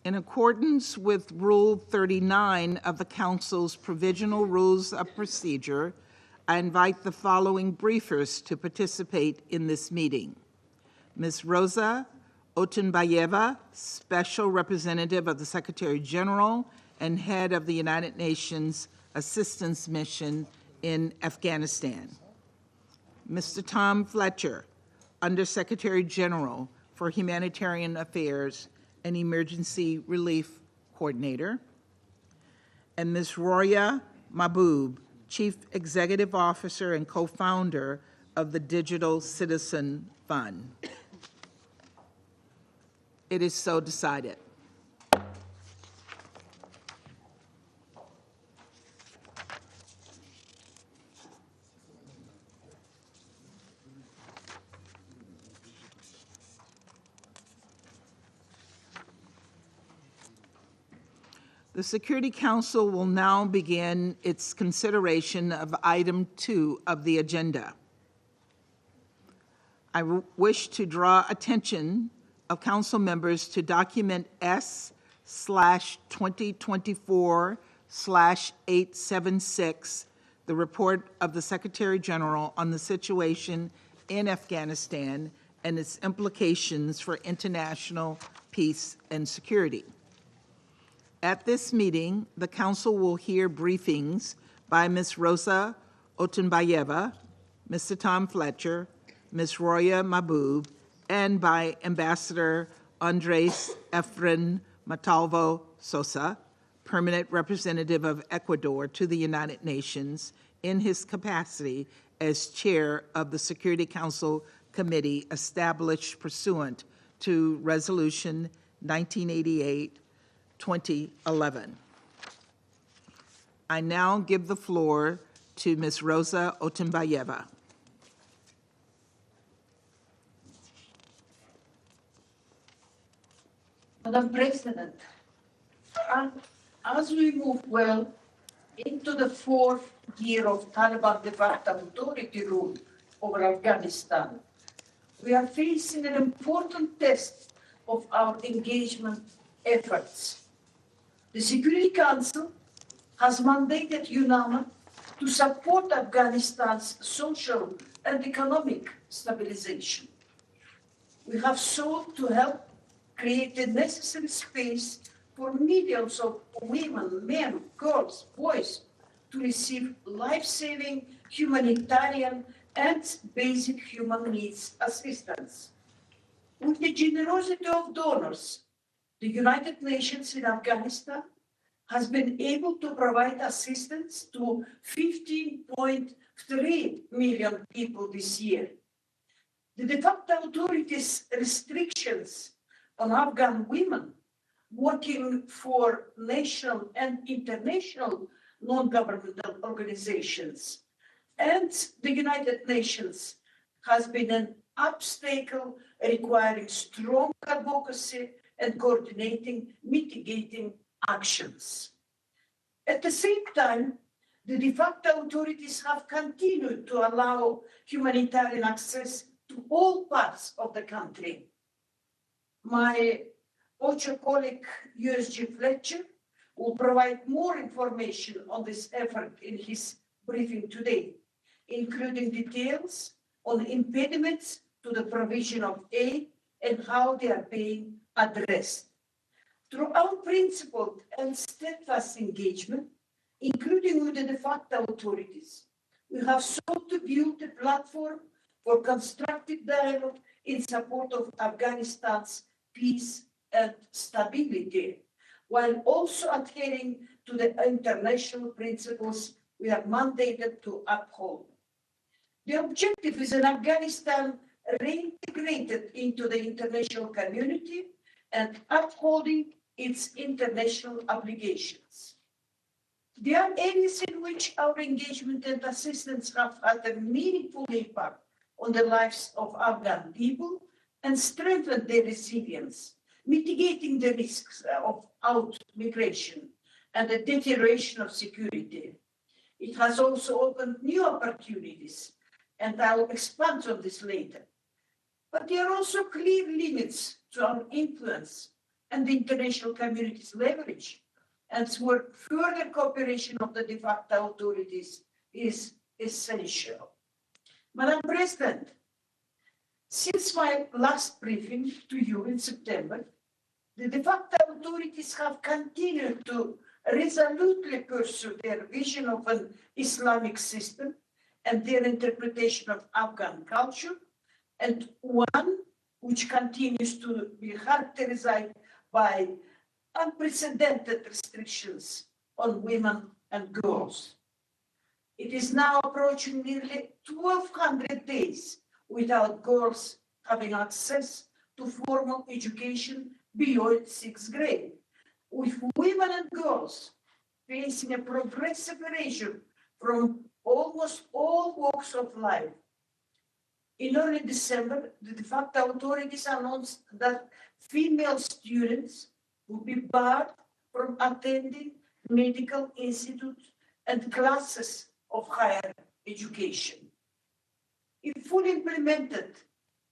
In accordance with Rule 39 of the Council's Provisional Rules of Procedure, I invite the following briefers to participate in this meeting. Ms. Rosa Otunbayeva, Special Representative of the Secretary General and Head of the United Nations Assistance Mission in Afghanistan. Mr. Tom Fletcher, Undersecretary General for Humanitarian Affairs and Emergency Relief Coordinator. And Ms. Roya Mahboob, Chief Executive Officer and co-founder of the Digital Citizen Fund. It is so decided. The Security Council will now begin its consideration of item 2 of the agenda. I wish to draw attention of Council members to document S/2024/876, the report of the Secretary General on the situation in Afghanistan and its implications for international peace and security. At this meeting, the Council will hear briefings by Ms. Rosa Otunbayeva, Mr. Tom Fletcher, Ms. Roya Mahboob, and by Ambassador Andres Efren Montalvo Sosa, Permanent Representative of Ecuador to the United Nations, in his capacity as Chair of the Security Council Committee established pursuant to Resolution 1988-2011. I now give the floor to Ms. Rosa Otunbayeva. Madam President, as we move well into the 4th year of Taliban de facto authority rule over Afghanistan, we are facing an important test of our engagement efforts. The Security Council has mandated UNAMA to support Afghanistan's social and economic stabilization. We have sought to help create the necessary space for millions of women, men, girls, boys to receive life-saving humanitarian and basic human needs assistance. With the generosity of donors, the United Nations in Afghanistan has been able to provide assistance to 15.3 million people this year. The de facto authorities' restrictions on Afghan women working for national and international non-governmental organizations and the United Nations has been an obstacle requiring strong advocacy and coordinating mitigating actions. At the same time, the de facto authorities have continued to allow humanitarian access to all parts of the country. My OCHA colleague, USG Fletcher, will provide more information on this effort in his briefing today, including details on impediments to the provision of aid and how they are being addressed. Through our principled and steadfast engagement, including with the de facto authorities, we have sought to build a platform for constructive dialogue in support of Afghanistan's peace and stability, while also adhering to the international principles we are mandated to uphold. The objective is an Afghanistan reintegrated into the international community and upholding its international obligations. There are areas in which our engagement and assistance have had a meaningful impact on the lives of Afghan people and strengthened their resilience, mitigating the risks of out-migration and the deterioration of security. It has also opened new opportunities, and I'll expand on this later. But there are also clear limits to our influence and the international community's leverage, and where further cooperation of the de facto authorities is essential. Madam President, since my last briefing to you in September, the de facto authorities have continued to resolutely pursue their vision of an Islamic system and their interpretation of Afghan culture, and one which continues to be characterized by unprecedented restrictions on women and girls. It is now approaching nearly 1,200 days without girls having access to formal education beyond 6th grade, with women and girls facing a progressive erasure from almost all walks of life. In early December, the de facto authorities announced that female students will be barred from attending medical institutes and classes of higher education. If fully implemented,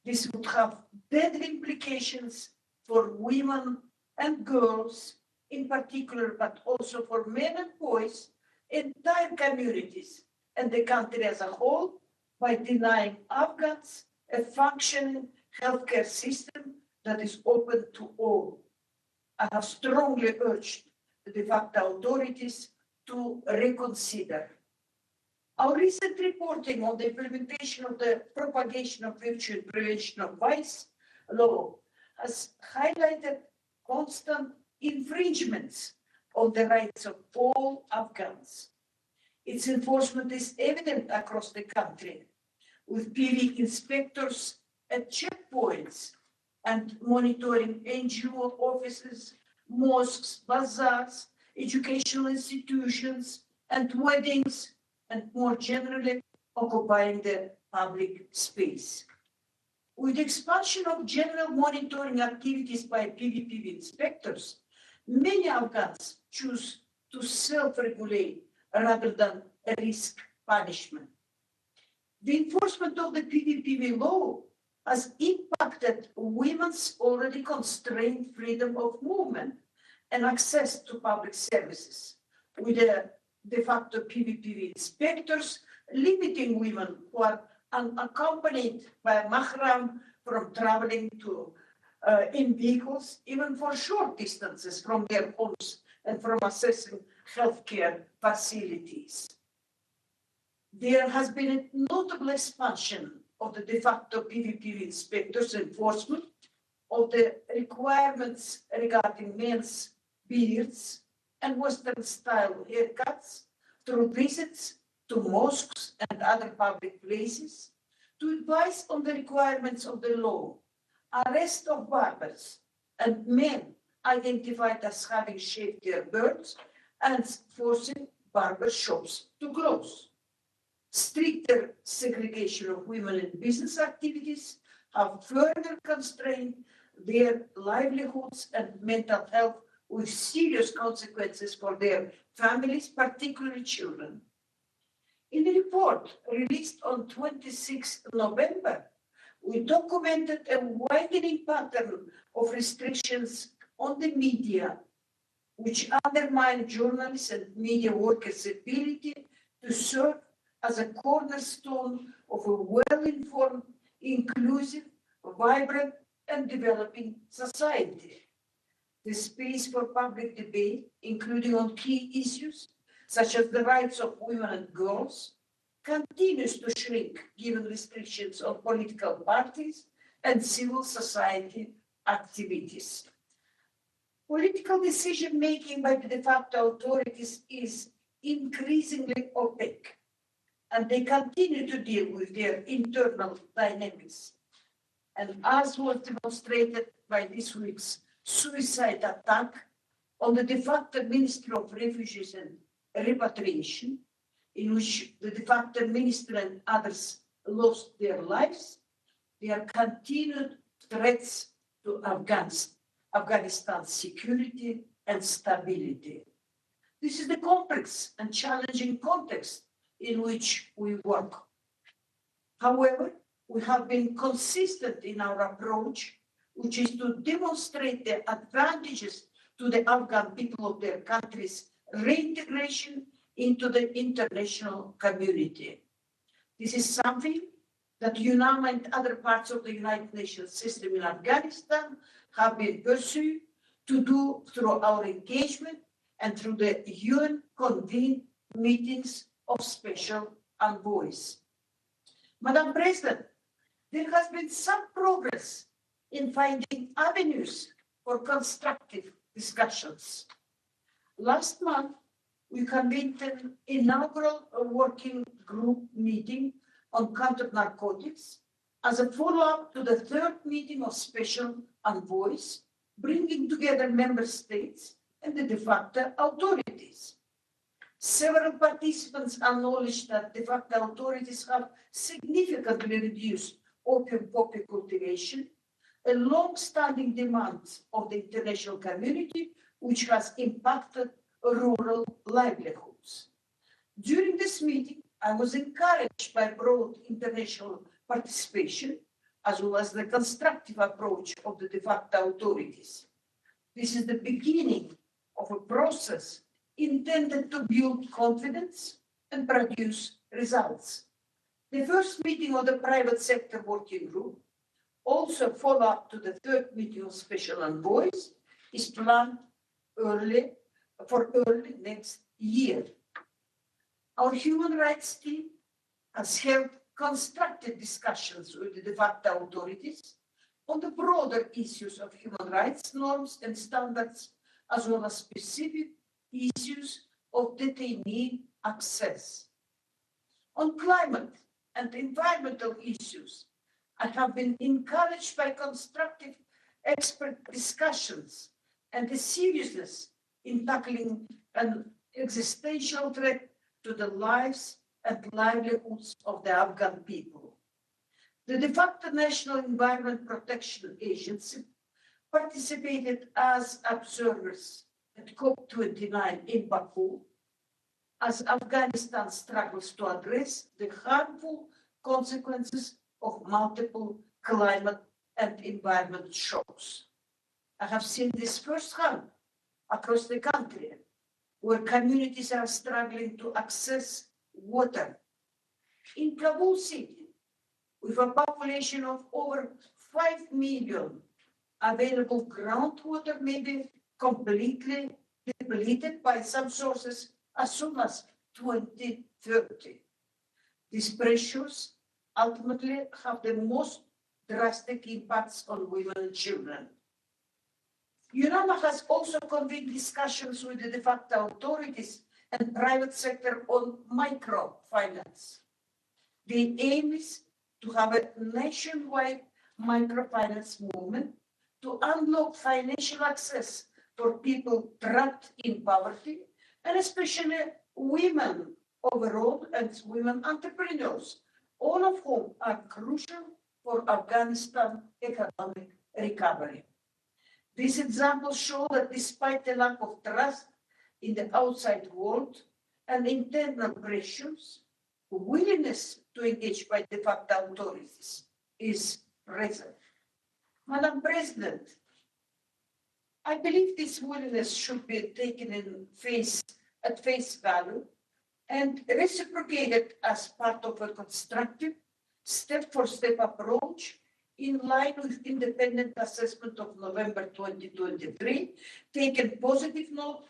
this would have deadly implications for women and girls in particular, but also for men and boys, entire communities, and the country as a whole, by denying Afghans a functioning healthcare system that is open to all. I have strongly urged the de facto authorities to reconsider. Our recent reporting on the implementation of the Propagation of Virtue and Prevention of Vice law has highlighted constant infringements of the rights of all Afghans. Its enforcement is evident across the country, with PV inspectors at checkpoints and monitoring NGO offices, mosques, bazaars, educational institutions, and weddings, and more generally, occupying the public space. With the expansion of general monitoring activities by PV inspectors, many Afghans choose to self-regulate rather than risk punishment. The enforcement of the PV law has impacted women's already constrained freedom of movement and access to public services, with the de facto PV inspectors limiting women who are unaccompanied by a mahram from traveling to in vehicles, even for short distances from their homes, and from accessing healthcare facilities. There has been a notable expansion of the de facto PV inspectors' enforcement of the requirements regarding men's beards and Western-style haircuts through visits to mosques and other public places, to advise on the requirements of the law, arrest of barbers and men identified as having shaved their beards, and forcing barber shops to close. Stricter segregation of women in business activities have further constrained their livelihoods and mental health, with serious consequences for their families, particularly children. In a report released on 26 November, we documented a widening pattern of restrictions on the media, which undermine journalists and media workers' ability to serve as a cornerstone of a well-informed, inclusive, vibrant, and developing society. The space for public debate, including on key issues such as the rights of women and girls, continues to shrink given restrictions on political parties and civil society activities. Political decision-making by the de facto authorities is increasingly opaque, and they continue to deal with their internal dynamics. And as was demonstrated by this week's suicide attack on the de facto Minister of Refugees and Repatriation, in which the de facto minister and others lost their lives, there are continued threats to Afghanistan's security and stability. This is the complex and challenging context in which we work. However, we have been consistent in our approach which is to demonstrate the advantages to the Afghan people of their country's reintegration into the international community. This is something that UNAMA and other parts of the United Nations system in Afghanistan have been pursuing to do through our engagement and through the UN-convened meetings of special envoys. Madam President, there has been some progress in finding avenues for constructive discussions. Last month, we convened an inaugural working group meeting on counter-narcotics as a follow-up to the third meeting of special envoys, bringing together member states and the de facto authorities. Several participants acknowledged that de facto authorities have significantly reduced opium poppy cultivation, a long-standing demand of the international community, which has impacted rural livelihoods. During this meeting, I was encouraged by broad international participation, as well as the constructive approach of the de facto authorities. This is the beginning of a process intended to build confidence and produce results. The first meeting of the private sector working group, also follow-up to the third meeting of special envoys, is planned early next year. Our human rights team has held constructive discussions with the de facto authorities on the broader issues of human rights norms and standards, as well as specific issues of detainee access. On climate and environmental issues, I have been encouraged by constructive expert discussions and the seriousness in tackling an existential threat to the lives and livelihoods of the Afghan people. The de facto National Environment Protection Agency participated as observers at COP29 in Baku, as Afghanistan struggles to address the harmful consequences of multiple climate and environment shocks. I have seen this firsthand across the country, where communities are struggling to access water. In Kabul city, with a population of over 5 million, available groundwater may be completely depleted by some sources as soon as 2030. These pressures ultimately have the most drastic impacts on women and children. UNAMA has also convened discussions with the de facto authorities and private sector on microfinance. The aim is to have a nationwide microfinance movement to unlock financial access for people trapped in poverty, and especially women overall and women entrepreneurs, all of whom are crucial for Afghanistan economic recovery. These examples show that despite the lack of trust in the outside world and internal pressures, willingness to engage by de facto authorities is present. Madam President, I believe this willingness should be taken at face value and reciprocated as part of a constructive, step-for-step approach in line with independent assessment of November 2023, taken positive note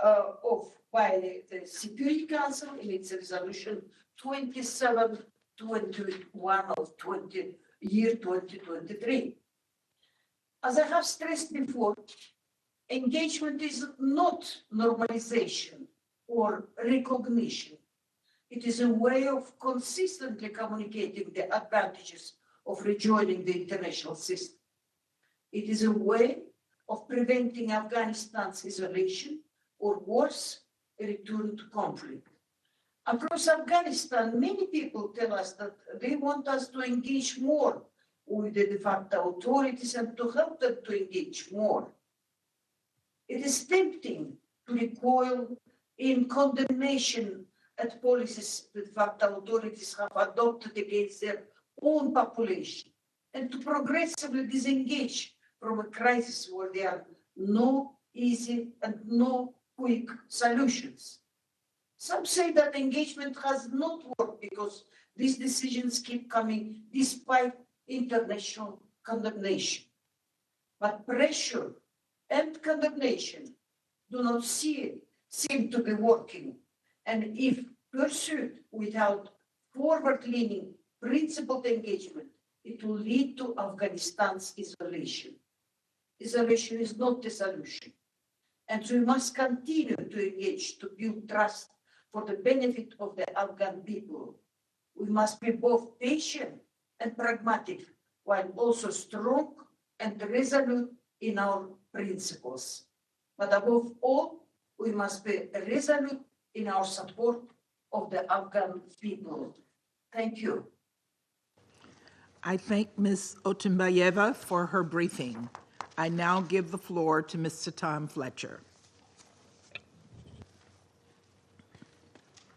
of by the Security Council in its resolution 2721 of 2023. As I have stressed before, engagement is not normalization or recognition. It is a way of consistently communicating the advantages of rejoining the international system. It is a way of preventing Afghanistan's isolation, or worse, a return to conflict. Across Afghanistan, many people tell us that they want us to engage more with the de facto authorities and to help them to engage more. It is tempting to recoil in condemnation at policies the de facto authorities have adopted against their own population, and to progressively disengage from a crisis where there are no easy and no quick solutions. Some say that engagement has not worked because these decisions keep coming despite international condemnation. But pressure and condemnation do not seem to be working. And if pursued without forward-leaning, principled engagement, it will lead to Afghanistan's isolation. Isolation is not the solution. And so we must continue to engage to build trust for the benefit of the Afghan people. We must be both patient and pragmatic, while also strong and resolute in our principles. But above all, we must be resolute in our support of the Afghan people. Thank you. I thank Ms. Otunbayeva for her briefing. I now give the floor to Mr. Tom Fletcher.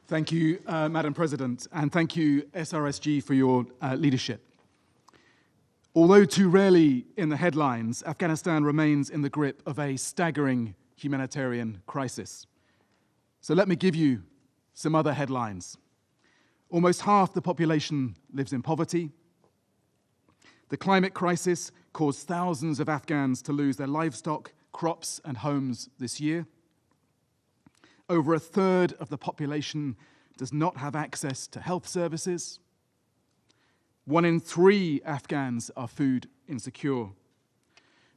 Thank you, Madam President, and thank you, SRSG, for your leadership. Although too rarely in the headlines, Afghanistan remains in the grip of a staggering humanitarian crisis. So let me give you some other headlines. Almost half the population lives in poverty. The climate crisis caused thousands of Afghans to lose their livestock, crops, and homes this year. Over a third of the population does not have access to health services. 1 in 3 Afghans are food insecure.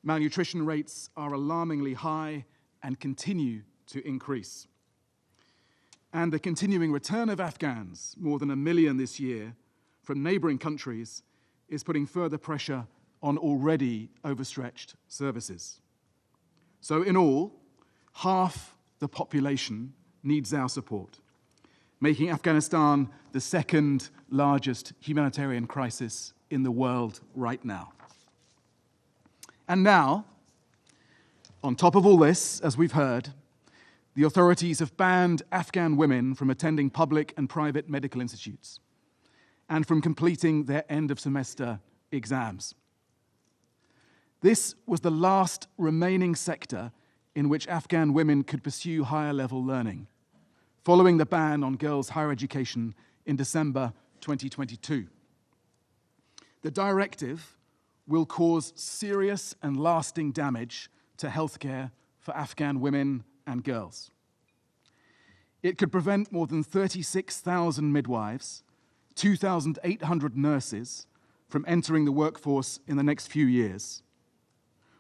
Malnutrition rates are alarmingly high and continue to increase. And the continuing return of Afghans, more than 1 million this year, from neighboring countries, is putting further pressure on already overstretched services. So in all, half the population needs our support, making Afghanistan the second largest humanitarian crisis in the world right now. And now, on top of all this, as we've heard, the authorities have banned Afghan women from attending public and private medical institutes and from completing their end-of-semester exams. This was the last remaining sector in which Afghan women could pursue higher-level learning, following the ban on girls' higher education in December 2022. The directive will cause serious and lasting damage to healthcare for Afghan women and girls. It could prevent more than 36,000 midwives, 2,800 nurses from entering the workforce in the next few years.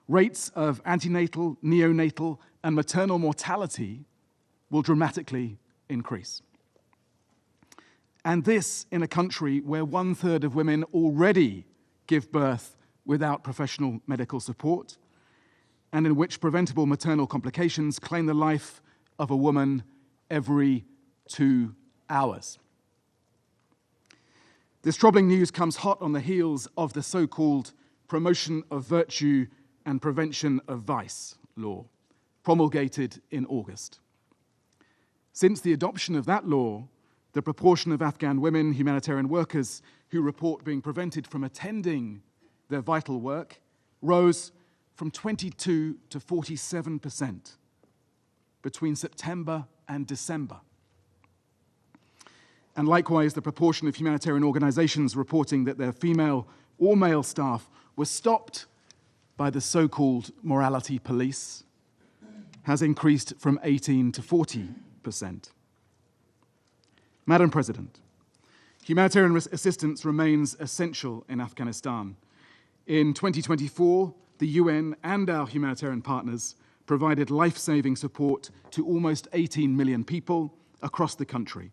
Rates of antenatal, neonatal, and maternal mortality will dramatically increase. And this in a country where 1/3 of women already give birth without professional medical support, and in which preventable maternal complications claim the life of a woman every 2 hours. This troubling news comes hot on the heels of the so-called Promotion of Virtue and Prevention of Vice law, promulgated in August. Since the adoption of that law, the proportion of Afghan women humanitarian workers who report being prevented from attending their vital work rose from 22 to 47% between September and December. And likewise, the proportion of humanitarian organizations reporting that their female or male staff were stopped by the so-called morality police has increased from 18 to 40%. Madam President, humanitarian assistance remains essential in Afghanistan. In 2024, the UN and our humanitarian partners provided life-saving support to almost 18 million people across the country,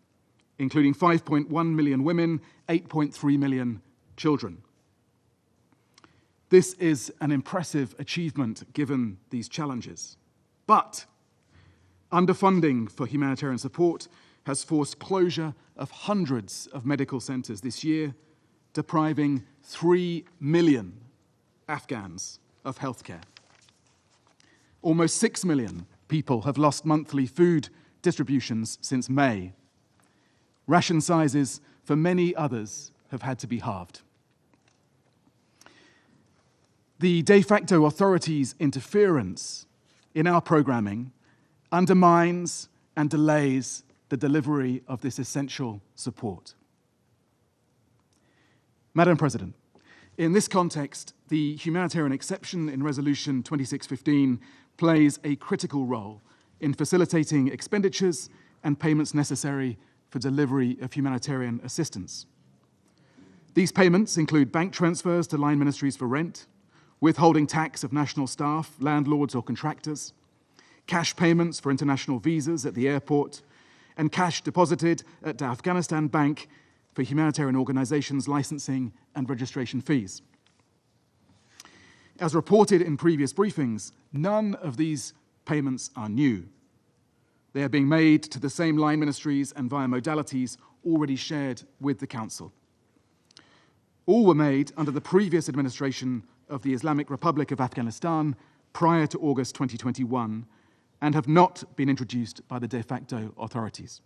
including 5.1 million women, 8.3 million children. This is an impressive achievement given these challenges. But underfunding for humanitarian support has forced closure of hundreds of medical centers this year, depriving 3 million Afghans of healthcare. Almost 6 million people have lost monthly food distributions since May. Ration sizes for many others have had to be halved. The de facto authorities' interference in our programming undermines and delays the delivery of this essential support. Madam President, in this context, the humanitarian exception in Resolution 2615 plays a critical role in facilitating expenditures and payments necessary for delivery of humanitarian assistance. These payments include bank transfers to line ministries for rent, withholding tax of national staff, landlords or contractors, cash payments for international visas at the airport, and cash deposited at the Afghanistan Bank for humanitarian organizations' licensing and registration fees. As reported in previous briefings, none of these payments are new. They are being made to the same line ministries and via modalities already shared with the Council. All were made under the previous administration of the Islamic Republic of Afghanistan prior to August 2021 and have not been introduced by the de facto authorities.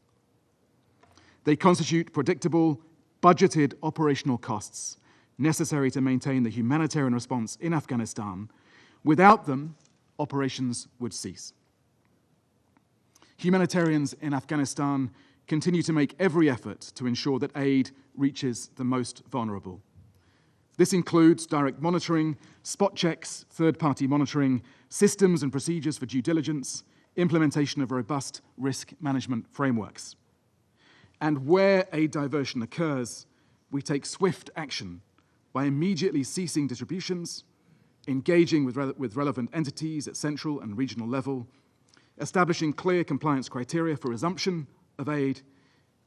They constitute predictable, budgeted operational costs necessary to maintain the humanitarian response in Afghanistan. Without them, operations would cease. Humanitarians in Afghanistan continue to make every effort to ensure that aid reaches the most vulnerable. This includes direct monitoring, spot checks, third-party monitoring, systems and procedures for due diligence, implementation of robust risk management frameworks. And where aid diversion occurs, we take swift action by immediately ceasing distributions, engaging with relevant entities at central and regional level, establishing clear compliance criteria for resumption of aid,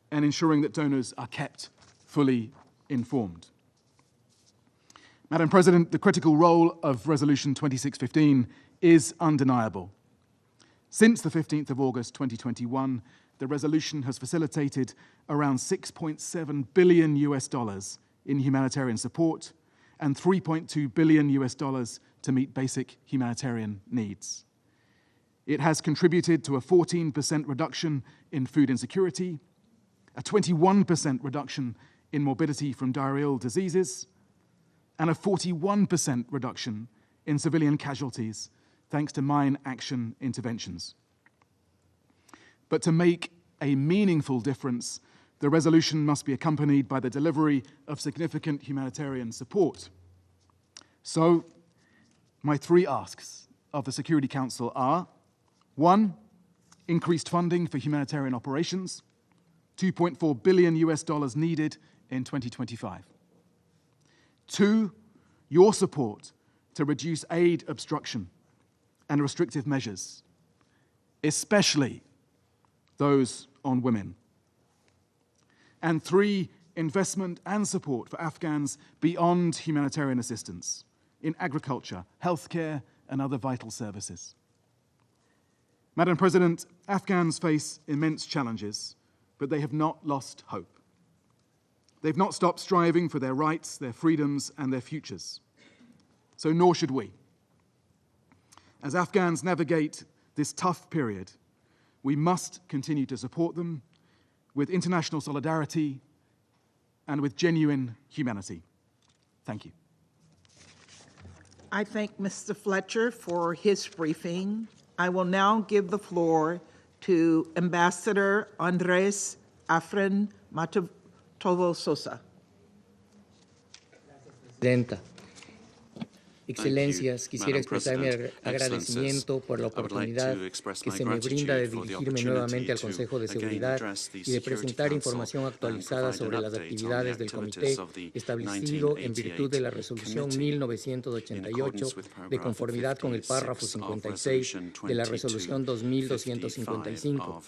and ensuring that donors are kept fully informed. Madam President, the critical role of Resolution 2615 is undeniable. Since the 15th of August 2021, the resolution has facilitated around $6.7 billion in humanitarian support and $3.2 billion to meet basic humanitarian needs. It has contributed to a 14% reduction in food insecurity, a 21% reduction in morbidity from diarrheal diseases, and a 41% reduction in civilian casualties thanks to mine action interventions. But to make a meaningful difference, the resolution must be accompanied by the delivery of significant humanitarian support. So, my three asks of the Security Council are: 1, increased funding for humanitarian operations, $2.4 billion needed in 2025. 2, your support to reduce aid obstruction and restrictive measures, especially those on women. And 3, investment and support for Afghans beyond humanitarian assistance in agriculture, healthcare, and other vital services. Madam President, Afghans face immense challenges, but they have not lost hope. They've not stopped striving for their rights, their freedoms, and their futures. So nor should we. As Afghans navigate this tough period, we must continue to support them with international solidarity and with genuine humanity. Thank you. I thank Mr. Fletcher for his briefing. I will now give the floor to Ambassador Andres Afren Matovo Sosa. Presidenta. Excelencias, quisiera expresar mi agradecimiento por la oportunidad que se me brinda de dirigirme nuevamente al Consejo de Seguridad y de presentar información actualizada sobre las actividades del Comité establecido en virtud de la Resolución 1988 de conformidad con el párrafo 56 de la Resolución 2255.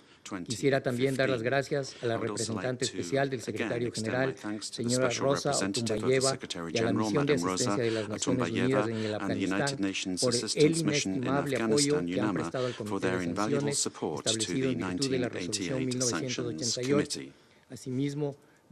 Quisiera también dar las gracias a la representante especial del Secretario General, señora Rosa Otunbayeva, y a la Misión de Asistencia de las Naciones Unidas en el Afganistán por el inestimable apoyo que han prestado al Comité de Sanciones establecido en virtud de la Resolución 1988. Asimismo,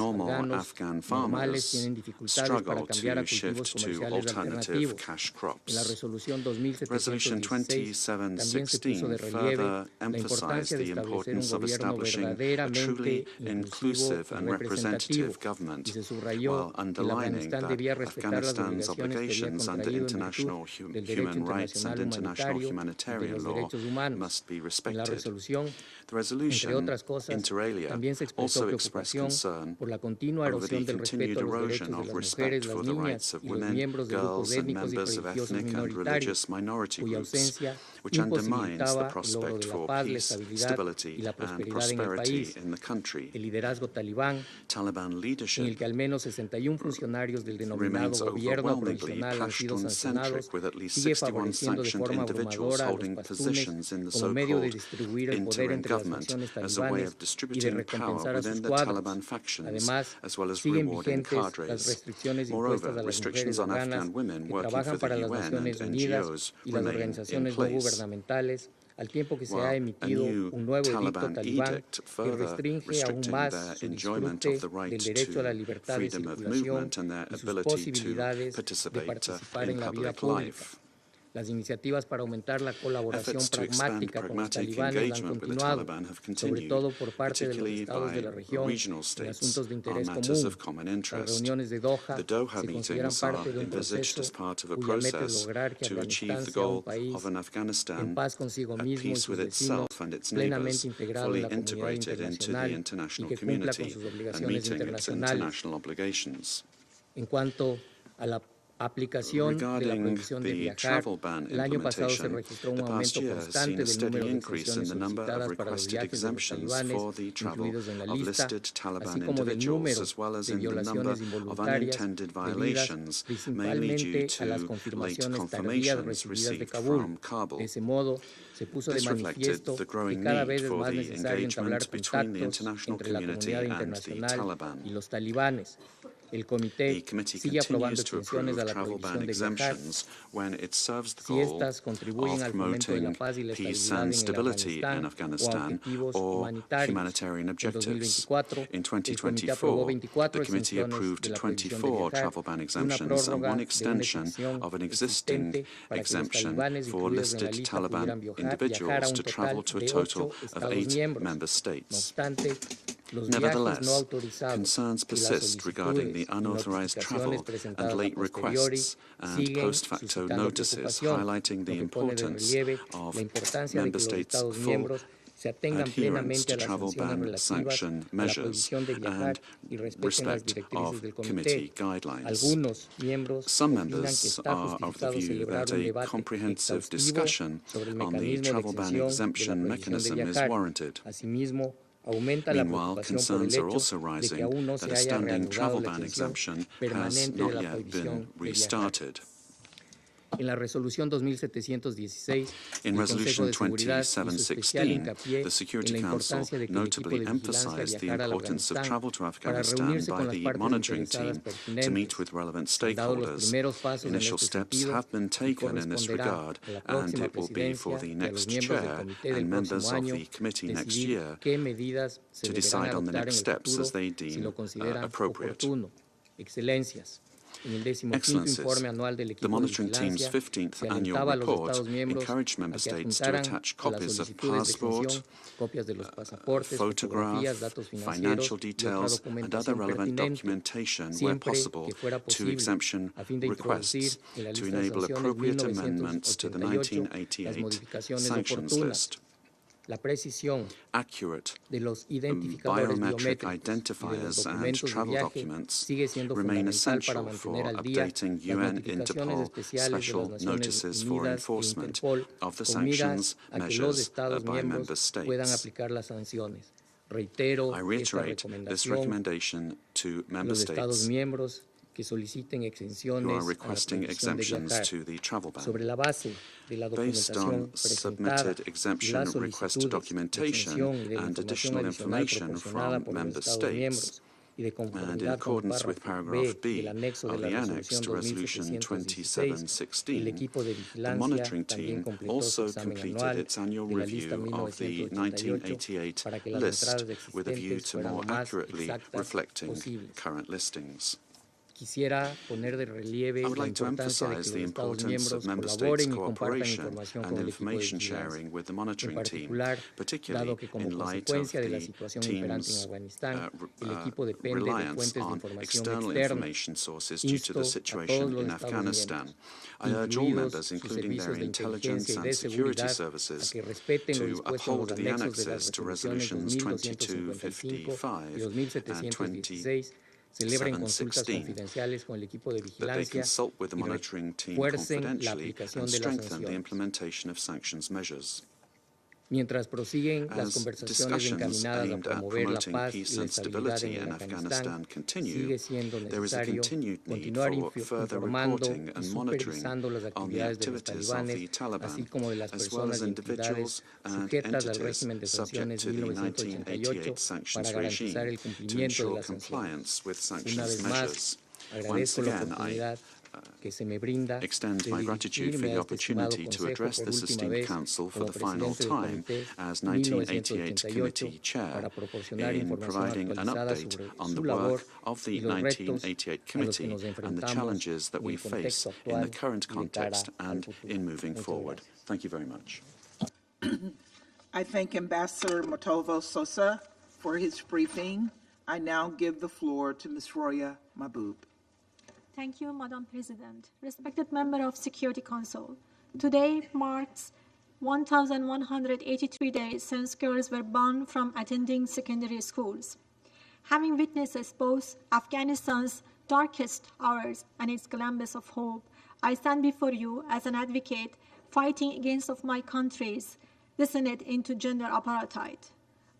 normal afganos Afghan normales tienen farmers dificultades para struggle cambiar a to cultivos shift to comerciales alternative alternativos. cash En la crops. resolución Resolution 2716 también se puso de 2716 relieve further la emphasized importancia de the establecer un importance of gobierno establishing a verdaderamente truly inclusivo inclusive y and representativo, representative government, y se subrayó while que underlining that Afghanistan's obligations under international human rights and international humanitarian law must be respected. The resolution, inter alia, also expressed concern over the continued erosion of respect for the rights of women, girls, and members of ethnic and religious minority groups, which undermines the prospect for peace, stability, and prosperity in the country. Taliban leadership remains overwhelmingly Pashtun-centric, with at least 61 sanctioned individuals holding positions in the so-called interim government as a way of distributing power within the Taliban factions, as well as rewarding cadres. Moreover, restrictions on Afghan women working for the UN and NGOs remain in place, while a new Taliban edict further restricting their enjoyment of the right to freedom of movement and their ability to participate in public life. Efforts to expand pragmatic engagement with the Taliban have continued, particularly by regional states on matters of common interest. The Doha meetings are envisaged as part of a process to achieve the goal of an Afghanistan at peace with itself and its neighbors, fully integrated into the international community and meeting its international obligations. Regarding the travel ban implementation, the past year has seen a steady increase in the number of requested exemptions for the travel of listed Taliban individuals, as well as in the number of unintended violations, mainly due to late confirmations received from Kabul. This reflected the growing need for the engagement between the international community and the Taliban. The committee continues to approve travel ban exemptions when it serves the goal of promoting peace and stability in Afghanistan or humanitarian objectives. In 2024, the committee approved 24 travel ban exemptions and one extension of an existing exemption for listed Taliban individuals to travel to a total of 8 member states. Nevertheless, concerns persist regarding the unauthorized travel and late requests and post-facto notices, highlighting the importance of member states' full adherence to travel ban sanction measures and respect of committee guidelines. Some members are of the view that a comprehensive discussion on the travel ban exemption mechanism is warranted. Meanwhile, concerns are also rising that a standing travel ban exemption has not yet been restarted. In Resolution 2716, the Security Council notably emphasized the importance of travel to Afghanistan by the monitoring team to meet with relevant stakeholders. Initial steps have been taken in this regard, and it will be for the next chair and members of the committee next year to decide on the next steps as they deem appropriate. Excellencies, the monitoring team's 15th annual report encouraged member states to attach copies of passport, photograph, financial details, and other relevant documentation where possible to exemption requests to enable appropriate amendments to the 1988 sanctions list. Accurate biometric identifiers and travel documents remain essential for updating UN Interpol special notices for enforcement of the sanctions measures by member states. I reiterate this recommendation to member states who are requesting exemptions to the travel ban. Based on submitted exemption request documentation and additional information from member states, and in accordance with paragraph B of the annex to Resolution 2716, the monitoring team also completed its annual review of the 1988 list with a view to more accurately reflecting current listings. Quisiera poner de relieve I would la like to importancia de que emphasize los the Estados importance miembros of member states' colaboren y compartan cooperation información and con el equipo de information vigilancia. sharing with the En monitoring team, particular, particularly dado que como in light of consecuencia de la the situación imperante en team's Afganistán, el equipo depende de reliance fuentes de on información external externas. information sources due to the Insto a situation todos los in Estados Afghanistan. miembros, I urge all incluidos members, sus including their servicios de intelligence inteligencia y and de security seguridad, a services, que respeten lo to dispuesto en los uphold the anexos de las annexes to resoluciones resolutions 2255 y 2716, 2255 celebren and consultas 716, confidenciales con el equipo de that they vigilancia consult with the y monitoring team refuercen la confidentially aplicación and de las strengthen the sanciones. implementation of sanctions measures. Mientras prosiguen las As conversaciones discussions encaminadas a aimed at promover la promoting paz y peace la and estabilidad stability en in Afganistán, Afghanistan continue, sigue siendo there is a necesario continued need continuar for further informando reporting y and monitoring supervisando las on the actividades de los activities of talibanes, the Taliban, así como de las as well personas as y entidades individuals and sujetas al entities régimen de subject sanciones to the 1988 1988 sanctions para garantizar regime el to cumplimiento de ensure las sanciones. compliance with Una sanctions vez measures. más, Once agradezco la again, I oportunidad que se me brinda extend de my gratitude for dirigirme the a este estimado opportunity to consejo address por this última esteemed vez council for como the final presidente del time comité as 1988 1988 committee chair para proporcionar in información providing an actualizada update sobre on su the labor work of y the los retos 1988 a los que committee nos and the enfrentamos challenges that en we el face contexto in the actual current y de cara context al and futuro. in moving Muchas forward. gracias. Thank you very much. I thank Ambassador Montalvo Sosa for his briefing. I now give the floor to Ms. Roya Mahbub. Thank you, Madam President. Respected member of Security Council, today marks 1,183 days since girls were banned from attending secondary schools. Having witnessed both Afghanistan's darkest hours and its glimpses of hope, I stand before you as an advocate fighting against of my country's descent into gender apartheid.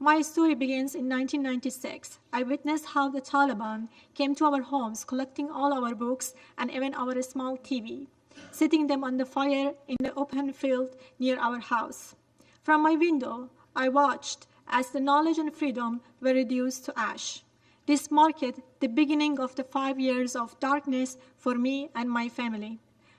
My story begins in 1996. I witnessed how the Taliban came to our homes, collecting all our books and even our small TV, setting them on the fire in the open field near our house. From my window, I watched as the knowledge and freedom were reduced to ash. This marked the beginning of the 5 years of darkness for me and my family.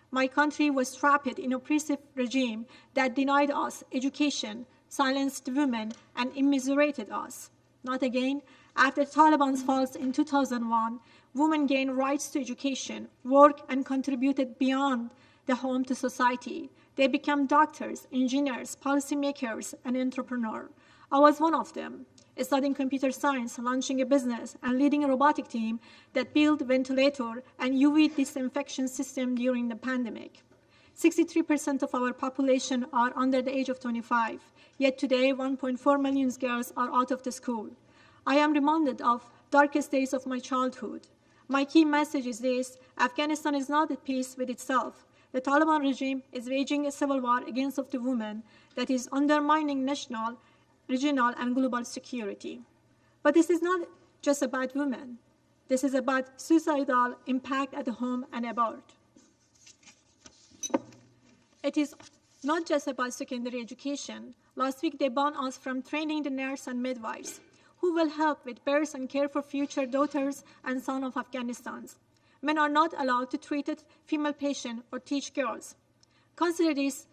My country was trapped in an oppressive regime that denied us education, silenced women, and immiserated us. Not again. After Taliban's fall in 2001, women gained rights to education, work, and contributed beyond the home to society. They became doctors, engineers, policymakers, and entrepreneurs. I was one of them, studying computer science, launching a business, and leading a robotic team that built ventilator and UV disinfection system during the pandemic. 63% of our population are under the age of 25, yet today 1.4 million girls are out of the school. I am reminded of darkest days of my childhood. My key message is this: Afghanistan is not at peace with itself. The Taliban regime is waging a civil war against the women that is undermining national, regional, and global security. But this is not just about women. This is about suicidal impact at home and abroad. It is not just about secondary education. Last week, they banned us from training the nurses and midwives, who will help with birth and care for future daughters and sons of Afghanistan. Men are not allowed to treat female patients or teach girls. Consider this,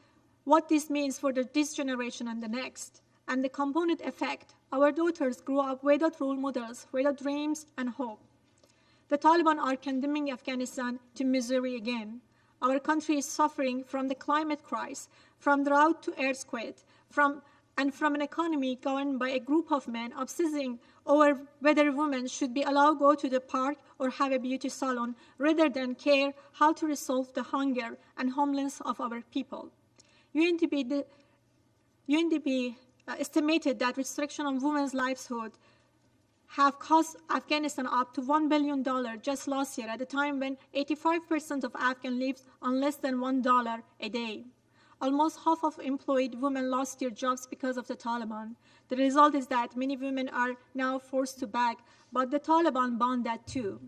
what this means for this generation and the next, and the component effect. Our daughters grew up without role models, without dreams and hope. The Taliban are condemning Afghanistan to misery again. Our country is suffering from the climate crisis, from drought to earthquake, from an economy governed by a group of men obsessing over whether women should be allowed to go to the park or have a beauty salon, rather than care how to resolve the hunger and homelessness of our people. UNDP estimated that restriction on women's livelihood have cost Afghanistan up to $1 billion just last year, at a time when 85% of Afghans live on less than $1 a day. Almost half of employed women lost their jobs because of the Taliban. The result is that many women are now forced to beg, but the Taliban banned that too,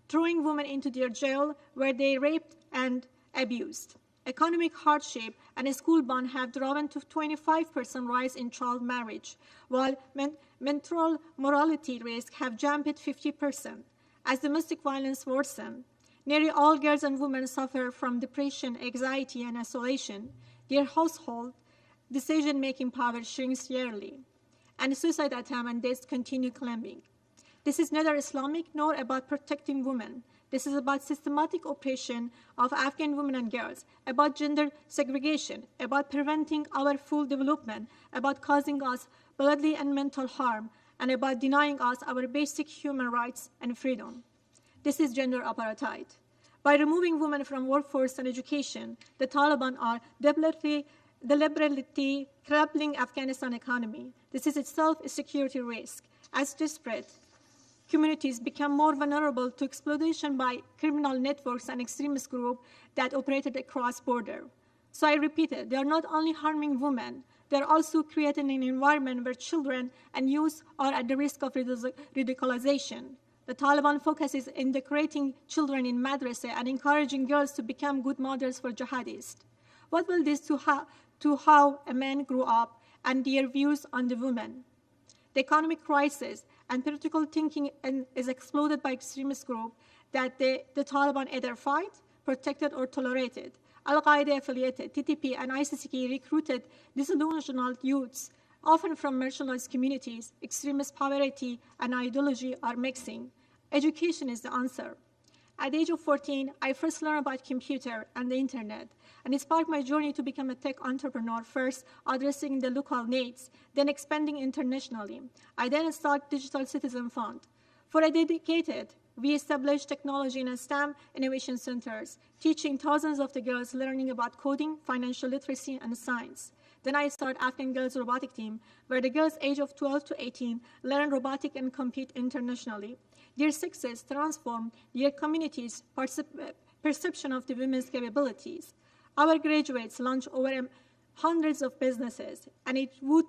throwing women into their jail where they raped and abused. Economic hardship and a school ban have driven to 25% rise in child marriage, while mental morality risks have jumped 50%. As domestic violence worsens, nearly all girls and women suffer from depression, anxiety, and isolation. Their household decision-making power shrinks yearly, and suicide attempts and deaths continue climbing. This is neither Islamic nor about protecting women. This is about systematic oppression of Afghan women and girls, about gender segregation, about preventing our full development, about causing us bodily and mental harm, and about denying us our basic human rights and freedom. This is gender apartheid. By removing women from workforce and education, the Taliban are deliberately crippling Afghanistan economy. This is itself a security risk, as disparate communities become more vulnerable to exploitation by criminal networks and extremist groups that operated across border. So I repeat it, they are not only harming women, they're also creating an environment where children and youth are at the risk of radicalization. The Taliban focuses in decorating children in madrasa and encouraging girls to become good models for jihadists. What will this do to how a man grew up and their views on the woman? The economic crisis and political thinking is exploded by extremist groups that the Taliban either fight, protected, or tolerated. Al-Qaeda affiliated, TTP, and ICC recruited disillusioned youths, often from marginalized communities. Extremist poverty and ideology are mixing. Education is the answer. At the age of 14, I first learned about computer and the internet, and it sparked my journey to become a tech entrepreneur, first addressing the local needs, then expanding internationally. I then started Digital Citizen Fund. For a decade, we established technology and STEM innovation centers, teaching thousands of the girls learning about coding, financial literacy, and science. Then I started Afghan Girls Robotic Team, where the girls aged of 12 to 18 learn robotic and compete internationally. Their success transformed their community's perception of the women's capabilities. Our graduates launched over hundreds of businesses, and it would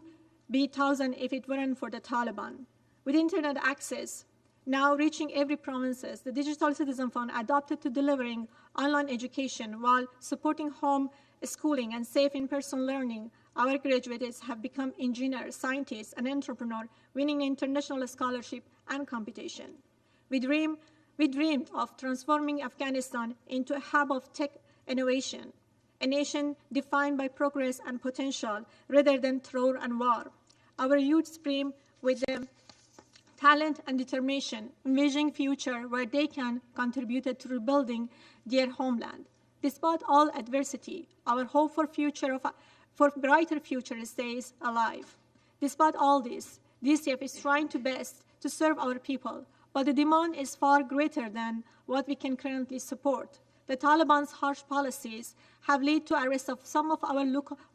be thousands if it weren't for the Taliban. With internet access now reaching every province, the Digital Citizen Fund adopted to delivering online education while supporting home schooling and safe in-person learning. Our graduates have become engineers, scientists, and entrepreneurs, winning international scholarship and competition. We dreamed of transforming Afghanistan into a hub of tech innovation, a nation defined by progress and potential rather than terror and war. Our youth scream with the talent and determination, envisioning a future where they can contribute to rebuilding their homeland. Despite all adversity, our hope for brighter future stays alive. Despite all this, DCF is trying to best to serve our people, but the demand is far greater than what we can currently support. The Taliban's harsh policies have led to arrest of some of our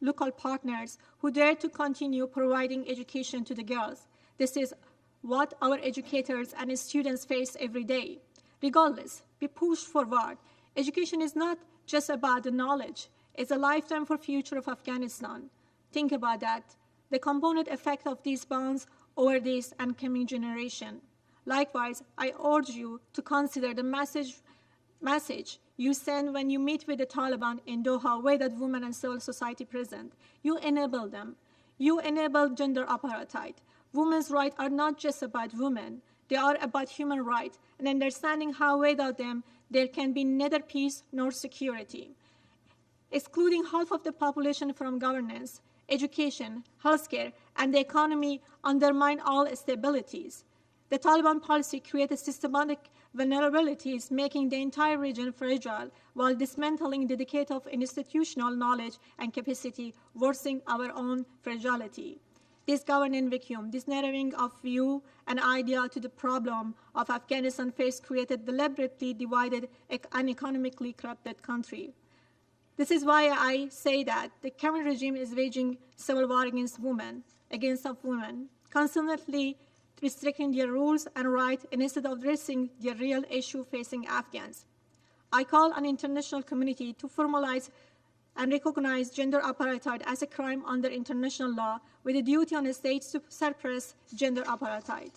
local partners who dare to continue providing education to the girls. This is what our educators and students face every day. Regardless, we push forward. Education is not just about the knowledge. It's a lifetime for future of Afghanistan. Think about that. The component effect of these bonds over this and coming generation. Likewise, I urge you to consider the message you send when you meet with the Taliban in Doha, where that women and civil society present. You enable them. You enable gender apartheid. Women's rights are not just about women. They are about human rights and understanding how without them there can be neither peace nor security. Excluding half of the population from governance, education, healthcare, and the economy undermine all stabilities. The Taliban policy created systematic vulnerabilities, making the entire region fragile, while dismantling the decade of institutional knowledge and capacity, worsening our own fragility. This governing vacuum, this narrowing of view and idea to the problem of Afghanistan face created deliberately divided and economically corrupted country. This is why I say that the current regime is waging civil war against women, constantly restricting their rules and rights instead of addressing the real issue facing Afghans. I call on the international community to formalize and recognize gender apartheid as a crime under international law, with a duty on the states to suppress gender apartheid.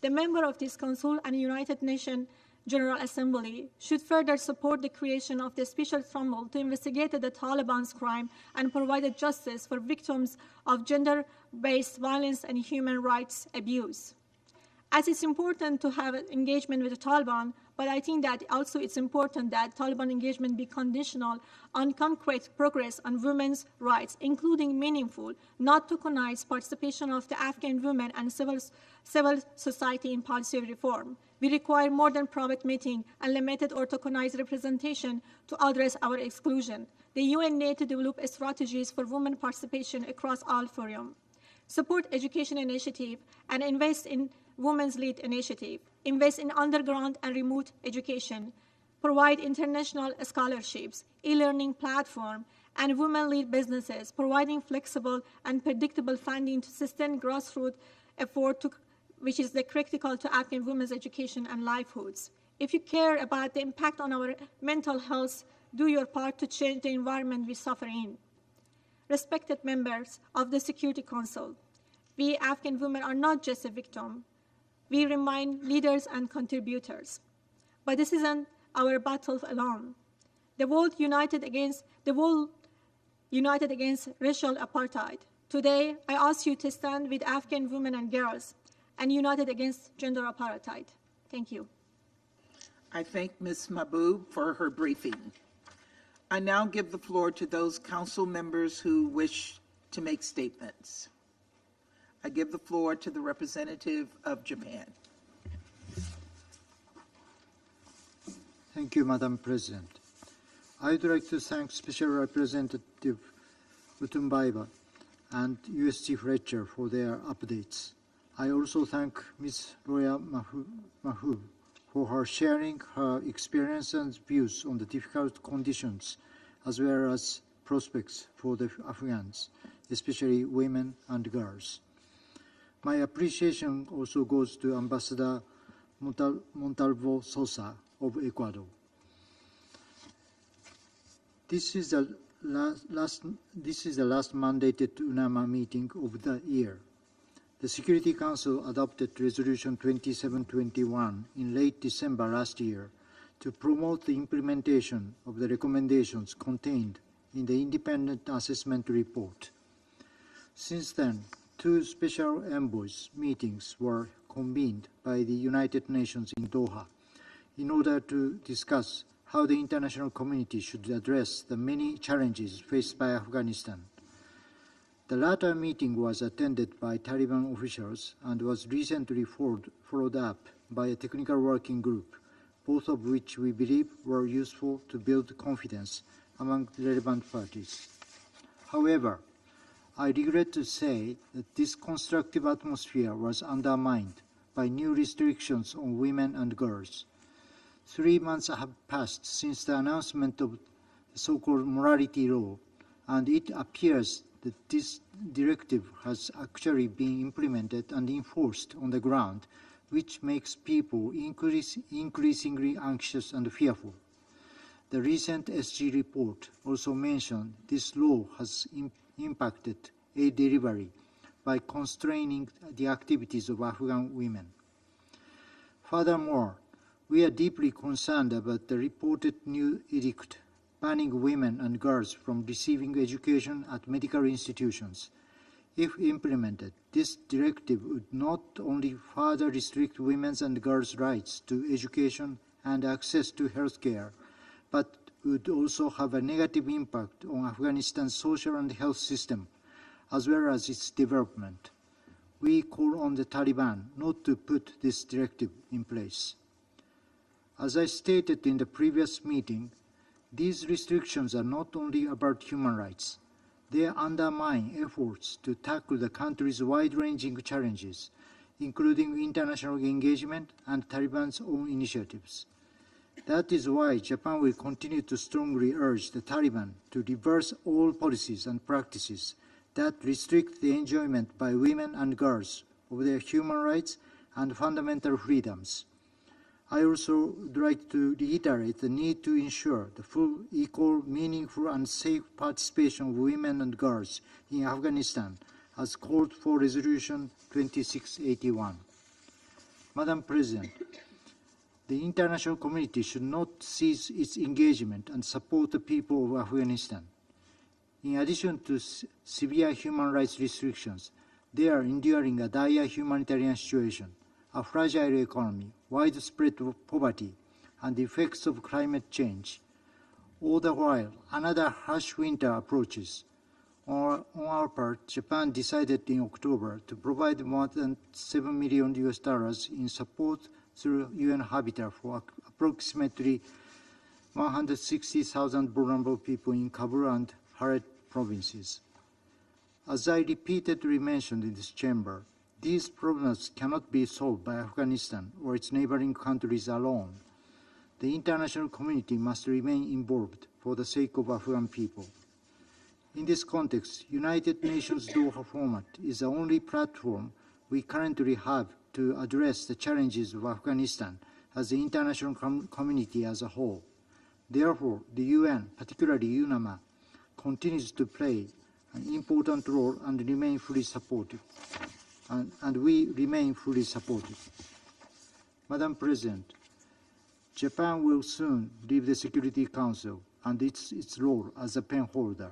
The member of this Council and United Nations General Assembly should further support the creation of the special tribunal to investigate the Taliban's crime and provide justice for victims of gender-based violence and human rights abuse. As it's important to have engagement with the Taliban, but I think that also it's important that Taliban engagement be conditional on concrete progress on women's rights, including meaningful, not tokenized participation of the Afghan women and civil society in policy reform. We require more than private meeting and limited or tokenized representation to address our exclusion. The UN needs to develop strategies for women participation across all forums. Support education initiative and invest in Women's Lead Initiative, invest in underground and remote education, provide international scholarships, e-learning platform, and women-led businesses, providing flexible and predictable funding to sustain grassroots effort, which is critical to Afghan women's education and livelihoods. If you care about the impact on our mental health, do your part to change the environment we suffer in. Respected members of the Security Council, we Afghan women are not just a victim. We remain leaders and contributors. But this isn't our battle alone. The world united against racial apartheid. Today, I ask you to stand with Afghan women and girls and united against gender apartheid. Thank you. I thank Ms. Mahbub for her briefing. I now give the floor to those council members who wish to make statements. I give the floor to the representative of Japan. Thank you, Madam President. I would like to thank Special Representative Utumbaiba and U.S. Chief Fletcher for their updates. I also thank Ms. Roya Mahbub for her sharing her experience and views on the difficult conditions as well as prospects for the Afghans, especially women and girls. My appreciation also goes to Ambassador Montalvo Sosa of Ecuador. This is the last mandated UNAMA meeting of the year. The Security Council adopted Resolution 2721 in late December last year to promote the implementation of the recommendations contained in the Independent Assessment Report. Since then, 2 special envoys meetings were convened by the United Nations in Doha in order to discuss how the international community should address the many challenges faced by Afghanistan. The latter meeting was attended by Taliban officials and was recently followed up by a technical working group, both of which we believe were useful to build confidence among the relevant parties. However, I regret to say that this constructive atmosphere was undermined by new restrictions on women and girls. 3 months have passed since the announcement of the so-called morality law, and it appears that this directive has actually been implemented and enforced on the ground, which makes people increasingly anxious and fearful. The recent SG report also mentioned this law has impacted aid delivery by constraining the activities of Afghan women. Furthermore, we are deeply concerned about the reported new edict banning women and girls from receiving education at medical institutions. If implemented, this directive would not only further restrict women's and girls' rights to education and access to health care, but would also have a negative impact on Afghanistan's social and health system, as well as its development. We call on the Taliban not to put this directive in place. As I stated in the previous meeting, these restrictions are not only about human rights. They undermine efforts to tackle the country's wide-ranging challenges, including international engagement and Taliban's own initiatives. That is why Japan will continue to strongly urge the Taliban to reverse all policies and practices that restrict the enjoyment by women and girls of their human rights and fundamental freedoms. I also would like to reiterate the need to ensure the full, equal, meaningful, and safe participation of women and girls in Afghanistan, as called for Resolution 2681. Madam President, the international community should not cease its engagement and support the people of Afghanistan. In addition to severe human rights restrictions, they are enduring a dire humanitarian situation, a fragile economy, widespread poverty, and the effects of climate change. All the while, another harsh winter approaches. On our part, Japan decided in October to provide more than $7 million in support through UN Habitat for approximately 160,000 vulnerable people in Kabul and Herat provinces. As I repeatedly mentioned in this chamber, these problems cannot be solved by Afghanistan or its neighboring countries alone. The international community must remain involved for the sake of Afghan people. In this context, United Nations Doha format is the only platform we currently have to address the challenges of Afghanistan as the international community as a whole. Therefore, the UN, particularly UNAMA, continues to play an important role and remain fully supportive. And we remain fully supportive. Madam President, Japan will soon leave the Security Council and its role as a pen holder,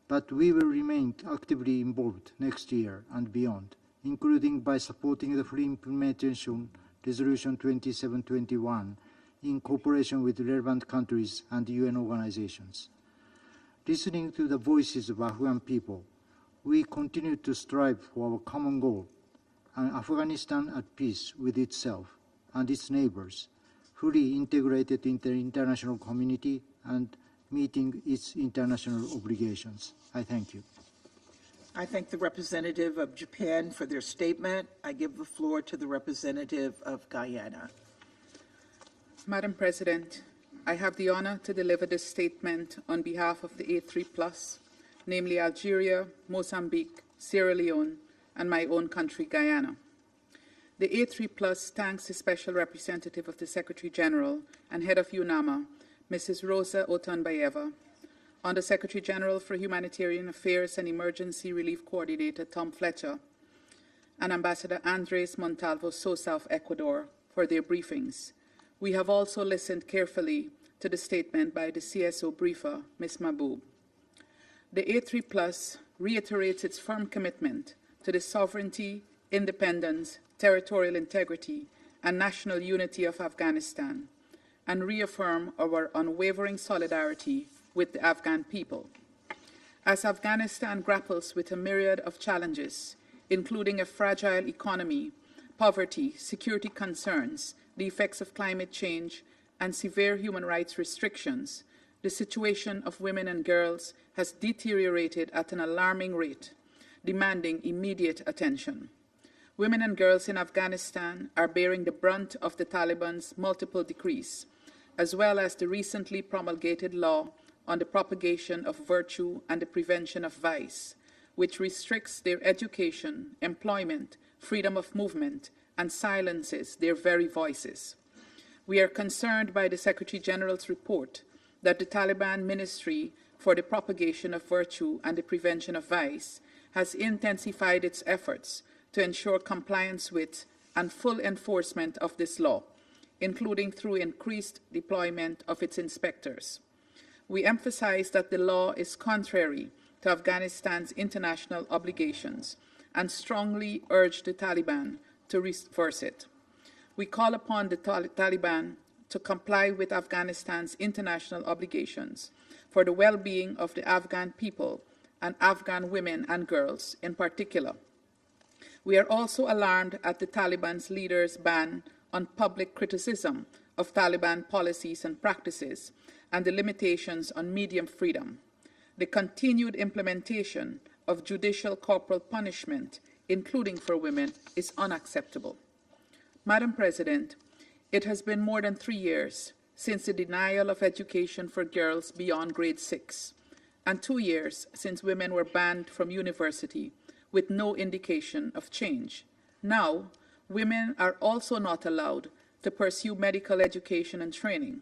but we will remain actively involved next year and beyond, including by supporting the full implementation Resolution 2721 in cooperation with relevant countries and UN organizations. Listening to the voices of Afghan people, we continue to strive for our common goal, an Afghanistan at peace with itself and its neighbors, fully integrated into the international community and meeting its international obligations. I thank you. I thank the representative of Japan for their statement. I give the floor to the representative of Guyana. Madam President, I have the honor to deliver this statement on behalf of the A3+, namely Algeria, Mozambique, Sierra Leone, and my own country, Guyana. The A3+ thanks the Special Representative of the Secretary General and Head of UNAMA, Mrs. Rosa Otunbayeva, Under Secretary General for Humanitarian Affairs and Emergency Relief Coordinator Tom Fletcher, and Ambassador Andres Montalvo Sosa of Ecuador for their briefings. We have also listened carefully to the statement by the CSO briefer, Ms. Mahboub. The A3+ reiterates its firm commitment to the sovereignty, independence, territorial integrity, and national unity of Afghanistan, and reaffirm our unwavering solidarity with the Afghan people. As Afghanistan grapples with a myriad of challenges, including a fragile economy, poverty, security concerns, the effects of climate change, and severe human rights restrictions, the situation of women and girls has deteriorated at an alarming rate, demanding immediate attention. Women and girls in Afghanistan are bearing the brunt of the Taliban's multiple decrees, as well as the recently promulgated law on the propagation of virtue and the prevention of vice, which restricts their education, employment, freedom of movement, and silences their very voices. We are concerned by the Secretary General's report that the Taliban Ministry for the Propagation of Virtue and the Prevention of Vice has intensified its efforts to ensure compliance with and full enforcement of this law, including through increased deployment of its inspectors. We emphasize that the law is contrary to Afghanistan's international obligations and strongly urge the Taliban to reverse it. We call upon the Taliban to comply with Afghanistan's international obligations for the well-being of the Afghan people and Afghan women and girls in particular. We are also alarmed at the Taliban's leaders' ban on public criticism of Taliban policies and practices and the limitations on media freedom. The continued implementation of judicial corporal punishment, including for women, is unacceptable. Madam President, it has been more than 3 years since the denial of education for girls beyond grade 6, and 2 years since women were banned from university with no indication of change. Now, women are also not allowed to pursue medical education and training.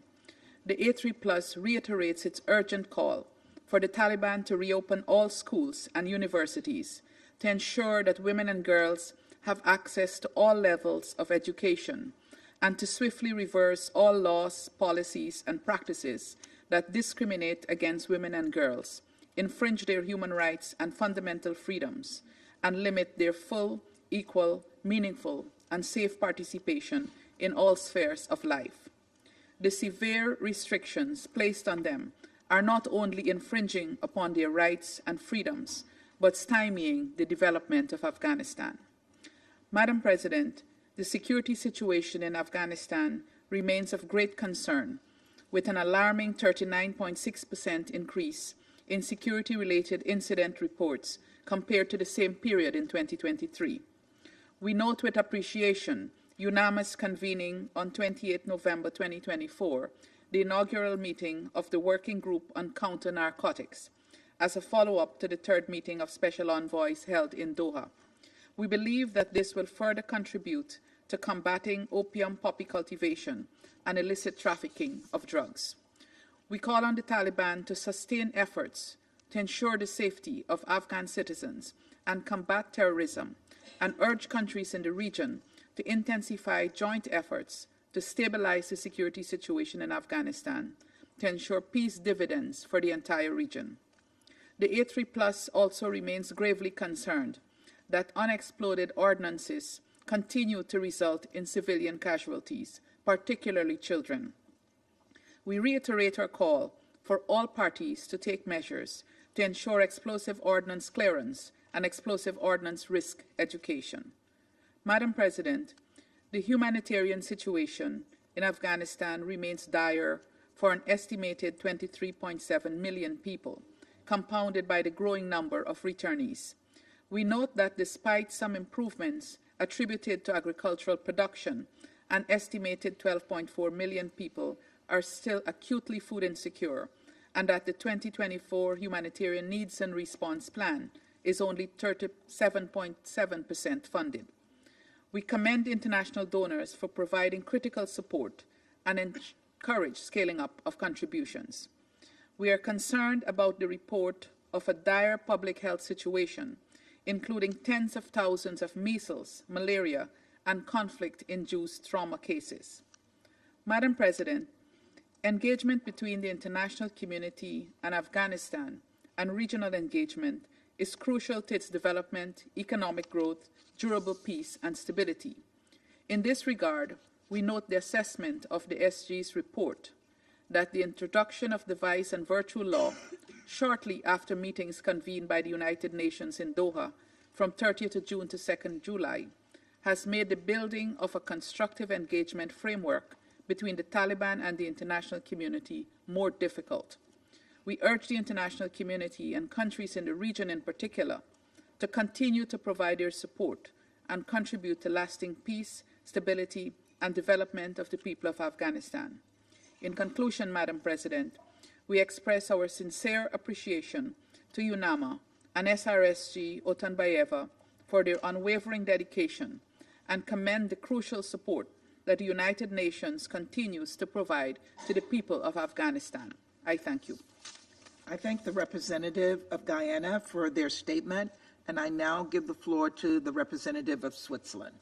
The A3+ reiterates its urgent call for the Taliban to reopen all schools and universities to ensure that women and girls have access to all levels of education and to swiftly reverse all laws, policies, and practices that discriminate against women and girls, infringe their human rights and fundamental freedoms, and limit their full, equal, meaningful, and safe participation in all spheres of life. The severe restrictions placed on them are not only infringing upon their rights and freedoms, but stymieing the development of Afghanistan. Madam President, the security situation in Afghanistan remains of great concern, with an alarming 39.6% increase in security-related incident reports compared to the same period in 2023. We note with appreciation UNAMA's convening on 28 November 2024 the inaugural meeting of the Working Group on Counter-Narcotics as a follow-up to the third meeting of special envoys held in Doha. We believe that this will further contribute to combating opium poppy cultivation and illicit trafficking of drugs. We call on the Taliban to sustain efforts to ensure the safety of Afghan citizens and combat terrorism, and urge countries in the region to intensify joint efforts to stabilize the security situation in Afghanistan to ensure peace dividends for the entire region. The A3+ also remains gravely concerned that unexploded ordnances continue to result in civilian casualties, particularly children. We reiterate our call for all parties to take measures to ensure explosive ordnance clearance and explosive ordnance risk education. Madam President, the humanitarian situation in Afghanistan remains dire for an estimated 23.7 million people, compounded by the growing number of returnees. We note that despite some improvements attributed to agricultural production, an estimated 12.4 million people are still acutely food insecure, and that the 2024 Humanitarian Needs and Response Plan is only 37.7% funded. We commend international donors for providing critical support and encourage scaling up of contributions. We are concerned about the report of a dire public health situation, including tens of thousands of measles, malaria, and conflict-induced trauma cases. Madam President, engagement between the international community and Afghanistan and regional engagement is crucial to its development, economic growth, durable peace, and stability. In this regard, we note the assessment of the SG's report that the introduction of the Vice and Virtue Law shortly after meetings convened by the United Nations in Doha from 30th June to 2nd July has made the building of a constructive engagement framework between the Taliban and the international community more difficult. We urge the international community and countries in the region in particular to continue to provide their support and contribute to lasting peace, stability, and development of the people of Afghanistan. In conclusion, Madam President, we express our sincere appreciation to UNAMA and SRSG Otunbayeva for their unwavering dedication and commend the crucial support that the United Nations continues to provide to the people of Afghanistan. I thank you. I thank the representative of Guyana for their statement, and I now give the floor to the representative of Switzerland.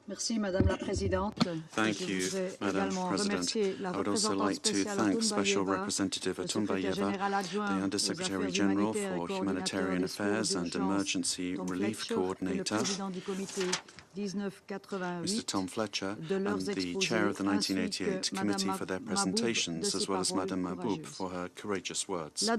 Merci, Madame la Présidente. Thank you, Madam President. I would also like to thank Special Representative Otunbayeva, the Undersecretary General for Humanitarian Affairs and Emergency Relief Coordinator, Mr. Tom Fletcher, and the Chair of the 1988 Committee for their presentations, as well as Madame Mahboub for her courageous words. The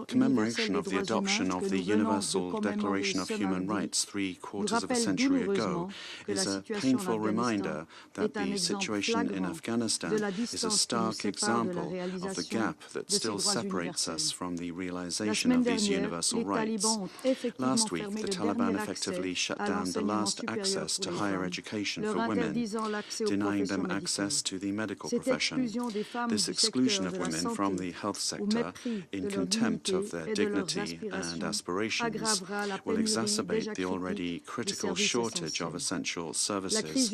commemoration of the adoption of the Universal Declaration of Human Rights 3/4 of a century ago is a painful reminder that the situation in Afghanistan is a stark example of the gap that still separates us from the realization of these universal rights. Last week, the Taliban effectively shut down the last access to higher education for women, denying them access to the medical profession. This exclusion of women from the health sector, in contempt of their dignity and aspirations, will exacerbate the already critical shortage of essential services,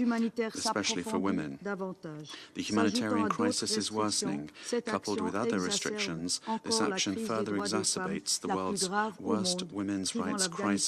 especially for women. The humanitarian crisis is worsening. Coupled with other restrictions, this action further exacerbates the world's worst women's rights crisis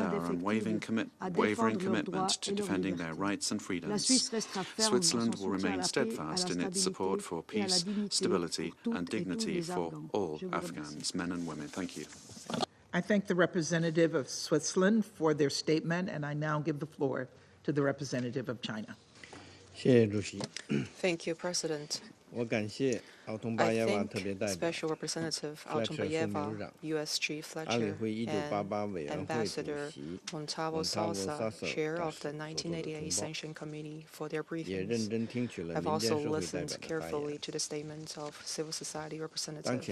our unwavering commitment to defending their rights and freedoms. Switzerland will remain steadfast in its support for peace, stability, and dignity for all Afghans, men and women. Thank you. I thank the representative of Switzerland for their statement, and I now give the floor to the representative of China. Thank you, President. I thank Special Representative Altombayeva, USG Fletcher, and Ambassador Montalvo Salsa, Chair of the 1988 Sanction Committee, for their briefings. I've also listened carefully to the statements of civil society representatives.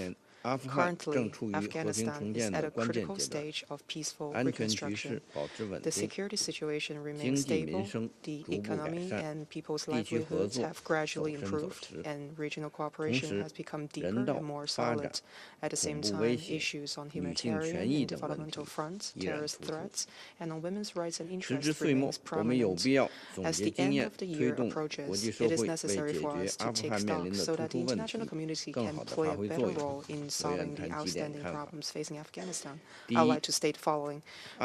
Currently, Afghanistan is at a critical stage of peaceful reconstruction. The security situation remains stable, the economy and people's livelihoods have gradually improved, and regional cooperation has become deeper and more solid. At the same time, issues on humanitarian and developmental fronts, terrorist threats, and on women's rights and interests remains prominent. As the end of the year approaches, it is necessary for us to take stock so that the international community can play a better role in solving the outstanding problems facing Afghanistan. I would like to state the following.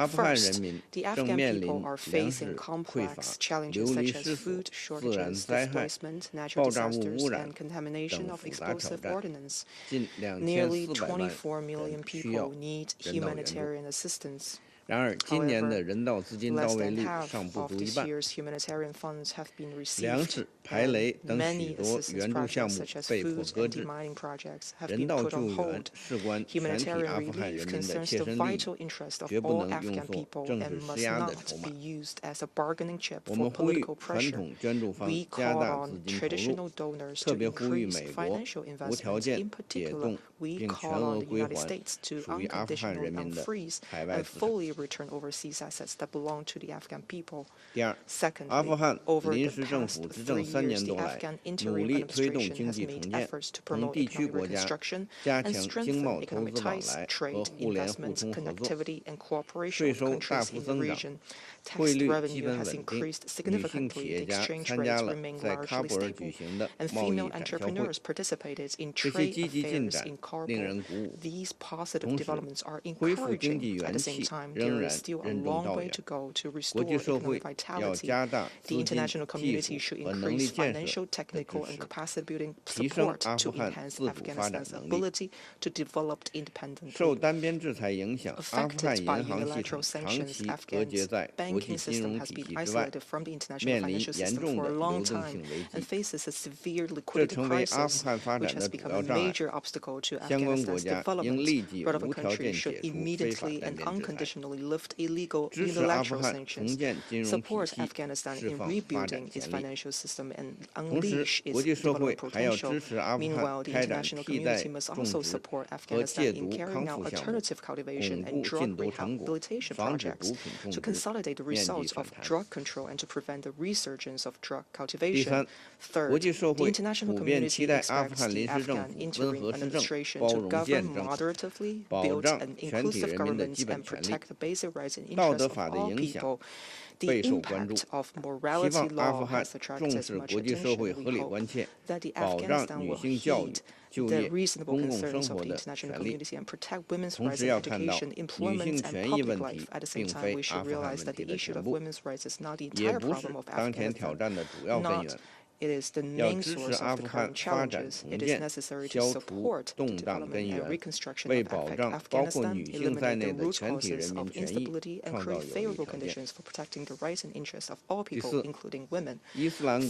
First, the Afghan people are facing complex challenges such as food shortages, displacement, natural disasters, and contamination of explosive ordnance. Nearly 24 million people need humanitarian assistance. However, less than half of this year's humanitarian funds have been received, and many assistance projects such as food and demining projects have been put on hold. Humanitarian relief concerns the vital interest of all Afghan people and must not be used as a bargaining chip for political pressure. We call on traditional donors to increase financial investment. In particular, we call on the United States to unconditionally unfreeze and fully return overseas assets that belong to the Afghan people. Secondly, over the past 3 years, the Afghan interim administration has made efforts to promote economic reconstruction and strengthen economic ties, trade, investments, connectivity, and cooperation with countries in the region. Tax revenue has increased significantly, the exchange rates remain largely stable, and female entrepreneurs participated in trade affairs in Kabul. These positive developments are encouraging. At the same time, there is still a long way to go to restore economic vitality. The international community should increase financial, technical, and capacity-building support to enhance Afghanistan's ability to develop independently. Affected by unilateral sanctions, Afghan's banking system has been isolated from the international financial system for a long time and faces a severe liquidity crisis, which has become a major obstacle to Afghanistan's development. Relevant countries should immediately and unconditionally lift illegal unilateral sanctions, support Afghanistan in rebuilding its financial system, and unleash its development potential. Meanwhile, the international community must also support Afghanistan in carrying out alternative cultivation and drug rehabilitation projects to consolidate the results of drug control and to prevent the resurgence of drug cultivation. Third, the international community expects the Afghan interim administration to govern moderatively, build an inclusive government, and protect the basic rights and interests of all people. The impact of morality law has attracted much attention. We hope that the Afghanistan will heed the reasonable concerns of the international community and protect women's rights in education, employment, and public life. At the same time, we should realize that the issue of women's rights is not the entire problem of Afghanistan. It is the main source of the current challenges. It is necessary to support the development and reconstruction of Afghanistan, eliminate the root causes of instability, and create favorable conditions for protecting the rights and interests of all people, including women.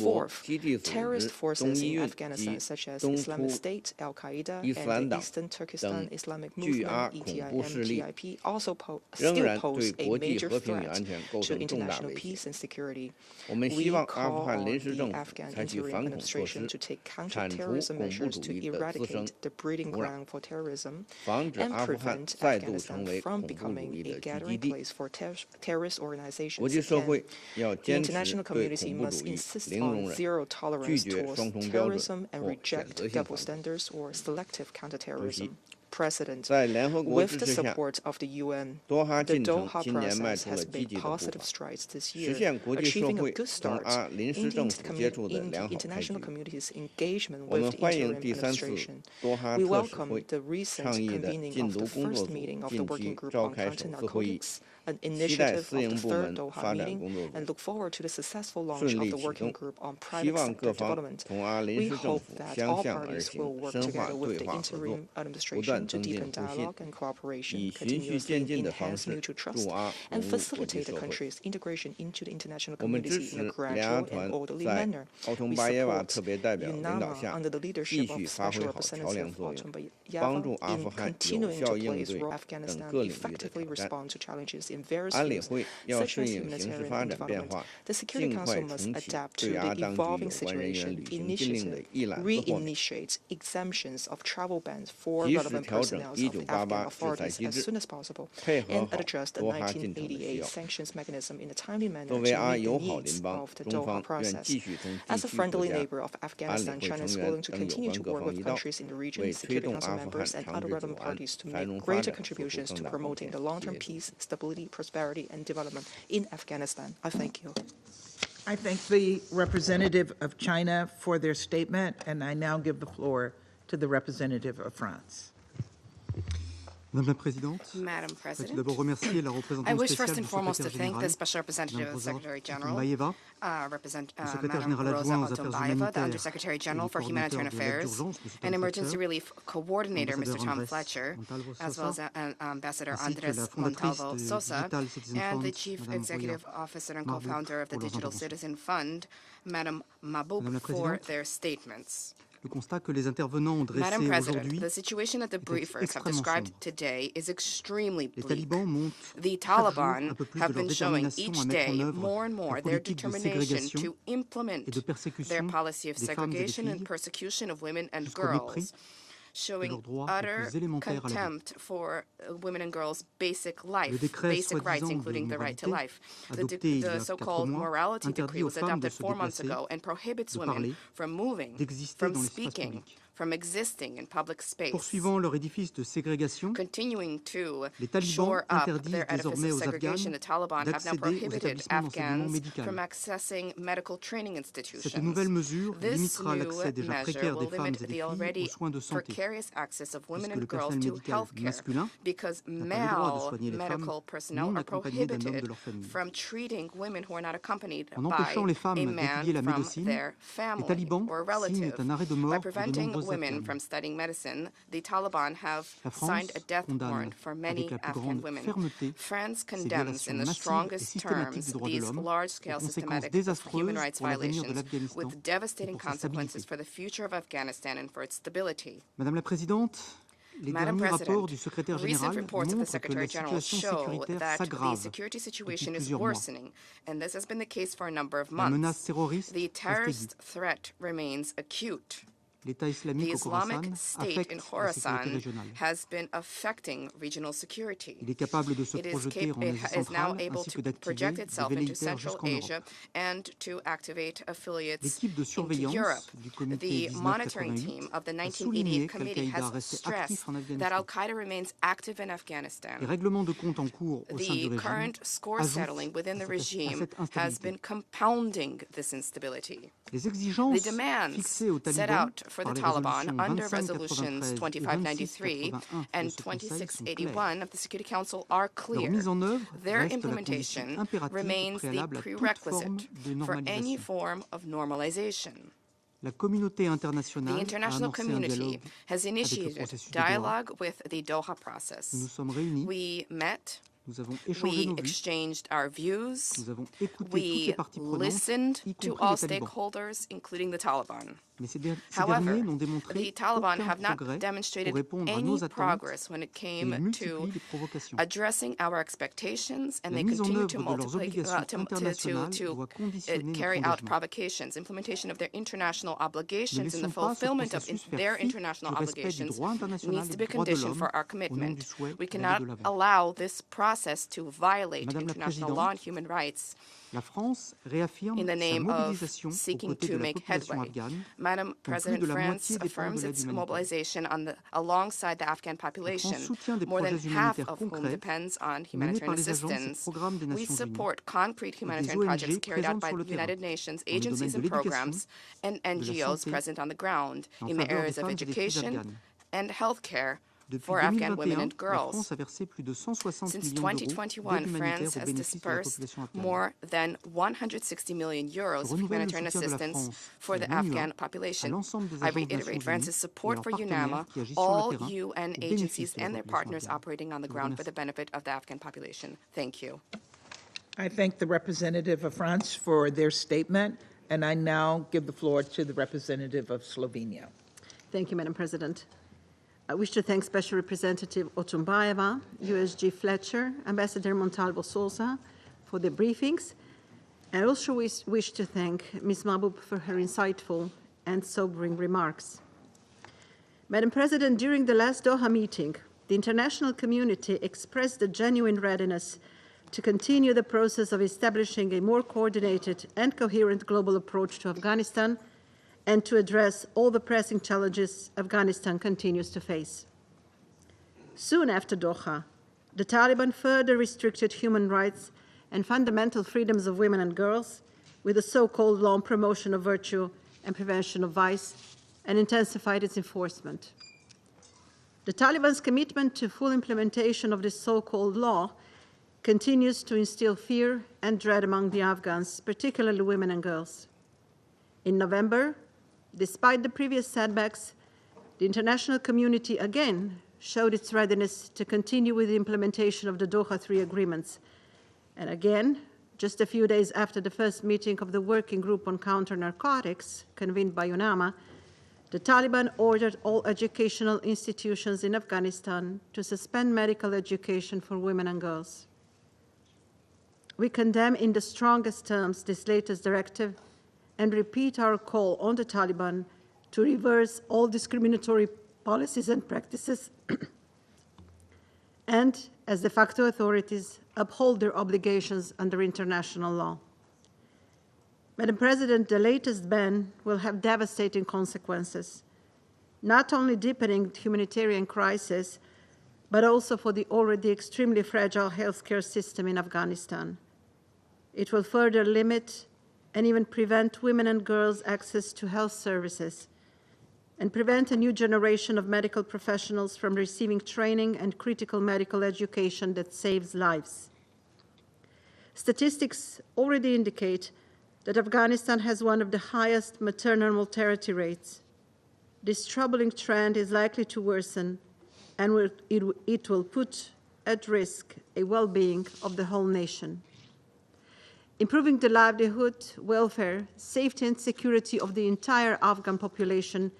Fourth, terrorist forces in Afghanistan, such as Islamic State, Al-Qaeda, and the Eastern Turkestan Islamic Movement, ETI, also still pose a major threat to international peace and security. We call on the Afghan interim administration to take counter-terrorism measures to eradicate the breeding ground for terrorism and prevent Afghanistan from becoming a gathering place for terrorist organizations. The international community must insist on zero tolerance towards terrorism and reject double standards or selective counterterrorism. President, with the support of the UN, the Doha process has made positive strides this year, achieving a good start in the international community's engagement with the interim administration. We welcome the recent convening of the first meeting of the Working Group on Counter-Narcotics, an initiative of the third Doha meeting, and look forward to the successful launch of the Working Group on Private Sector Development. We hope that all parties will work together with the interim administration Commission to deepen dialogue and cooperation, continuously enhance mutual trust, and facilitate the country's integration into the international community in a gradual and orderly manner. We support UNAMA under the leadership of Special Representative Otunbayeva in continuing to play its role in Afghanistan, effectively respond to challenges in various fields, such as humanitarian and development. The Security Council must adapt to the evolving situation, reinitiate exemptions of travel bans for relevant personnel of Afghan authorities as soon as possible, and address the 1988 sanctions mechanism in a timely manner to meet the needs of the Doha process. As a friendly neighbor of Afghanistan, China is willing to continue to work with countries in the region, Security Council members, and other relevant parties to make greater contributions to promoting the long-term peace, stability, prosperity, and development in Afghanistan. I thank you. I thank the representative of China for their statement, and I now give the floor to the representative of France. Madame la Présidente, Madam je President, d'abord remercier la I représentante wish spéciale first du and foremost to secrétaire thank the général, Special Representative of the Madame Secretary Rosa General, Otunbayeva, le secrétaire Madam général Rosa adjoint aux affaires Otunbayeva, the humanitaires Undersecretary et General le for Humanitarian coordinateur de l'aide Affairs, d'urgence, M. and Tom Emergency Fletcher, Relief Coordinator, Mr. Tom Andrés Fletcher, Montalvo as well Sosa, as Ambassador ainsi que la Andrés fondatrice Montalvo de Sosa, Digital Citizen and the Fund, Chief Madame Executive Roya Officer and Marbouk, co-founder of the pour leurs Digital interventions. Citizen Fund, Madam Madame Mabouk, la for Présidente, their statements. le constat que les intervenants ont dressé Madam President, aujourd'hui the situation that the est briefers have extrêmement described sombre. today is extremely Les bleak. talibans montrent The chaque jour Taliban un peu plus have de leur been showing détermination each à mettre en day œuvre more and more leur their politique de determination ségrégation to implement et de their persécution policy of des femmes et des segregation and filles persecution of women and jusqu'au mépris girls, de showing leurs droits les utter plus élémentaires à la vie. contempt for women and girls' basic Le life, décret basic rights, soi-disant de including the right to moralité, life. adopté il y a The 4 so-called mois, morality interdit decree aux was femmes de adopted se 4 months déplacer, ago and prohibits de women parler, from moving, d'exister from dans l'espace speaking, public. from existing in public space. Poursuivant leur édifice de ségrégation, Continuing to les talibans shore up interdisent their edifice désormais of aux segregation, Afghans the Taliban have now d'accéder aux prohibited établissements d'enseignement Afghans médical. from accessing medical training institutions. Cette nouvelle mesure This limitera new l'accès déjà measure précaire will des femmes limit et des the filles aux already soins de santé, precarious access of women puisque le and girls personnel to médical health care, masculin because n'a pas le droit de male soigner les femmes medical personnel non are accompagnées d'un homme de prohibited leur famille. from treating women who are not accompanied En by empêchant les a femmes d'étudier la man from médecine, their les family talibans or signent relative. un arrêt de By mort pour de preventing nombreuses women Afghanes. from studying medicine, the Taliban have La signed a France death condamne warrant for many avec la plus Afghan grande women. fermeté France ces condemns violations in the massives et strongest systématiques terms des droits de these l'homme, aux large-scale conséquences systematic désastreuses human rights pour l'avenir de violations l'Afghanistan with et devastating pour sa consequences stabilité. for the future of Afghanistan and for its stability. Madame la Présidente, les Madam derniers President, rapports du secrétaire recent général reports of the montrent que Secretary la General situation show sécuritaire that the s'aggrave security depuis situation is plusieurs mois. worsening, and this has been the case for a number of La menace months. terroriste The reste terrorist aiguë. threat remains acute. L'État The islamique au Islamic Khorasan State in affecte la sécurité Khorasan régionale. has been affecting regional security. Il est capable de se It is projeter en Asie now centrale able ainsi que to d'activer project des itself into velléitaires Central jusqu'en Europe. Asia and to activate affiliates L'équipe de into surveillance Europe. du comité The monitoring 1988 team of the a souligné 1988 committee qu'Al-Qaïda has restait stressed actif en that Afghanistan. Al-Qaeda remains active in Afghanistan. Les règlements de compte en cours au sein du The régime current score ajoutent settling within the à regime cette has instabilité. been compounding this instability. Les The exigences demands fixées aux set talibans out for par the les Taliban résolutions under 2593 resolutions et 2593 2681 de and ce Conseil sont 2681 of the Security Council are Leur clear. mise en œuvre Their reste la implementation condition impérative remains the préalable à toute forme prerequisite de for any normalisation. form of normalization. La communauté internationale The a international amorcé un community dialogue has avec le initiated processus de Doha. dialogue with the Doha process. Nous nous sommes réunis, We met, nous avons échangé we nos vues, exchanged our views, nous avons écouté toutes we les parties prenantes, listened y to compris all les talibans. stakeholders, including the Taliban. Mais ces derniers However, n'ont démontré the Taliban aucun have not progrès demonstrated pour répondre à any nos attentes progress when it et came ils to multiplient les provocations. addressing our expectations, and La they mise en continue œuvre to de leurs multiply, obligations internationales doit conditionner carry notre out engagement. provocations. Implementation of their international Ne obligations and the laissons pas ce fulfillment of processus faire their fi international du respect du obligations droit international needs et to des be a droits de condition l'homme for our au nom du commitment. souhait We d'aller cannot de l'avant. allow this process to violate Madame la international law and Présidente, human rights La France réaffirme in the sa name of mobilisation aux seeking côtés to de la make population headway. afghane, Madam dont plus President, de la France moitié dépend affirms de l'aide its humanitaire. mobilization alongside the Afghan La population, France soutient des more than projets half humanitaires of whom concrets depends on menés humanitarian par les agences et assistance. programmes des We Nations Unies support concrete et des humanitarian projects ONG carried out présentes by sur le the terrain, United Nations dans les agencies domaines de and l'éducation, programs and de la NGOs santé present on the ground et en in the faveur des areas of femmes et des filles education afghanes. and healthcare for Afghan women and la girls. France a versé plus de 160 Since millions d'euros 2021, d'aide France humanitaire au has bénéfice de la dispersed population afghane. more than 160 million euros for Je renouvelle le humanitarian soutien de la assistance France for et the de l'UNUA Afghan à population. l'ensemble des I agences des reiterate Nations France's Unies et support leurs for partenaires UNAMA, qui agissent sur le all terrain UN au agencies bénéfice de la and their population partners afghane. operating on the Je vous ground for remercie. the benefit of the Afghan population. Thank you. I thank the representative of France for their statement, and I now give the floor to the representative of Slovenia. Thank you, Madam President. I wish to thank Special Representative Otumbaeva, USG Fletcher, Ambassador Montalvo Sousa for the briefings. I also wish to thank Ms. Mahboub for her insightful and sobering remarks. Madam President, during the last Doha meeting, the international community expressed a genuine readiness to continue the process of establishing a more coordinated and coherent global approach to Afghanistan and to address all the pressing challenges Afghanistan continues to face. Soon after Doha, the Taliban further restricted human rights and fundamental freedoms of women and girls with the so-called law on promotion of virtue and prevention of vice, and intensified its enforcement. The Taliban's commitment to full implementation of this so-called law continues to instill fear and dread among the Afghans, particularly women and girls. In November, despite the previous setbacks, the international community again showed its readiness to continue with the implementation of the Doha III agreements. And again, just a few days after the first meeting of the Working Group on Counter-Narcotics, convened by UNAMA, the Taliban ordered all educational institutions in Afghanistan to suspend medical education for women and girls. We condemn in the strongest terms this latest directive and repeat our call on the Taliban to reverse all discriminatory policies and practices and, as de facto authorities, uphold their obligations under international law. Madam President, the latest ban will have devastating consequences, not only deepening the humanitarian crisis, but also for the already extremely fragile healthcare system in Afghanistan. It will further limit and even prevent women and girls' access to health services and prevent a new generation of medical professionals from receiving training and critical medical education that saves lives. Statistics already indicate that Afghanistan has one of the highest maternal mortality rates. This troubling trend is likely to worsen, and it will put at risk a well-being of the whole nation. Improving the livelihood, welfare, safety and security of the entire Afghan population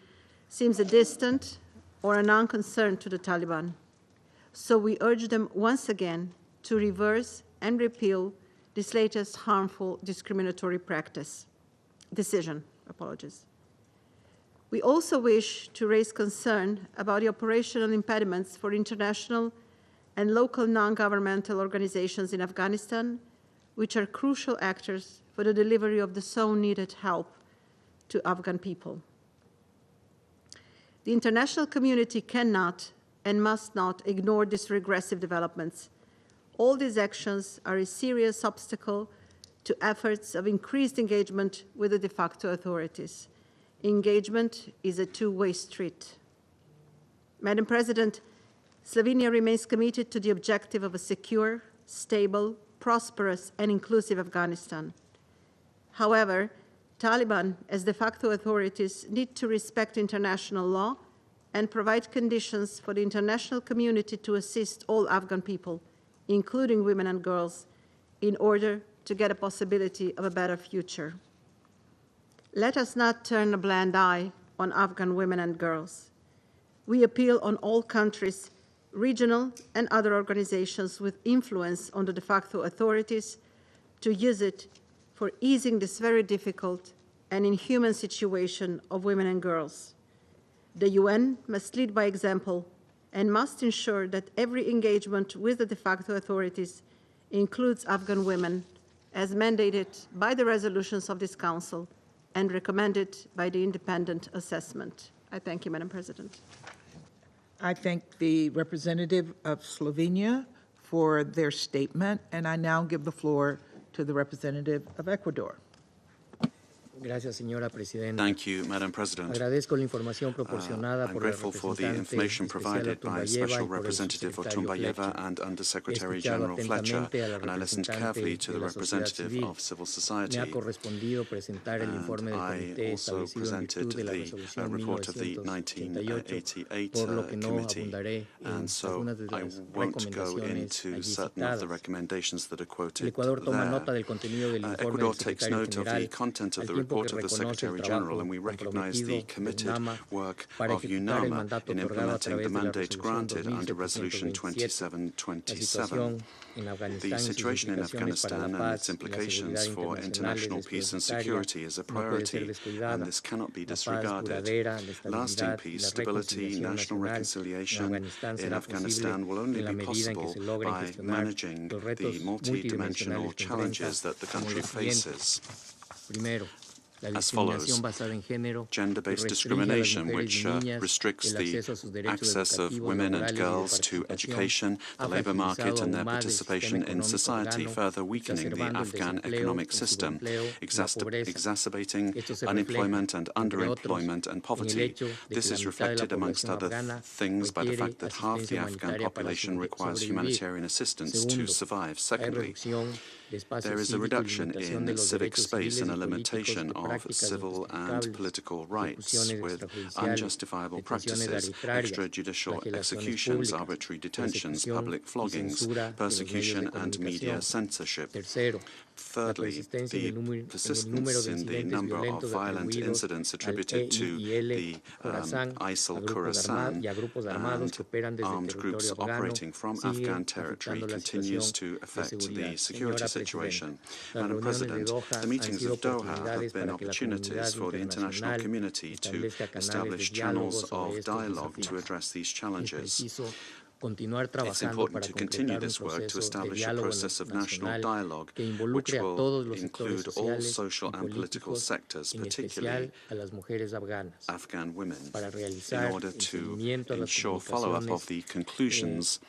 seems a distant or a non-concern to the Taliban. So we urge them once again to reverse and repeal this latest harmful discriminatory decision. We also wish to raise concern about the operational impediments for international and local non-governmental organizations in Afghanistan, which are crucial actors for the delivery of the so needed help to Afghan people. The international community cannot and must not ignore these regressive developments. All these actions are a serious obstacle to efforts of increased engagement with the de facto authorities. Engagement is a two-way street. Madam President, Slovenia remains committed to the objective of a secure, stable, prosperous and inclusive Afghanistan. However, Taliban, as de facto authorities, need to respect international law and provide conditions for the international community to assist all Afghan people, including women and girls, in order to get a possibility of a better future. Let us not turn a blind eye on Afghan women and girls. We appeal on all countries, regional and other organizations with influence on the de facto authorities to use it for easing this very difficult and inhuman situation of women and girls. The UN must lead by example and must ensure that every engagement with the de facto authorities includes Afghan women, as mandated by the resolutions of this Council and recommended by the independent assessment. I thank you, Madam President. I thank the representative of Slovenia for their statement, and I now give the floor to the representative of Ecuador. Gracias, señora presidenta. Thank you, Madam President. Agradezco la información proporcionada I'm por el grateful for the representante information especial provided by Otumbayeva Special y por el Representative subsecretario Otumbayeva Fletcher. and Undersecretary He escuchado General Fletcher, atentamente a la and I listened representante carefully to de the la sociedad representative civil. of civil Me society. ha correspondido presentar el informe del I comité also establecido en presented virtud de la the resolución report of the 1988, por lo que no 1988 abundaré en and so algunas de I las won't go recomendaciones into allí certain of the citadas. recommendations that are El quoted Ecuador toma nota there. del contenido del informe Ecuador del takes secretario note of the general, content of al the tiempo report que of the reconoce el Secretary General, trabajo and we recognize the comprometido de committed UNAMA work para of ejecutar el UNAMA mandato in otorgado a implementing través the de la mandate resolución granted under Resolution 2727. La 2727. situación en The Afganistán y sus situation in implicaciones para la Afghanistan and paz its y la implications seguridad for internacionales international es peace and prioritaria, security is a no puede ser priority, descuidada. and this cannot be La paz disregarded. duradera, la Lasting estabilidad y peace, la stability, reconciliación national nacional en reconciliation Afganistán in será Afghanistan will posible only en la be medida en que possible se logren by gestionar managing los the retos multidimensional multidimensionales que enfrenta, challenges that the como country los siguientes. faces. Primero, la As follows: discriminación basada en género que gender-based restringe a las discrimination, mujeres which y niñas restricts el the acceso a sus derechos access of educativos, women and laborales y de girls to participación, education, the ha labour market, fragilizado and their aún más el participation sistema in económico society, afgano, further weakening the exacerbando el Afghan desempleo, economic el system, subempleo y la pobreza. exacerbating Esto se unemployment and refleja, entre otros, underemployment and en el poverty. hecho de que This la is mitad de la reflected, amongst población other afgana things, by the requiere fact that half the asistencia Afghan humanitaria para population requires sobrevivir. humanitarian assistance to Segundo, survive. hay Secondly, reducción de espacio there is a cívico y reduction limitación de in los civic derechos space civiles and y a políticos limitation de of prácticas civil and injustificables, political rights ejecuciones with extrajudiciales, unjustifiable detenciones practices, arbitrarias, extrajudicial flagelaciones executions, públicas, arbitrary detentions, persecución public y floggings, censura de los medios persecution de and media comunicación. censorship. Tercero, la Thirdly, persistencia en the el número de persistence in the incidentes number of violentos violent atribuidos incidents al attributed to EIL the Khorasan, ISIL a grupos Khorasan y a grupos armados and que operan desde el armed groups territorio afgano, operating from sigue Afghan territory afectando la continues situación to de affect seguridad. the security Señora situation. Presidenta, las Madam reuniones de President, Doha the han meetings sido of Doha have oportunidades been para que la opportunities comunidad for the international internacional community to establezca canales de establish diálogo channels sobre of estos dialogue to desafíos. address these Es challenges. preciso continuar It's trabajando important para to continue concretar un this work to proceso de establish a diálogo process of national nacional dialogue que which involucre a will todos los sectores include all sociales social y and political políticos, sectors, en particularly especial a las mujeres afganas, Afghan women, para in realizar order el to seguimiento a las ensure follow-up of comunicaciones, the conclusions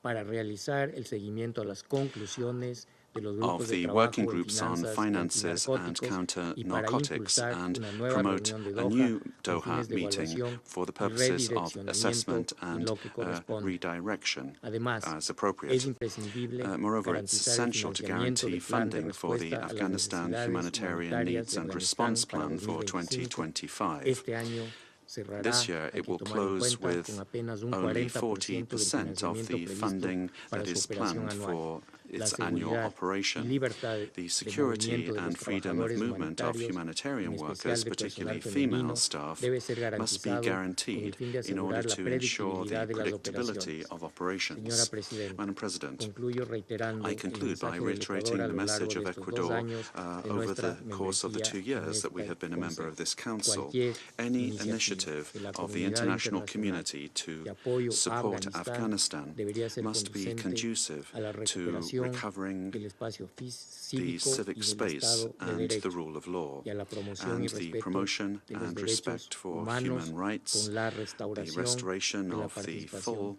para realizar el seguimiento a las conclusiones de los grupos of de the trabajo working en groups on finanzas finances and y counter-narcotics, para impulsar and una nueva promote reunión de a Doha new con Doha fines de meeting evaluación for the y purposes of redireccionamiento assessment en and lo que corresponde. redirection Además, as appropriate. es imprescindible Moreover, it's garantizar el essential to financiamiento guarantee del plan de funding for the respuesta a las Afghanistan necesidades humanitarian humanitarias needs de and Afganistán response para plan for 2025. 2025. Este año cerrará, This year, hay it que will tomar en close cuenta, with con apenas un only 40% del 40% of financiamiento the previsto funding para that su is operación planned anual. for La its annual seguridad y operation. libertad The de security movimiento de los and freedom of trabajadores movement of humanitarios, humanitarian en workers, especial de particularly personal female femenino, staff, debe ser must be garantizado con el guaranteed fin de in order asegurar la to ensure the predictibilidad de las predictability operaciones. of operations. Señora Presidenta, Madam President, concluyo reiterando I el conclude by mensaje del reiterating Ecuador a the lo largo message de of estos 2 Ecuador años de over nuestra the course of the 2 membresía en years that we este have been a member Consejo. of this Council. Cualquier Any iniciativa initiative de la of the comunidad international internacional community to de apoyo a support Afganistán Afghanistan debería ser must be conducente conducive a la to recuperación recovering del espacio the cívico civic y del space Estado de and the Derecho rule of law, y a la promoción and y the respeto promotion de los and derechos respect for humanos human rights, con la the restauración restoration de la of the participación full,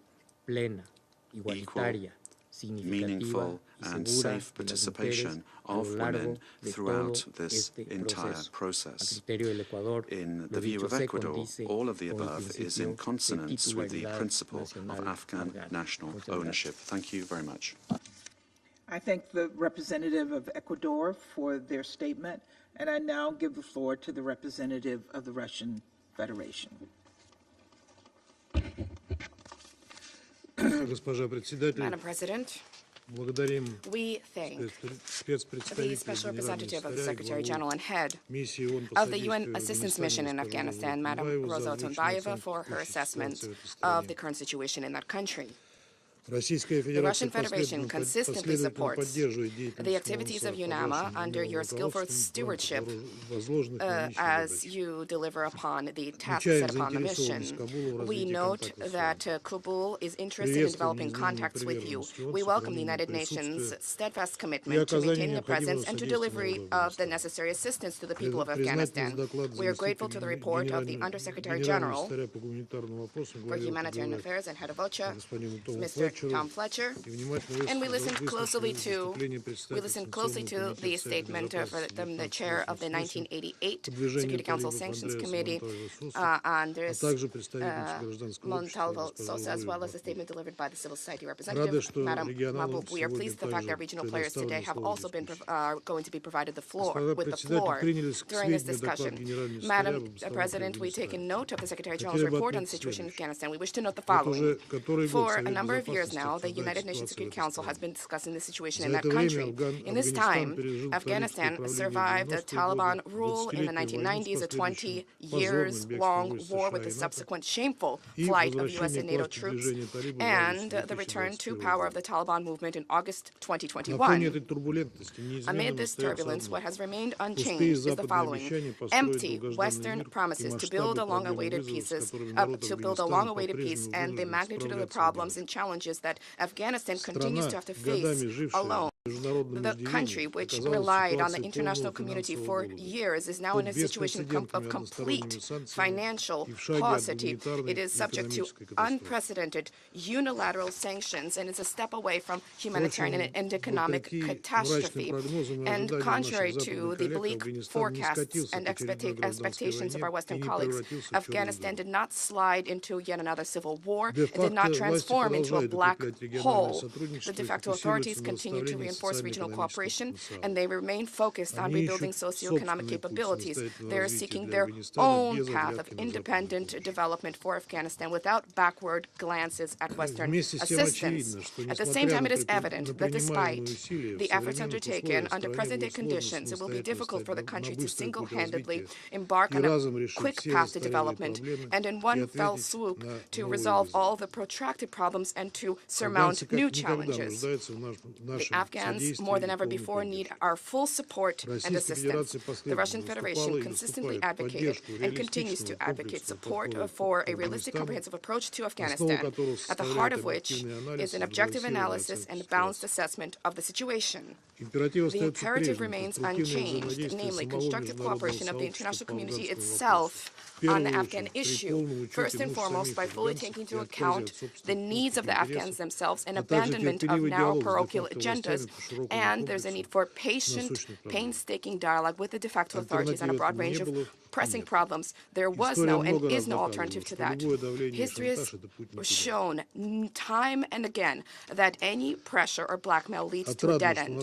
plena, igualitaria, significativa meaningful y and segura safe de las participation mujeres a of lo largo women de throughout todo this este entire proceso. A process. criterio del Ecuador, In lo the view dicho of se Ecuador, condice all of the con el above is in principio de consonance with the titularidad principle of nacional Afghan afgana. national Muchas ownership. gracias. Thank you very much. I thank the representative of Ecuador for their statement, and I now give the floor to the representative of the Russian Federation. Madam President, we thank the Special Representative of the Secretary General and head of the UN Assistance Mission in Afghanistan, Madam Rosa Otunbayeva, for her assessment of the current situation in that country. The Russian Federation consistently supports the activities of UNAMA under your skillful stewardship as you deliver upon the tasks set upon the mission. We note that Kabul is interested in developing contacts with you. We welcome the United Nations' steadfast commitment to maintaining a presence and to delivery of the necessary assistance to the people of Afghanistan. We are grateful to the report of the Undersecretary General for Humanitarian Affairs and Head of OCHA, Mr. Tom Fletcher, and we listened closely to the statement from the chair of the 1988 Security Council Sanctions Committee, Andres Montalvo Sosa, as well as the statement delivered by the civil society representative, Madam Mahbub. We are pleased with the fact that regional players today have also been going to be provided the floor during this discussion. Madam President, we take note of the Secretary General's report on the situation in Afghanistan. We wish to note the following. For a number of years now, the United Nations Security Council has been discussing the situation in that country. In this time, Afghanistan survived a Taliban rule in the 1990s, a 20-years-long war with the subsequent shameful flight of U.S. and NATO troops, and the return to power of the Taliban movement in August 2021. Amid this turbulence, what has remained unchanged is the following: empty Western promises to build a long-awaited peace and the magnitude of the problems and challenges that Afghanistan continues to have to face alone. The country, which relied on the international community for years, is now in a situation of complete financial paucity. It is subject to unprecedented unilateral sanctions and is a step away from humanitarian and economic catastrophe. And contrary to the bleak forecasts and expectations of our Western colleagues, Afghanistan did not slide into yet another civil war. It did not transform into a black hole. The de facto authorities continue to reinforce regional cooperation, and they remain focused on rebuilding socioeconomic capabilities. They are seeking their own path of independent development for Afghanistan without backward glances at Western assistance. At the same time, it is evident that despite the efforts undertaken under present-day conditions, it will be difficult for the country to single-handedly embark on a quick path to development and in one fell swoop to resolve all the protracted problems and to surmount new challenges. The Afghans, more than ever before, need our full support and assistance. The Russian Federation consistently advocated and continues to advocate support for a realistic, comprehensive approach to Afghanistan, at the heart of which is an objective analysis and balanced assessment of the situation. The imperative remains unchanged, namely constructive cooperation of the international community itself on the Afghan issue, first and foremost by fully taking into account the needs of the Afghans themselves and abandonment of narrow parochial agendas, and there's a need for patient, painstaking dialogue with the de facto authorities on a broad range of pressing problems. There was no and is no alternative to that. History has shown time and again that any pressure or blackmail leads to a dead end.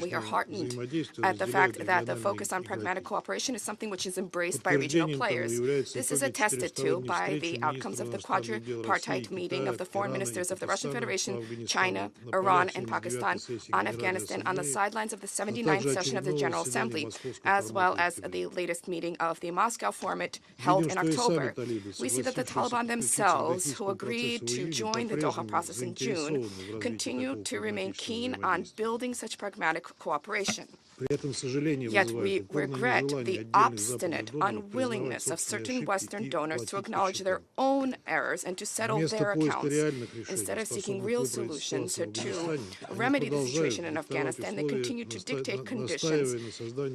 We are heartened at the fact that the focus on pragmatic cooperation is something which is embraced by regional players. This is attested to by the outcomes of the quadripartite meeting of the foreign ministers of the Russian Federation, China, Iran, and Pakistan on Afghanistan on the sidelines of the 79th session of the General Assembly, as well as the latest meeting of the Moscow format held in October. We see that the Taliban themselves, who agreed to join the Doha process in June, continue to remain keen on building such pragmatic cooperation. Yet we regret the obstinate unwillingness of certain Western donors to acknowledge their own errors and to settle their accounts. Instead of seeking real solutions to remedy the situation in Afghanistan, they continue to dictate conditions,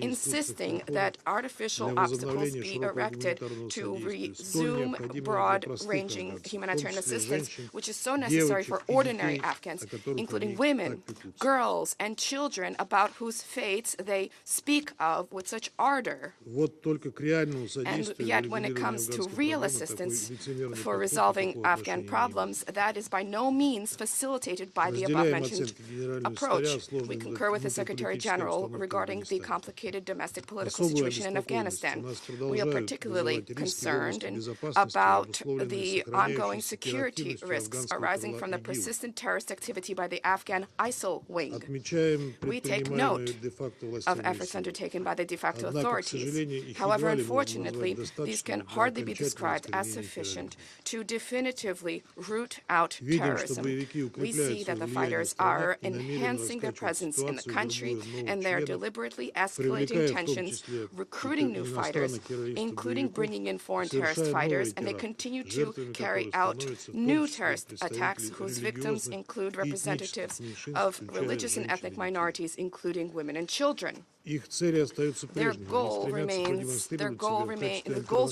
insisting that artificial obstacles be erected to resume broad-ranging humanitarian assistance, which is so necessary for ordinary Afghans, including women, girls, and children about whose fates they speak of with such ardor. And yet when it comes to real assistance for resolving Afghan problems, that is by no means facilitated by the above-mentioned approach. We concur with the Secretary General regarding the complicated domestic political situation in Afghanistan. We are particularly concerned about the ongoing security risks arising from the persistent terrorist activity by the Afghan ISIL wing. We take note of efforts undertaken by the de facto authorities. However, unfortunately, these can hardly be described as sufficient to definitively root out terrorism. We see that the fighters are enhancing their presence in the country, and they're deliberately escalating tensions, recruiting new fighters, including bringing in foreign terrorist fighters, and they continue to carry out new terrorist attacks whose victims include representatives of religious and ethnic minorities, including women and children. children. The goals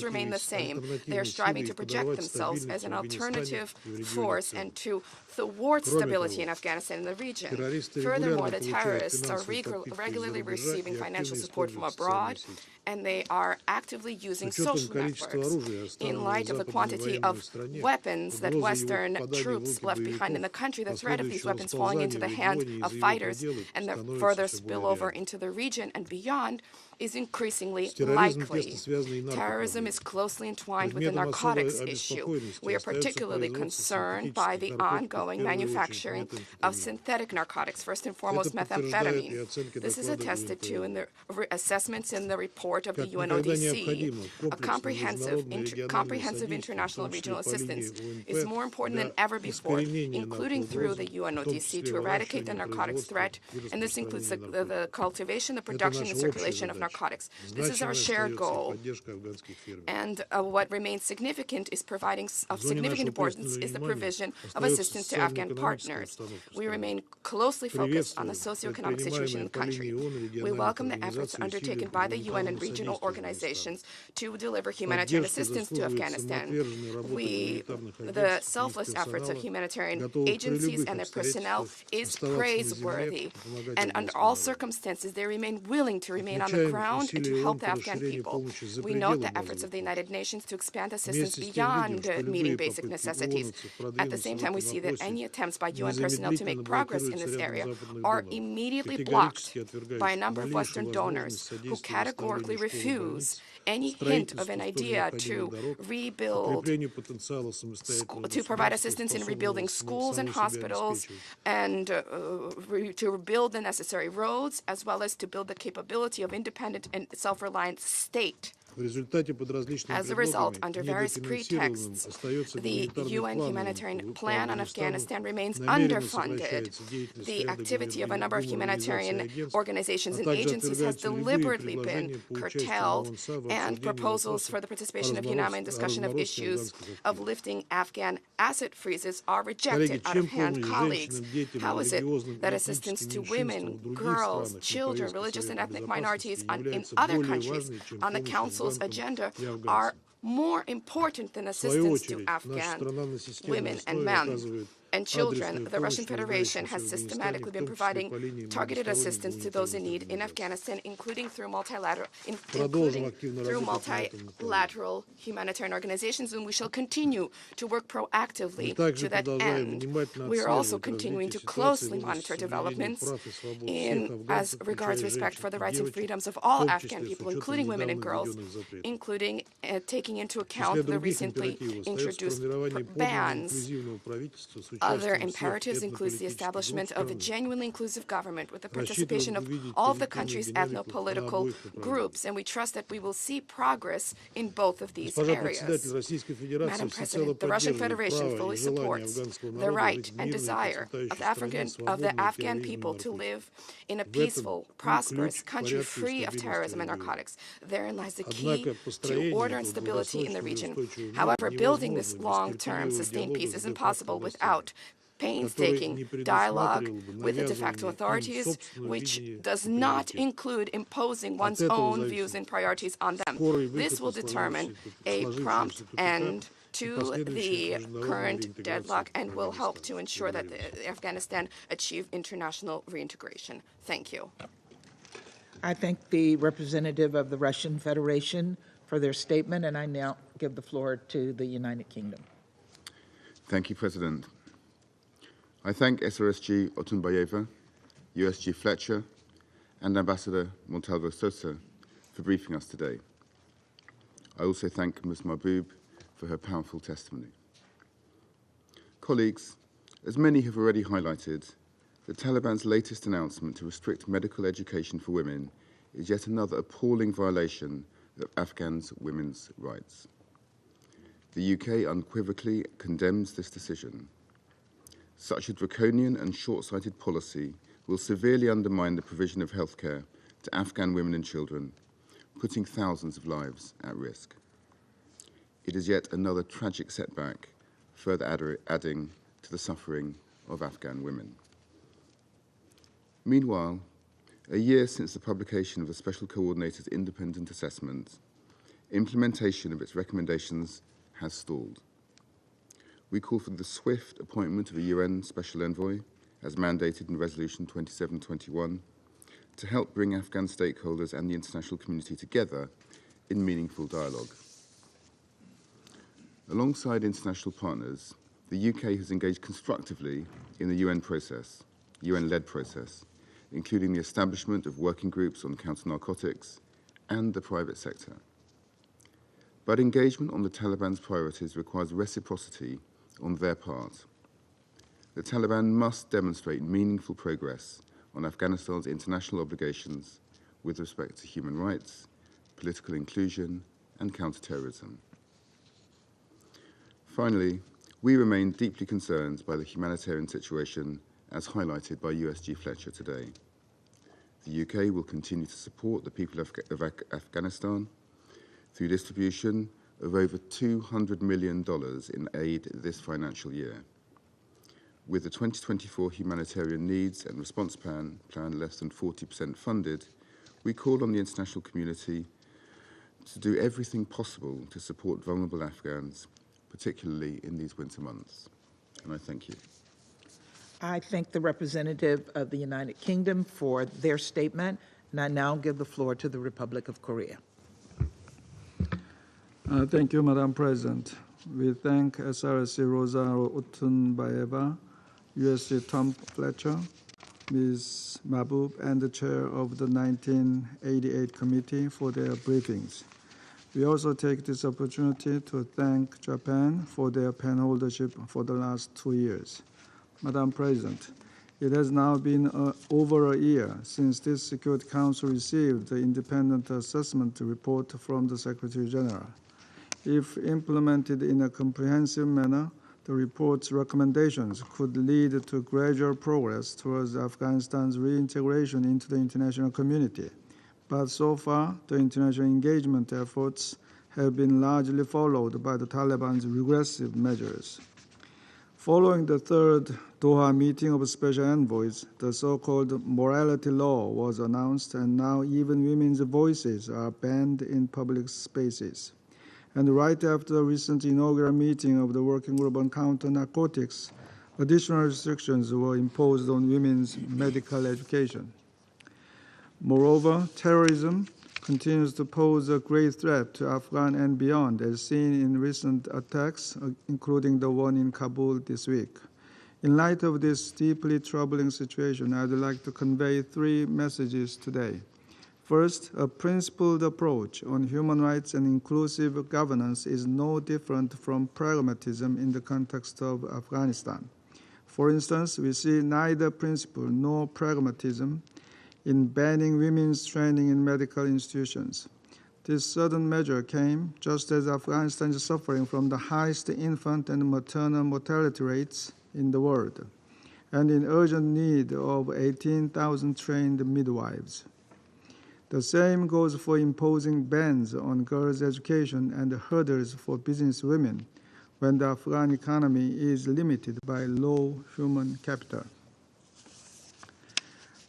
remain the same. They're striving to project themselves as an alternative force and to thwart stability in Afghanistan and the region. Furthermore, the terrorists are regularly receiving financial support from abroad, and they are actively using social networks. In light of the quantity of weapons that Western troops left behind in the country, the threat of these weapons falling into the hands of fighters and their further spillover into the region and beyond is increasingly likely. Terrorism is closely entwined with the narcotics issue. We are particularly concerned by the ongoing manufacturing of synthetic narcotics, first and foremost methamphetamine. This is attested to in the assessments in the report of the UNODC. A comprehensive international and regional assistance is more important than ever before, including through the UNODC, to eradicate the narcotics threat, and this includes the cultivation, the production, and circulation of narcotics. This is our shared goal. And what remains significant is of significant importance is the provision of assistance to Afghan partners. We remain closely focused on the socioeconomic situation in the country. We welcome the efforts undertaken by the UN and regional organizations to deliver humanitarian assistance to Afghanistan. The selfless efforts of humanitarian agencies and their personnel is praiseworthy, and under all circumstances, they remain willing to remain on the ground and to help the Afghan people. We note the efforts of the United Nations to expand assistance beyond meeting basic necessities. At the same time, we see that any attempts by UN personnel to make progress in this area are immediately blocked by a number of Western donors who categorically refuse any hint of an idea to rebuild, to provide assistance in rebuilding schools and hospitals, and to build the necessary roads, as well as to build the capability of independent and self-reliant state. As a result, under various pretexts, the UN humanitarian plan on Afghanistan remains underfunded. The activity of a number of humanitarian organizations and agencies has deliberately been curtailed, and proposals for the participation of UNAMA in discussion of issues of lifting Afghan asset freezes are rejected out of hand. Colleagues, how is it that assistance to women, girls, children, religious and ethnic minorities in other countries on the Council's agenda are more important than assistance to Afghan women and men and children? The Russian Federation has systematically been providing targeted assistance to those in need in Afghanistan, including through multilateral humanitarian organizations, and we shall continue to work proactively to that end. We are also continuing to closely monitor developments as regards respect for the rights and freedoms of all Afghan people, including women and girls, including taking into account the recently introduced bans. Other imperatives include the establishment of a genuinely inclusive government with the participation of all of the country's ethno-political groups, and we trust that we will see progress in both of these areas. Madam President, the Russian Federation fully supports the right and desire of the Afghan people to live in a peaceful, prosperous country free of terrorism and narcotics. Therein lies the key to order and stability in the region. However, building this long-term sustained peace is impossible without painstaking dialogue with the de facto authorities, which does not include imposing one's own views and priorities on them. This will determine a prompt end to the current deadlock and will help to ensure that Afghanistan achieve international reintegration. Thank you. I thank the representative of the Russian Federation for their statement, and I now give the floor to the United Kingdom. Thank you, President. I thank SRSG Otunbayeva, USG Fletcher, and Ambassador Montalvo Sosa for briefing us today. I also thank Ms. Mahboub for her powerful testimony. Colleagues, as many have already highlighted, the Taliban's latest announcement to restrict medical education for women is yet another appalling violation of Afghans' women's rights. The UK unequivocally condemns this decision. Such a draconian and short-sighted policy will severely undermine the provision of healthcare to Afghan women and children, putting thousands of lives at risk. It is yet another tragic setback, further adding to the suffering of Afghan women. Meanwhile, a year since the publication of the Special Coordinator's independent assessment, implementation of its recommendations has stalled. We call for the swift appointment of a UN Special Envoy, as mandated in Resolution 2721, to help bring Afghan stakeholders and the international community together in meaningful dialogue. Alongside international partners, the UK has engaged constructively in the UN-led process, including the establishment of working groups on counter-narcotics and the private sector. But engagement on the Taliban's priorities requires reciprocity on their part. The Taliban must demonstrate meaningful progress on Afghanistan's international obligations with respect to human rights, political inclusion, and counterterrorism. Finally, we remain deeply concerned by the humanitarian situation as highlighted by USG Fletcher today. The UK will continue to support the people of Afghanistan through distribution of over $200 million in aid this financial year. With the 2024 humanitarian needs and response plan less than 40% funded, we call on the international community to do everything possible to support vulnerable Afghans, particularly in these winter months. And I thank you. I thank the representative of the United Kingdom for their statement, and I now give the floor to the Republic of Korea. Thank you, Madam President. We thank SRSC Rosa Otunbayeva, USC Tom Fletcher, Ms. Mahbub, and the chair of the 1988 committee for their briefings. We also take this opportunity to thank Japan for their pen holdership for the last 2 years. Madam President, it has now been over a year since this Security Council received the independent assessment report from the Secretary General. If implemented in a comprehensive manner, the report's recommendations could lead to gradual progress towards Afghanistan's reintegration into the international community. But so far, the international engagement efforts have been largely followed by the Taliban's regressive measures. Following the third Doha meeting of special envoys, the so-called morality law was announced, and now even women's voices are banned in public spaces. And right after the recent inaugural meeting of the Working Group on Counter-Narcotics, additional restrictions were imposed on women's medical education. Moreover, terrorism continues to pose a great threat to Afghan and beyond, as seen in recent attacks, including the one in Kabul this week. In light of this deeply troubling situation, I'd like to convey 3 messages today. First, a principled approach on human rights and inclusive governance is no different from pragmatism in the context of Afghanistan. For instance, we see neither principle nor pragmatism in banning women's training in medical institutions. This sudden measure came just as Afghanistan is suffering from the highest infant and maternal mortality rates in the world, and in urgent need of 18,000 trained midwives. The same goes for imposing bans on girls' education and hurdles for business women when the Afghan economy is limited by low human capital.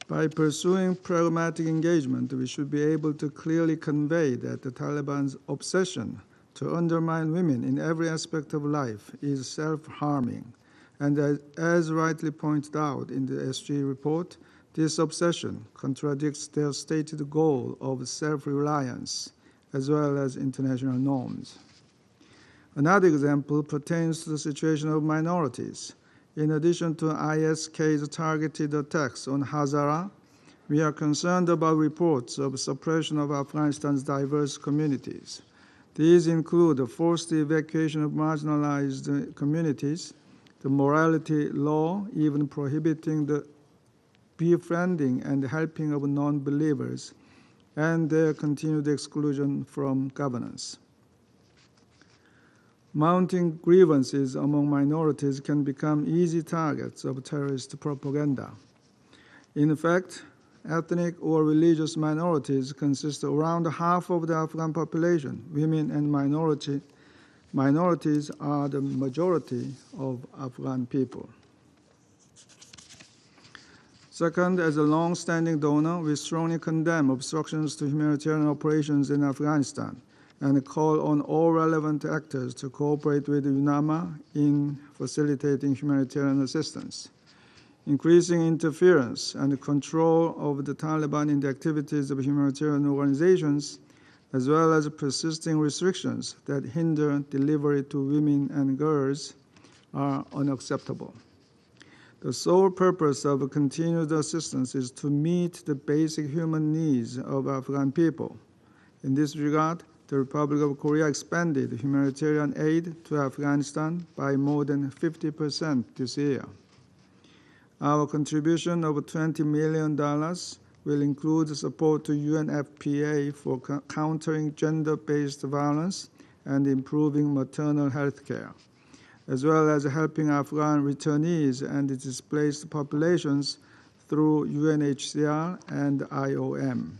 By pursuing pragmatic engagement, we should be able to clearly convey that the Taliban's obsession to undermine women in every aspect of life is self-harming. And as rightly pointed out in the SG report, this obsession contradicts their stated goal of self-reliance as well as international norms. Another example pertains to the situation of minorities. In addition to ISK's targeted attacks on Hazara, we are concerned about reports of suppression of Afghanistan's diverse communities. These include the forced evacuation of marginalized communities, the morality law even prohibiting the befriending and helping of non-believers, and their continued exclusion from governance. Mounting grievances among minorities can become easy targets of terrorist propaganda. In fact, ethnic or religious minorities consist of around half of the Afghan population. Women and minorities are the majority of Afghan people. Second, as a long-standing donor, we strongly condemn obstructions to humanitarian operations in Afghanistan and call on all relevant actors to cooperate with UNAMA in facilitating humanitarian assistance. Increasing interference and control of the Taliban in the activities of humanitarian organizations, as well as persisting restrictions that hinder delivery to women and girls, are unacceptable. The sole purpose of continued assistance is to meet the basic human needs of Afghan people. In this regard, the Republic of Korea expanded humanitarian aid to Afghanistan by more than 50% this year. Our contribution of $20 million will include support to UNFPA for countering gender-based violence and improving maternal health care, as well as helping Afghan returnees and displaced populations through UNHCR and IOM.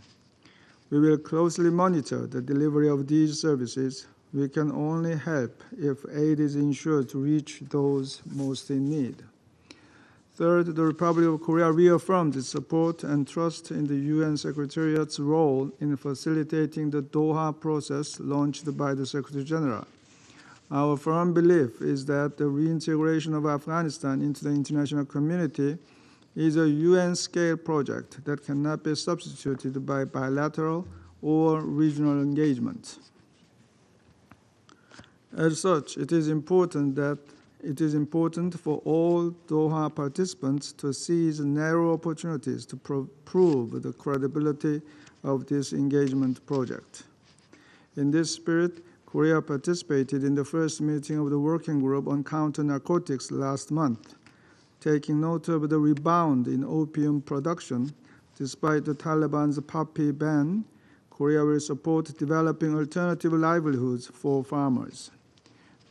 We will closely monitor the delivery of these services. We can only help if aid is ensured to reach those most in need. Third, the Republic of Korea reaffirmed its support and trust in the UN Secretariat's role in facilitating the Doha process launched by the Secretary General. Our firm belief is that the reintegration of Afghanistan into the international community is a UN-scale project that cannot be substituted by bilateral or regional engagement. As such, it is important for all Doha participants to seize narrow opportunities to prove the credibility of this engagement project. In this spirit, Korea participated in the first meeting of the Working Group on Counter-Narcotics last month. Taking note of the rebound in opium production, despite the Taliban's poppy ban, Korea will support developing alternative livelihoods for farmers.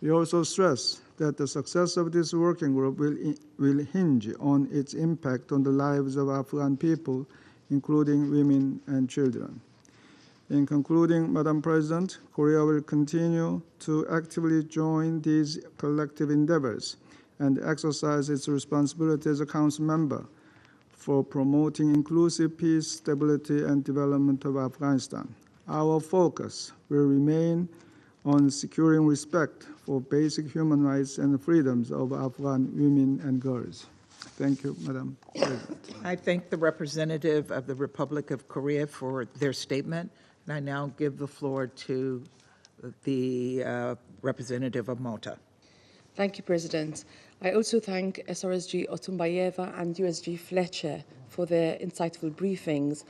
We also stress that the success of this working group will hinge on its impact on the lives of Afghan people, including women and children. In concluding, Madam President, Korea will continue to actively join these collective endeavors and exercise its responsibility as a Council member for promoting inclusive peace, stability, and development of Afghanistan. Our focus will remain on securing respect for basic human rights and freedoms of Afghan women and girls. Thank you, Madam President. I thank the representative of the Republic of Korea for their statement, and I now give the floor to the representative of Malta. Thank you, President. I also thank SRSG Otunbayeva and USG Fletcher for their insightful briefings.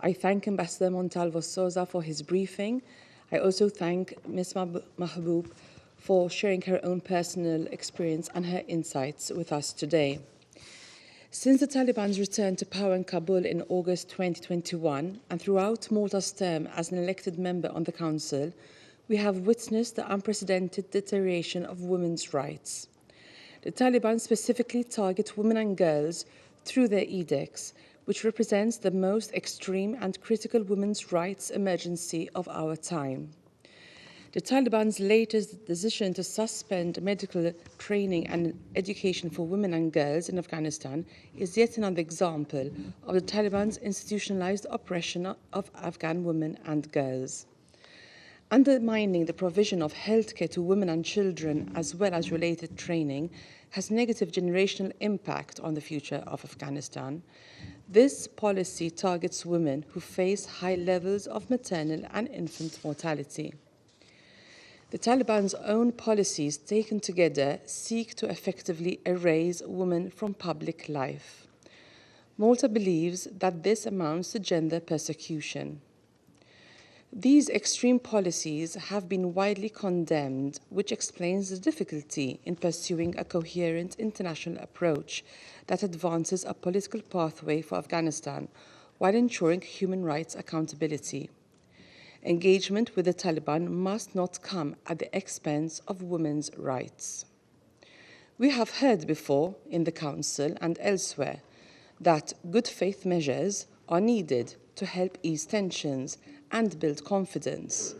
I thank Ambassador Montalvo Sousa for his briefing. I also thank Ms. Mahboub for sharing her own personal experience and her insights with us today. Since the Taliban's return to power in Kabul in August 2021, and throughout Malta's term as an elected member on the Council, we have witnessed the unprecedented deterioration of women's rights. The Taliban specifically target women and girls through their edicts, which represents the most extreme and critical women's rights emergency of our time. The Taliban's latest decision to suspend medical training and education for women and girls in Afghanistan is yet another example of the Taliban's institutionalized oppression of Afghan women and girls. Undermining the provision of healthcare to women and children, as well as related training, has negative generational impact on the future of Afghanistan. This policy targets women who face high levels of maternal and infant mortality. The Taliban's own policies taken together seek to effectively erase women from public life. Malta believes that this amounts to gender persecution. These extreme policies have been widely condemned, which explains the difficulty in pursuing a coherent international approach that advances a political pathway for Afghanistan while ensuring human rights accountability. Engagement with the Taliban must not come at the expense of women's rights. We have heard before in the Council and elsewhere that good faith measures are needed to help ease tensions and build confidence.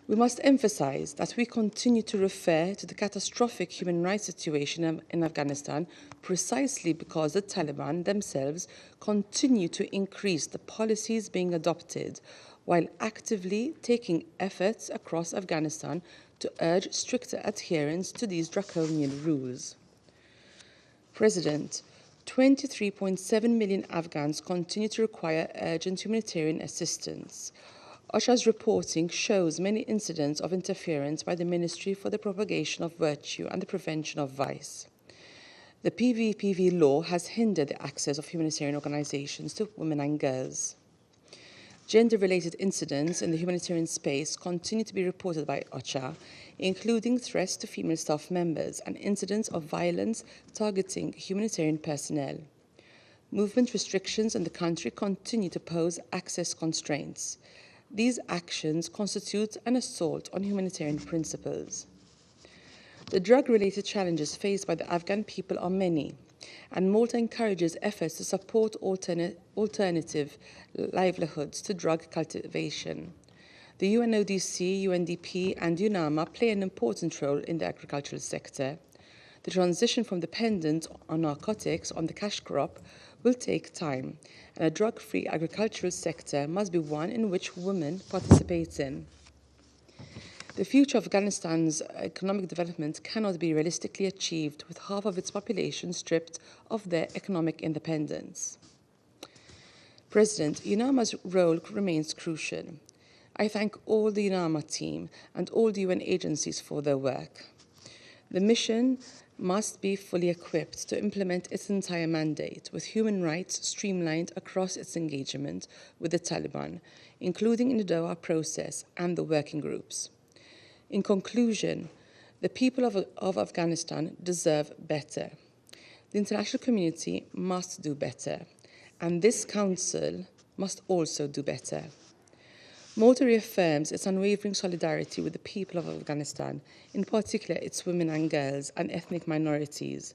We must emphasize that we continue to refer to the catastrophic human rights situation in Afghanistan precisely because the Taliban themselves continue to increase the policies being adopted while actively taking efforts across Afghanistan to urge stricter adherence to these draconian rules. President, 23.7 million Afghans continue to require urgent humanitarian assistance. OCHA's reporting shows many incidents of interference by the Ministry for the Propagation of Virtue and the Prevention of Vice. The PVPV law has hindered the access of humanitarian organizations to women and girls. Gender-related incidents in the humanitarian space continue to be reported by OCHA, including threats to female staff members and incidents of violence targeting humanitarian personnel. Movement restrictions in the country continue to pose access constraints. These actions constitute an assault on humanitarian principles. The drug-related challenges faced by the Afghan people are many, and Malta encourages efforts to support alternative livelihoods to drug cultivation. The UNODC, UNDP, and UNAMA play an important role in the agricultural sector. The transition from dependence on narcotics on the cash crop will take time, and a drug-free agricultural sector must be one in which women participate in. The future of Afghanistan's economic development cannot be realistically achieved with half of its population stripped of their economic independence. President, UNAMA's role remains crucial. I thank all the UNAMA team and all the UN agencies for their work. The mission must be fully equipped to implement its entire mandate, with human rights streamlined across its engagement with the Taliban, including in the Doha process and the working groups. In conclusion, the people of Afghanistan deserve better. The international community must do better, and this Council must also do better. Malta reaffirms its unwavering solidarity with the people of Afghanistan, in particular its women and girls and ethnic minorities.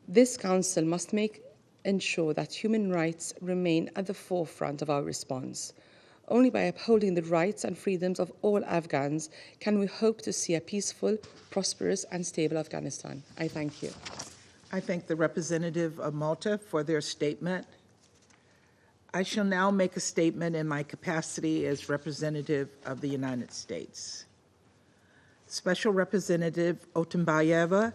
This Council must ensure that human rights remain at the forefront of our response. Only by upholding the rights and freedoms of all Afghans can we hope to see a peaceful, prosperous, and stable Afghanistan. I thank you. I thank the representative of Malta for their statement. I shall now make a statement in my capacity as representative of the United States. Special Representative Otunbayeva,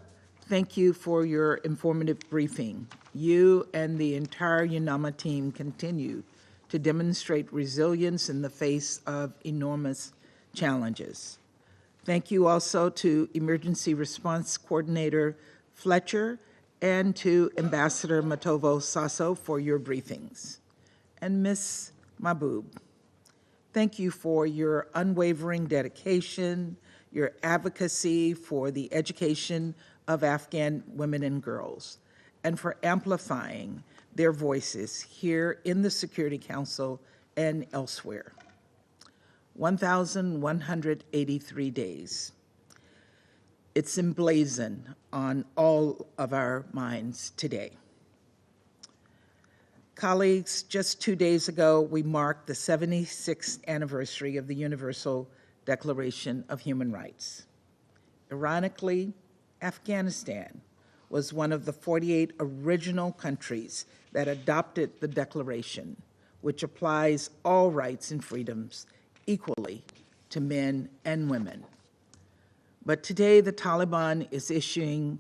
thank you for your informative briefing. You and the entire UNAMA team continue to demonstrate resilience in the face of enormous challenges. Thank you also to Emergency Response Coordinator Fletcher and to Ambassador Matovo Sasso for your briefings. And Ms. Mahboub, thank you for your unwavering dedication, your advocacy for the education of Afghan women and girls, and for amplifying their voices here in the Security Council and elsewhere. 1,183 days. It's emblazoned on all of our minds today. Colleagues, just 2 days ago, we marked the 76th anniversary of the Universal Declaration of Human Rights. Ironically, Afghanistan was one of the 48 original countries that adopted the Declaration, which applies all rights and freedoms equally to men and women. But today, the Taliban is issuing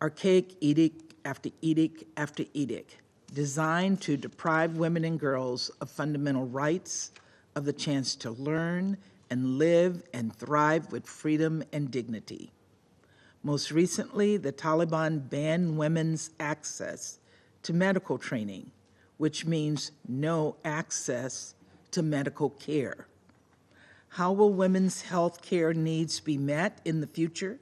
archaic edict after edict after edict, designed to deprive women and girls of fundamental rights, of the chance to learn and live and thrive with freedom and dignity. Most recently, the Taliban banned women's access to medical training, which means no access to medical care. How will women's health care needs be met in the future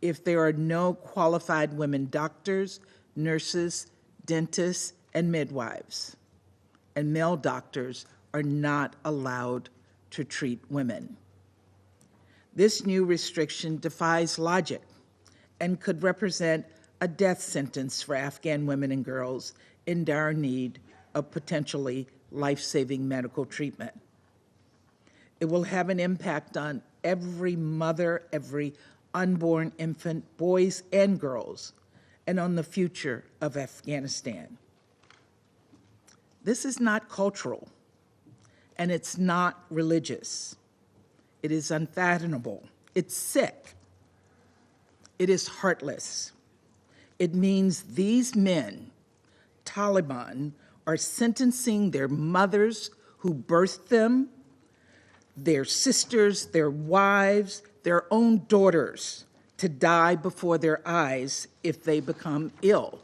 if there are no qualified women doctors, nurses, dentists, and midwives, and male doctors are not allowed to treat women? This new restriction defies logic and could represent a death sentence for Afghan women and girls in dire need of potentially life-saving medical treatment. It will have an impact on every mother, every unborn infant, boys and girls, and on the future of Afghanistan. This is not cultural, and it's not religious. It is unfathomable. It's sick. It is heartless. It means these men, Taliban, are sentencing their mothers who birthed them, their sisters, their wives, their own daughters to die before their eyes if they become ill.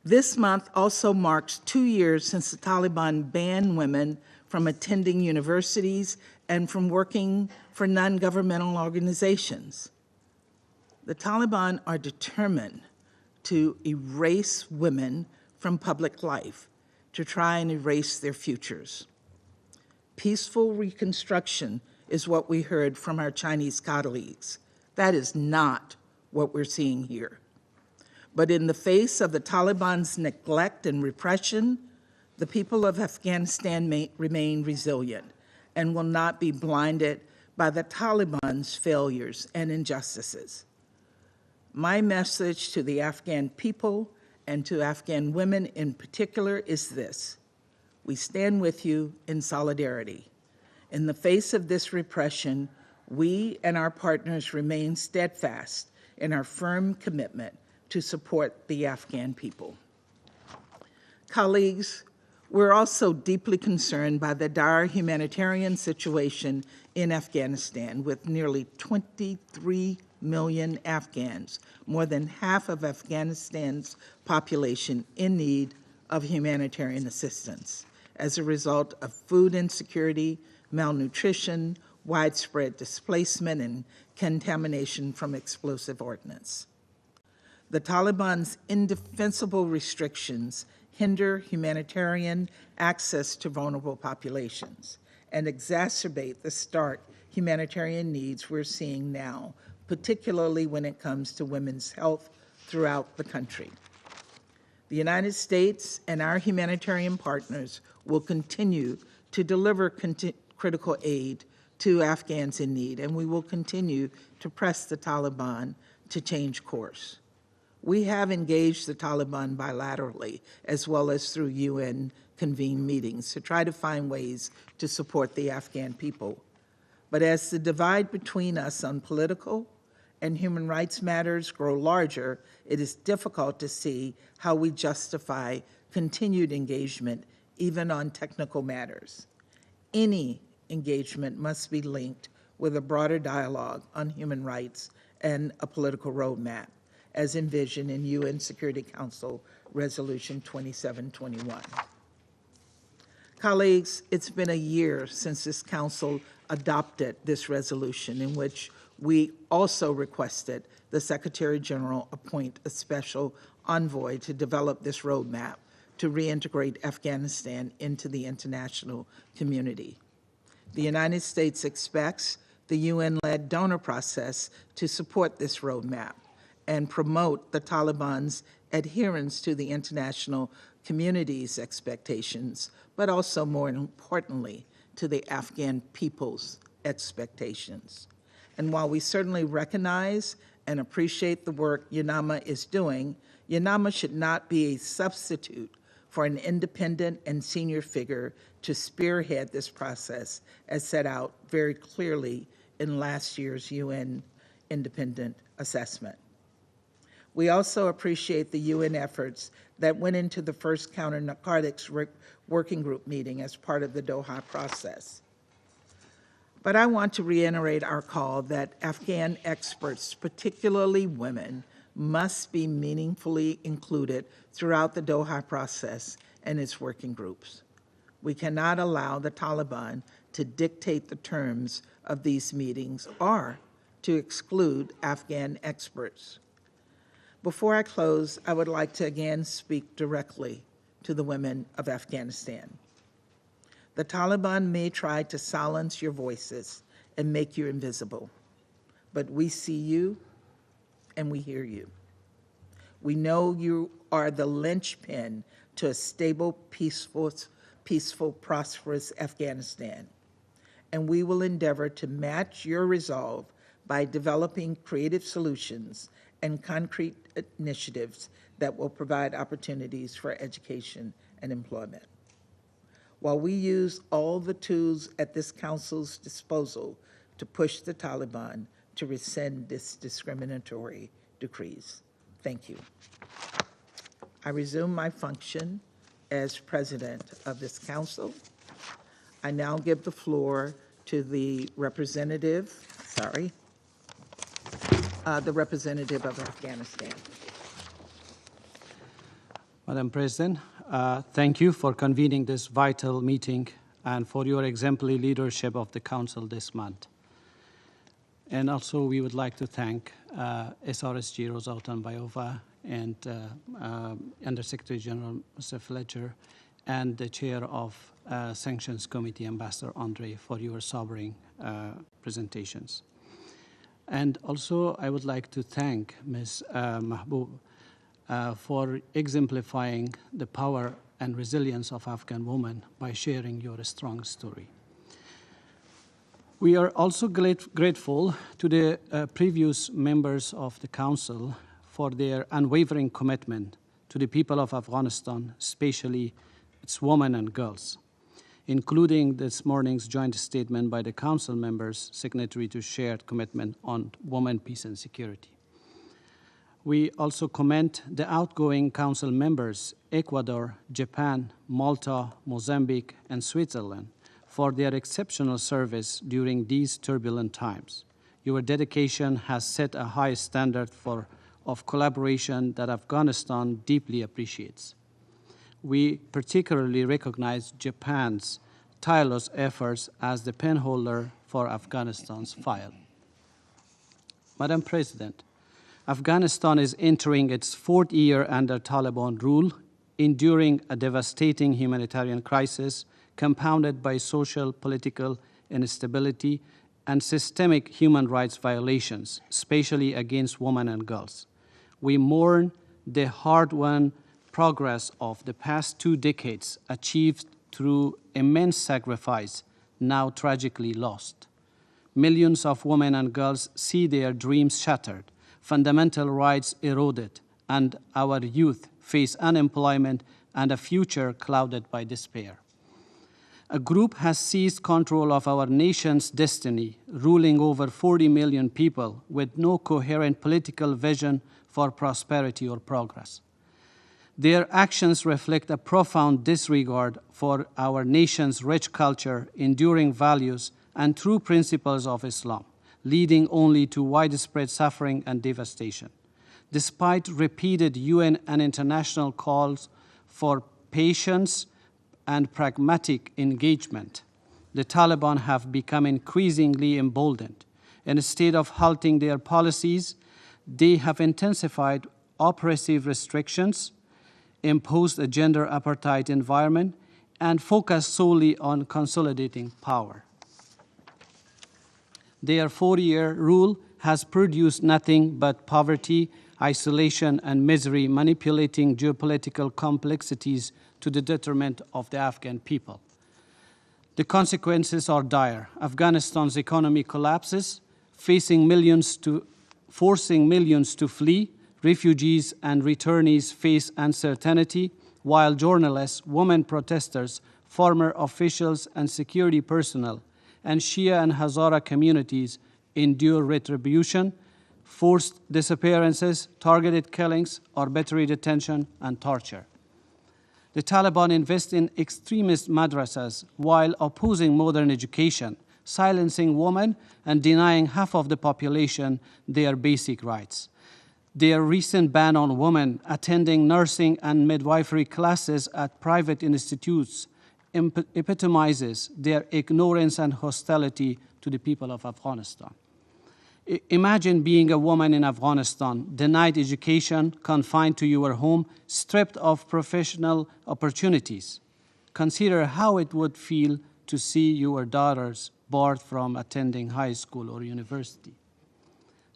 This month also marks 2 years since the Taliban banned women from attending universities and from working for non-governmental organizations. The Taliban are determined to erase women from public life, to try and erase their futures. Peaceful reconstruction is what we heard from our Chinese colleagues. That is not what we're seeing here. But in the face of the Taliban's neglect and repression, the people of Afghanistan remain resilient and will not be blinded by the Taliban's failures and injustices. My message to the Afghan people and to Afghan women in particular is this: we stand with you in solidarity. In the face of this repression, we and our partners remain steadfast in our firm commitment to support the Afghan people. Colleagues, we're also deeply concerned by the dire humanitarian situation in Afghanistan, with nearly 23 million Afghans, more than half of Afghanistan's population, in need of humanitarian assistance as a result of food insecurity, malnutrition, widespread displacement, and contamination from explosive ordnance. The Taliban's indefensible restrictions hinder humanitarian access to vulnerable populations and exacerbate the stark humanitarian needs we're seeing now, particularly when it comes to women's health throughout the country. The United States and our humanitarian partners will continue to deliver critical aid to Afghans in need, and we will continue to press the Taliban to change course. We have engaged the Taliban bilaterally, as well as through UN-convened meetings, to try to find ways to support the Afghan people. But as the divide between us on political and human rights matters grow larger, it is difficult to see how we justify continued engagement, even on technical matters. Any engagement must be linked with a broader dialogue on human rights and a political roadmap, as envisioned in UN Security Council Resolution 2721. Colleagues, it's been a year since this Council adopted this resolution, in which we also requested the Secretary General appoint a special envoy to develop this roadmap to reintegrate Afghanistan into the international community. The United States expects the UN-led donor process to support this roadmap and promote the Taliban's adherence to the international community's expectations, but also, more importantly, to the Afghan people's expectations. And while we certainly recognize and appreciate the work UNAMA is doing, UNAMA should not be a substitute for an independent and senior figure to spearhead this process, as set out very clearly in last year's UN independent assessment. We also appreciate the UN efforts that went into the first counter-narcotics working group meeting as part of the Doha process. But I want to reiterate our call that Afghan experts, particularly women, must be meaningfully included throughout the Doha process and its working groups. We cannot allow the Taliban to dictate the terms of these meetings or to exclude Afghan experts. Before I close, I would like to again speak directly to the women of Afghanistan. The Taliban may try to silence your voices and make you invisible, but we see you and we hear you. We know you are the linchpin to a stable, peaceful, prosperous Afghanistan. and we will endeavor to match your resolve by developing creative solutions and concrete initiatives that will provide opportunities for education and employment. While we use all the tools at this Council's disposal to push the Taliban to rescind this discriminatory decrees. Thank you. I resume my function as President of this Council. I now give the floor to the representative, the representative of Afghanistan. Madam President, thank you for convening this vital meeting and for your exemplary leadership of the Council this month. And also, we would like to thank SRSG Rosa Otunbayeva and Undersecretary General Mr. Fletcher and the Chair of Sanctions Committee, Ambassador Andre, for your sobering presentations. And also, I would like to thank Ms. Mahbub for exemplifying the power and resilience of Afghan women by sharing your strong story. We are also grateful to the previous members of the Council for their unwavering commitment to the people of Afghanistan, especially its women and girls, including this morning's joint statement by the Council members, signatory to shared commitment on women, peace, and security. We also commend the outgoing Council members, Ecuador, Japan, Malta, Mozambique, and Switzerland, for their exceptional service during these turbulent times. Your dedication has set a high standard of collaboration that Afghanistan deeply appreciates. We particularly recognize Japan's tireless efforts as the penholder for Afghanistan's file. Madam President, Afghanistan is entering its fourth year under Taliban rule, enduring a devastating humanitarian crisis compounded by social, political instability and systemic human rights violations, especially against women and girls. We mourn the hard-won progress of the past 2 decades achieved through immense sacrifice, now tragically lost. Millions of women and girls see their dreams shattered, fundamental rights eroded, and our youth face unemployment and a future clouded by despair. A group has seized control of our nation's destiny, ruling over 40 million people with no coherent political vision for prosperity or progress. Their actions reflect a profound disregard for our nation's rich culture, enduring values, and true principles of Islam, leading only to widespread suffering and devastation. Despite repeated UN and international calls for patience and pragmatic engagement, the Taliban have become increasingly emboldened. Instead of halting their policies, they have intensified oppressive restrictions, imposed a gender apartheid environment, and focused solely on consolidating power. Their 4-year rule has produced nothing but poverty, isolation, and misery, manipulating geopolitical complexities to the detriment of the Afghan people. The consequences are dire. Afghanistan's economy collapses, forcing millions to flee. Refugees and returnees face uncertainty, while journalists, women protesters, former officials and security personnel, and Shia and Hazara communities endure retribution, forced disappearances, targeted killings, arbitrary detention, and torture. The Taliban invest in extremist madrasas while opposing modern education, silencing women, and denying half of the population their basic rights. Their recent ban on women attending nursing and midwifery classes at private institutes epitomizes their ignorance and hostility to the people of Afghanistan. Imagine being a woman in Afghanistan, denied education, confined to your home, stripped of professional opportunities. Consider how it would feel to see your daughters barred from attending high school or university.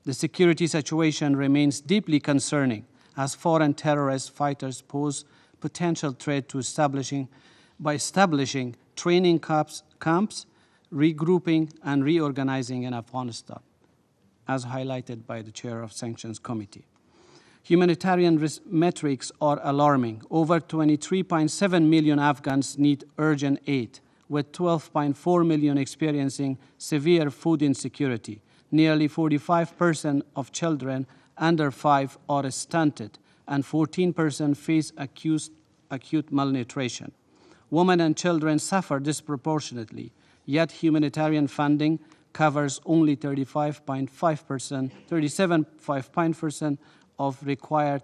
The security situation remains deeply concerning as foreign terrorist fighters pose potential threat to establishing training camps, regrouping, and reorganizing in Afghanistan, as highlighted by the chair of Sanctions Committee. Humanitarian metrics are alarming. Over 23.7 million Afghans need urgent aid, with 12.4 million experiencing severe food insecurity. Nearly 45% of children under 5 are stunted, and 14% face acute malnutrition. Women and children suffer disproportionately, yet humanitarian funding covers only 37.5% of required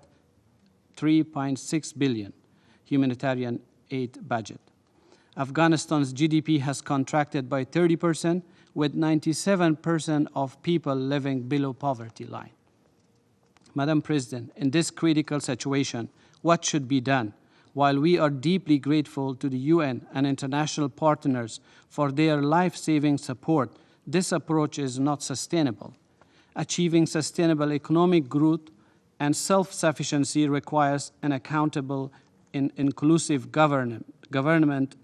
3.6 billion humanitarian aid budget. Afghanistan's GDP has contracted by 30%, with 97% of people living below poverty line. Madam President, in this critical situation, what should be done? While we are deeply grateful to the UN and international partners for their life-saving support, this approach is not sustainable. Achieving sustainable economic growth and self-sufficiency requires an accountable and inclusive government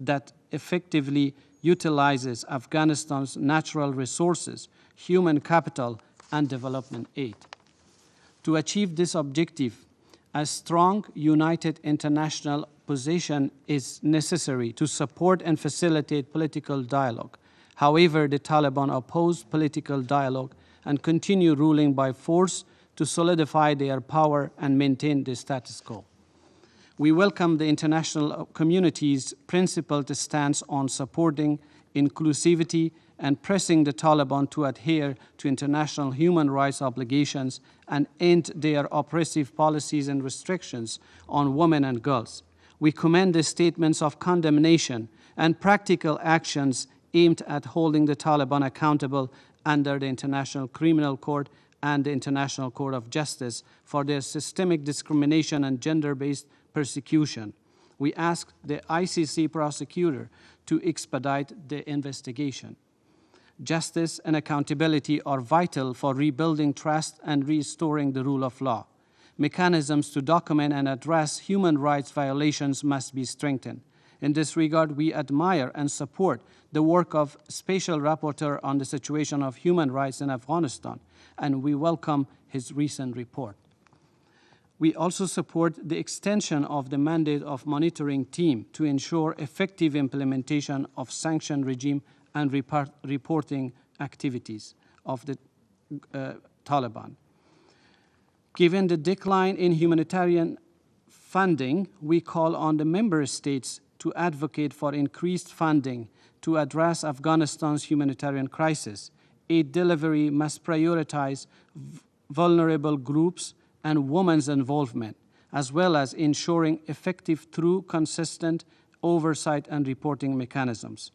that effectively utilizes Afghanistan's natural resources, human capital, and development aid. To achieve this objective, a strong, united international position is necessary to support and facilitate political dialogue. However, the Taliban oppose political dialogue and continue ruling by force to solidify their power and maintain the status quo. We welcome the international community's principled stance on supporting inclusivity and pressing the Taliban to adhere to international human rights obligations and end their oppressive policies and restrictions on women and girls. We commend the statements of condemnation and practical actions aimed at holding the Taliban accountable under the International Criminal Court and the International Court of Justice for their systemic discrimination and gender-based persecution. We ask the ICC prosecutor to expedite the investigation. Justice and accountability are vital for rebuilding trust and restoring the rule of law. Mechanisms to document and address human rights violations must be strengthened. In this regard, we admire and support the work of Special Rapporteur on the situation of human rights in Afghanistan, and we welcome his recent report. We also support the extension of the mandate of monitoring team to ensure effective implementation of sanction regime and reporting activities of the Taliban. Given the decline in humanitarian funding, we call on the member states to advocate for increased funding to address Afghanistan's humanitarian crisis. Aid delivery must prioritize vulnerable groups and women's involvement, as well as ensuring effective through consistent oversight and reporting mechanisms.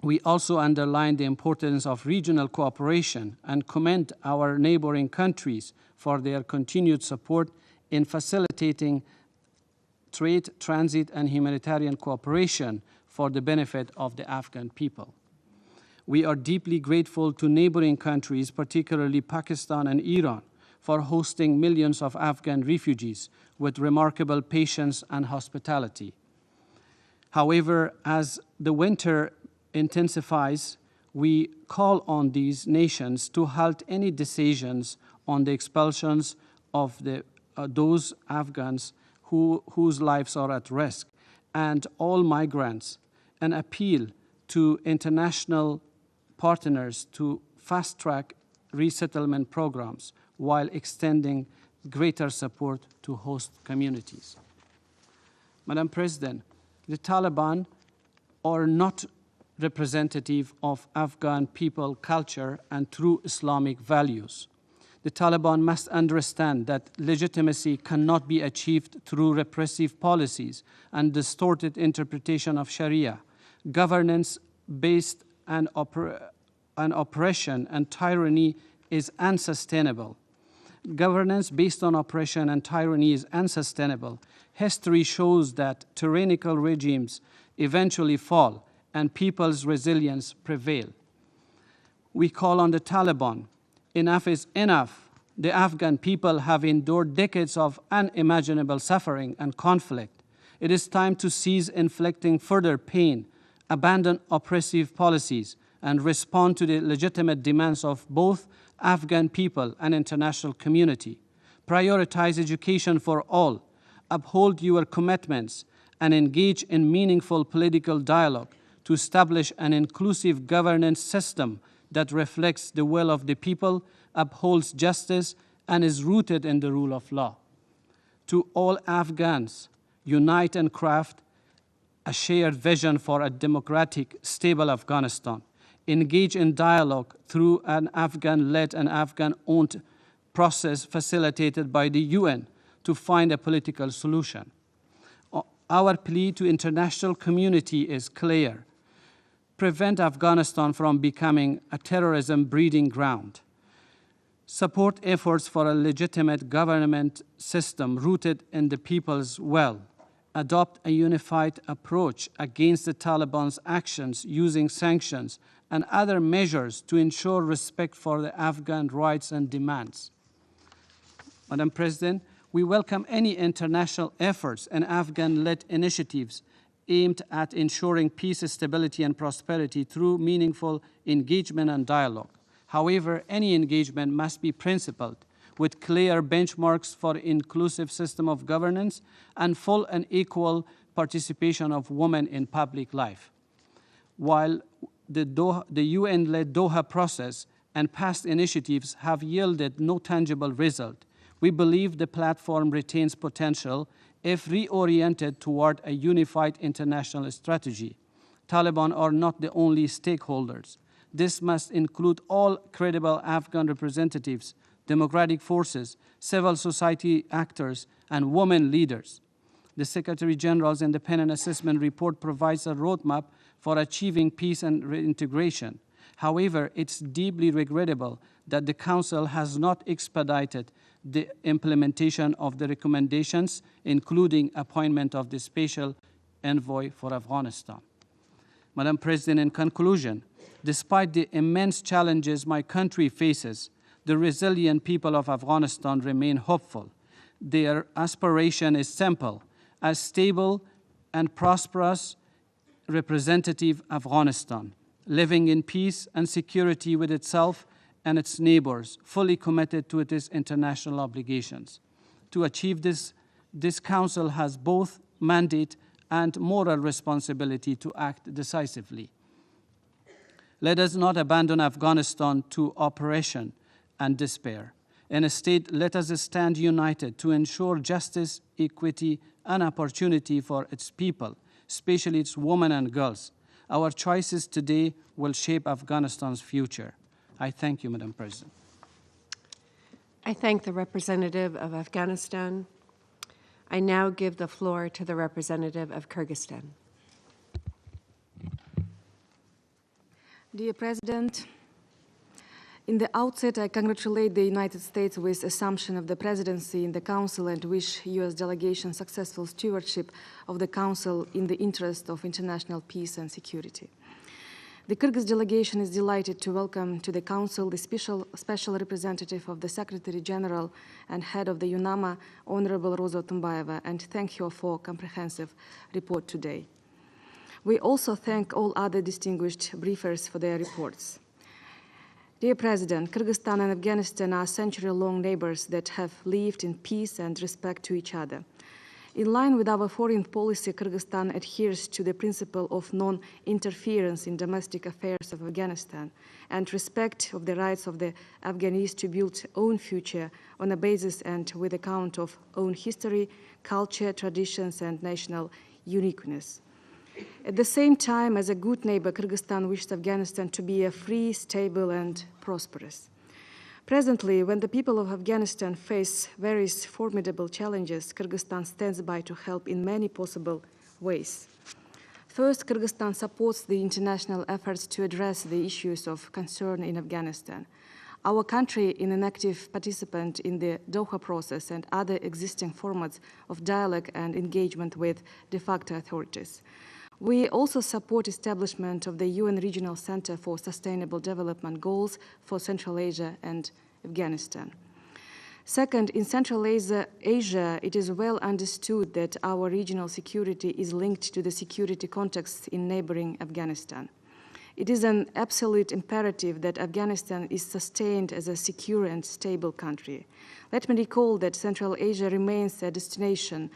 We also underline the importance of regional cooperation and commend our neighboring countries for their continued support in facilitating trade, transit, and humanitarian cooperation for the benefit of the Afghan people. We are deeply grateful to neighboring countries, particularly Pakistan and Iran, for hosting millions of Afghan refugees with remarkable patience and hospitality. However, as the winter intensifies, we call on these nations to halt any decisions on the expulsions of those Afghans whose lives are at risk, and all migrants, and appeal to international partners to fast-track resettlement programs while extending greater support to host communities. Madam President, the Taliban are not representative of Afghan people, culture, and true Islamic values. The Taliban must understand that legitimacy cannot be achieved through repressive policies and distorted interpretation of Sharia. Governance based on oppression and tyranny is unsustainable. Governance based on oppression and tyranny is unsustainable. History shows that tyrannical regimes eventually fall and people's resilience prevail. We call on the Taliban. Enough is enough. The Afghan people have endured decades of unimaginable suffering and conflict. It is time to cease inflicting further pain abandon oppressive policies, and respond to the legitimate demands of both Afghan people and international community. Prioritize education for all, uphold your commitments, and engage in meaningful political dialogue to establish an inclusive governance system that reflects the will of the people, upholds justice, and is rooted in the rule of law. To all Afghans, unite and craft a shared vision for a democratic, stable Afghanistan. Engage in dialogue through an Afghan-led and Afghan-owned process facilitated by the UN to find a political solution. Our plea to international community is clear. Prevent Afghanistan from becoming a terrorism breeding ground. Support efforts for a legitimate government system rooted in the people's will. Adopt a unified approach against the Taliban's actions using sanctions and other measures to ensure respect for the Afghan rights and demands. Madam President, we welcome any international efforts and Afghan-led initiatives aimed at ensuring peace, stability, and prosperity through meaningful engagement and dialogue. However, any engagement must be principled, with clear benchmarks for inclusive system of governance and full and equal participation of women in public life. While the UN-led Doha process and past initiatives have yielded no tangible result, we believe the platform retains potential if reoriented toward a unified international strategy. Taliban are not the only stakeholders. This must include all credible Afghan representatives, democratic forces, civil society actors, and women leaders. The Secretary General's independent assessment report provides a roadmap for achieving peace and reintegration. However, it's deeply regrettable that the Council has not expedited the implementation of the recommendations, including appointment of the Special Envoy for Afghanistan. Madam President, in conclusion, despite the immense challenges my country faces, the resilient people of Afghanistan remain hopeful. Their aspiration is simple: a stable and prosperous representative Afghanistan, living in peace and security with itself and its neighbors, fully committed to its international obligations. To achieve this, this Council has both mandate and moral responsibility to act decisively. Let us not abandon Afghanistan to oppression and despair. Instead, let us stand united to ensure justice, equity, and opportunity for its people, especially its women and girls. Our choices today will shape Afghanistan's future. I thank you, Madam President. I thank the representative of Afghanistan. I now give the floor to the representative of Kyrgyzstan. Dear President, in the outset, I congratulate the United States with assumption of the presidency in the Council and wish U.S. delegation successful stewardship of the Council in the interest of international peace and security. The Kyrgyz delegation is delighted to welcome to the Council the special representative of the Secretary General and head of the UNAMA, Honorable Rosa Otunbayeva, and thank her for comprehensive report today. We also thank all other distinguished briefers for their reports. Dear President, Kyrgyzstan and Afghanistan are century-long neighbors that have lived in peace and respect to each other. In line with our foreign policy, Kyrgyzstan adheres to the principle of non-interference in domestic affairs of Afghanistan and respect of the rights of the Afghanis to build own future on a basis and with account of own history, culture, traditions, and national uniqueness. At the same time, as a good neighbor, Kyrgyzstan wishes Afghanistan to be a free, stable, and prosperous. Presently, when the people of Afghanistan face various formidable challenges, Kyrgyzstan stands by to help in many possible ways. First, Kyrgyzstan supports the international efforts to address the issues of concern in Afghanistan. Our country is an active participant in the Doha process and other existing formats of dialogue and engagement with de facto authorities. We also support establishment of the UN Regional Center for Sustainable Development Goals for Central Asia and Afghanistan. Second, in Central Asia, it is well understood that our regional security is linked to the security context in neighboring Afghanistan. It is an absolute imperative that Afghanistan is sustained as a secure and stable country. Let me recall that Central Asia remains a destination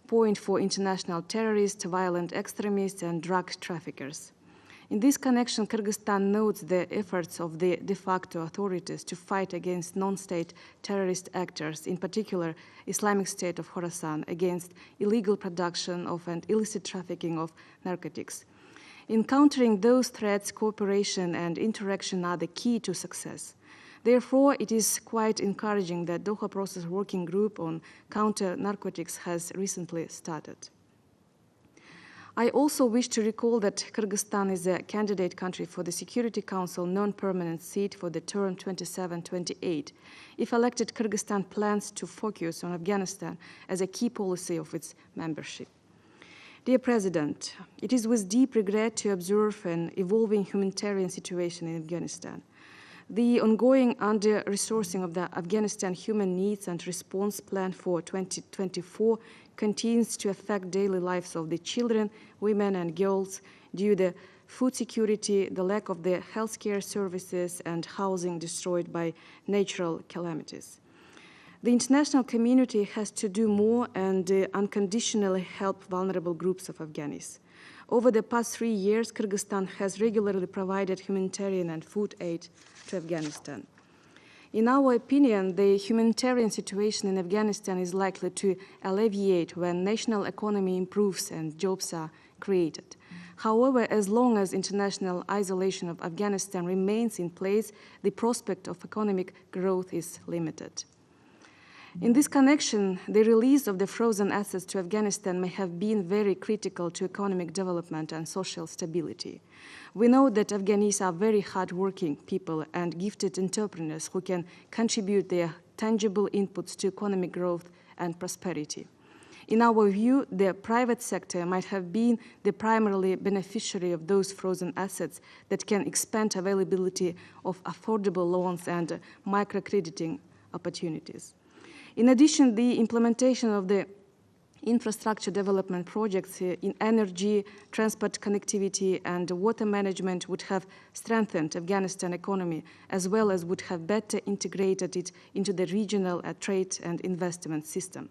point for international terrorists, violent extremists, and drug traffickers. In this connection, Kyrgyzstan notes the efforts of the de facto authorities to fight against non-state terrorist actors, in particular Islamic State of Khorasan, against illegal production of and illicit trafficking of narcotics. In countering those threats, cooperation and interaction are the key to success. Therefore, it is quite encouraging that Doha Process Working Group on counter-narcotics has recently started. I also wish to recall that Kyrgyzstan is a candidate country for the Security Council non-permanent seat for the term 27-28. If elected, Kyrgyzstan plans to focus on Afghanistan as a key policy of its membership. Dear President, it is with deep regret to observe an evolving humanitarian situation in Afghanistan. The ongoing under-resourcing of the Afghanistan Human Needs and Response Plan for 2024 continues to affect daily lives of the children, women, and girls due to food security, the lack of the healthcare services, and housing destroyed by natural calamities. The international community has to do more and unconditionally help vulnerable groups of Afghanis. Over the past 3 years, Kyrgyzstan has regularly provided humanitarian and food aid to Afghanistan. In our opinion, the humanitarian situation in Afghanistan is likely to alleviate when national economy improves and jobs are created. However, as long as international isolation of Afghanistan remains in place, the prospect of economic growth is limited. In this connection, the release of the frozen assets to Afghanistan may have been very critical to economic development and social stability. We know that Afghanis are very hardworking people and gifted entrepreneurs who can contribute their tangible inputs to economic growth and prosperity. In our view, the private sector might have been the primarily beneficiary of those frozen assets that can expand availability of affordable loans and microcrediting opportunities. In addition, the implementation of the infrastructure development projects in energy, transport connectivity, and water management would have strengthened Afghanistan economy, as well as would have better integrated it into the regional trade and investment system.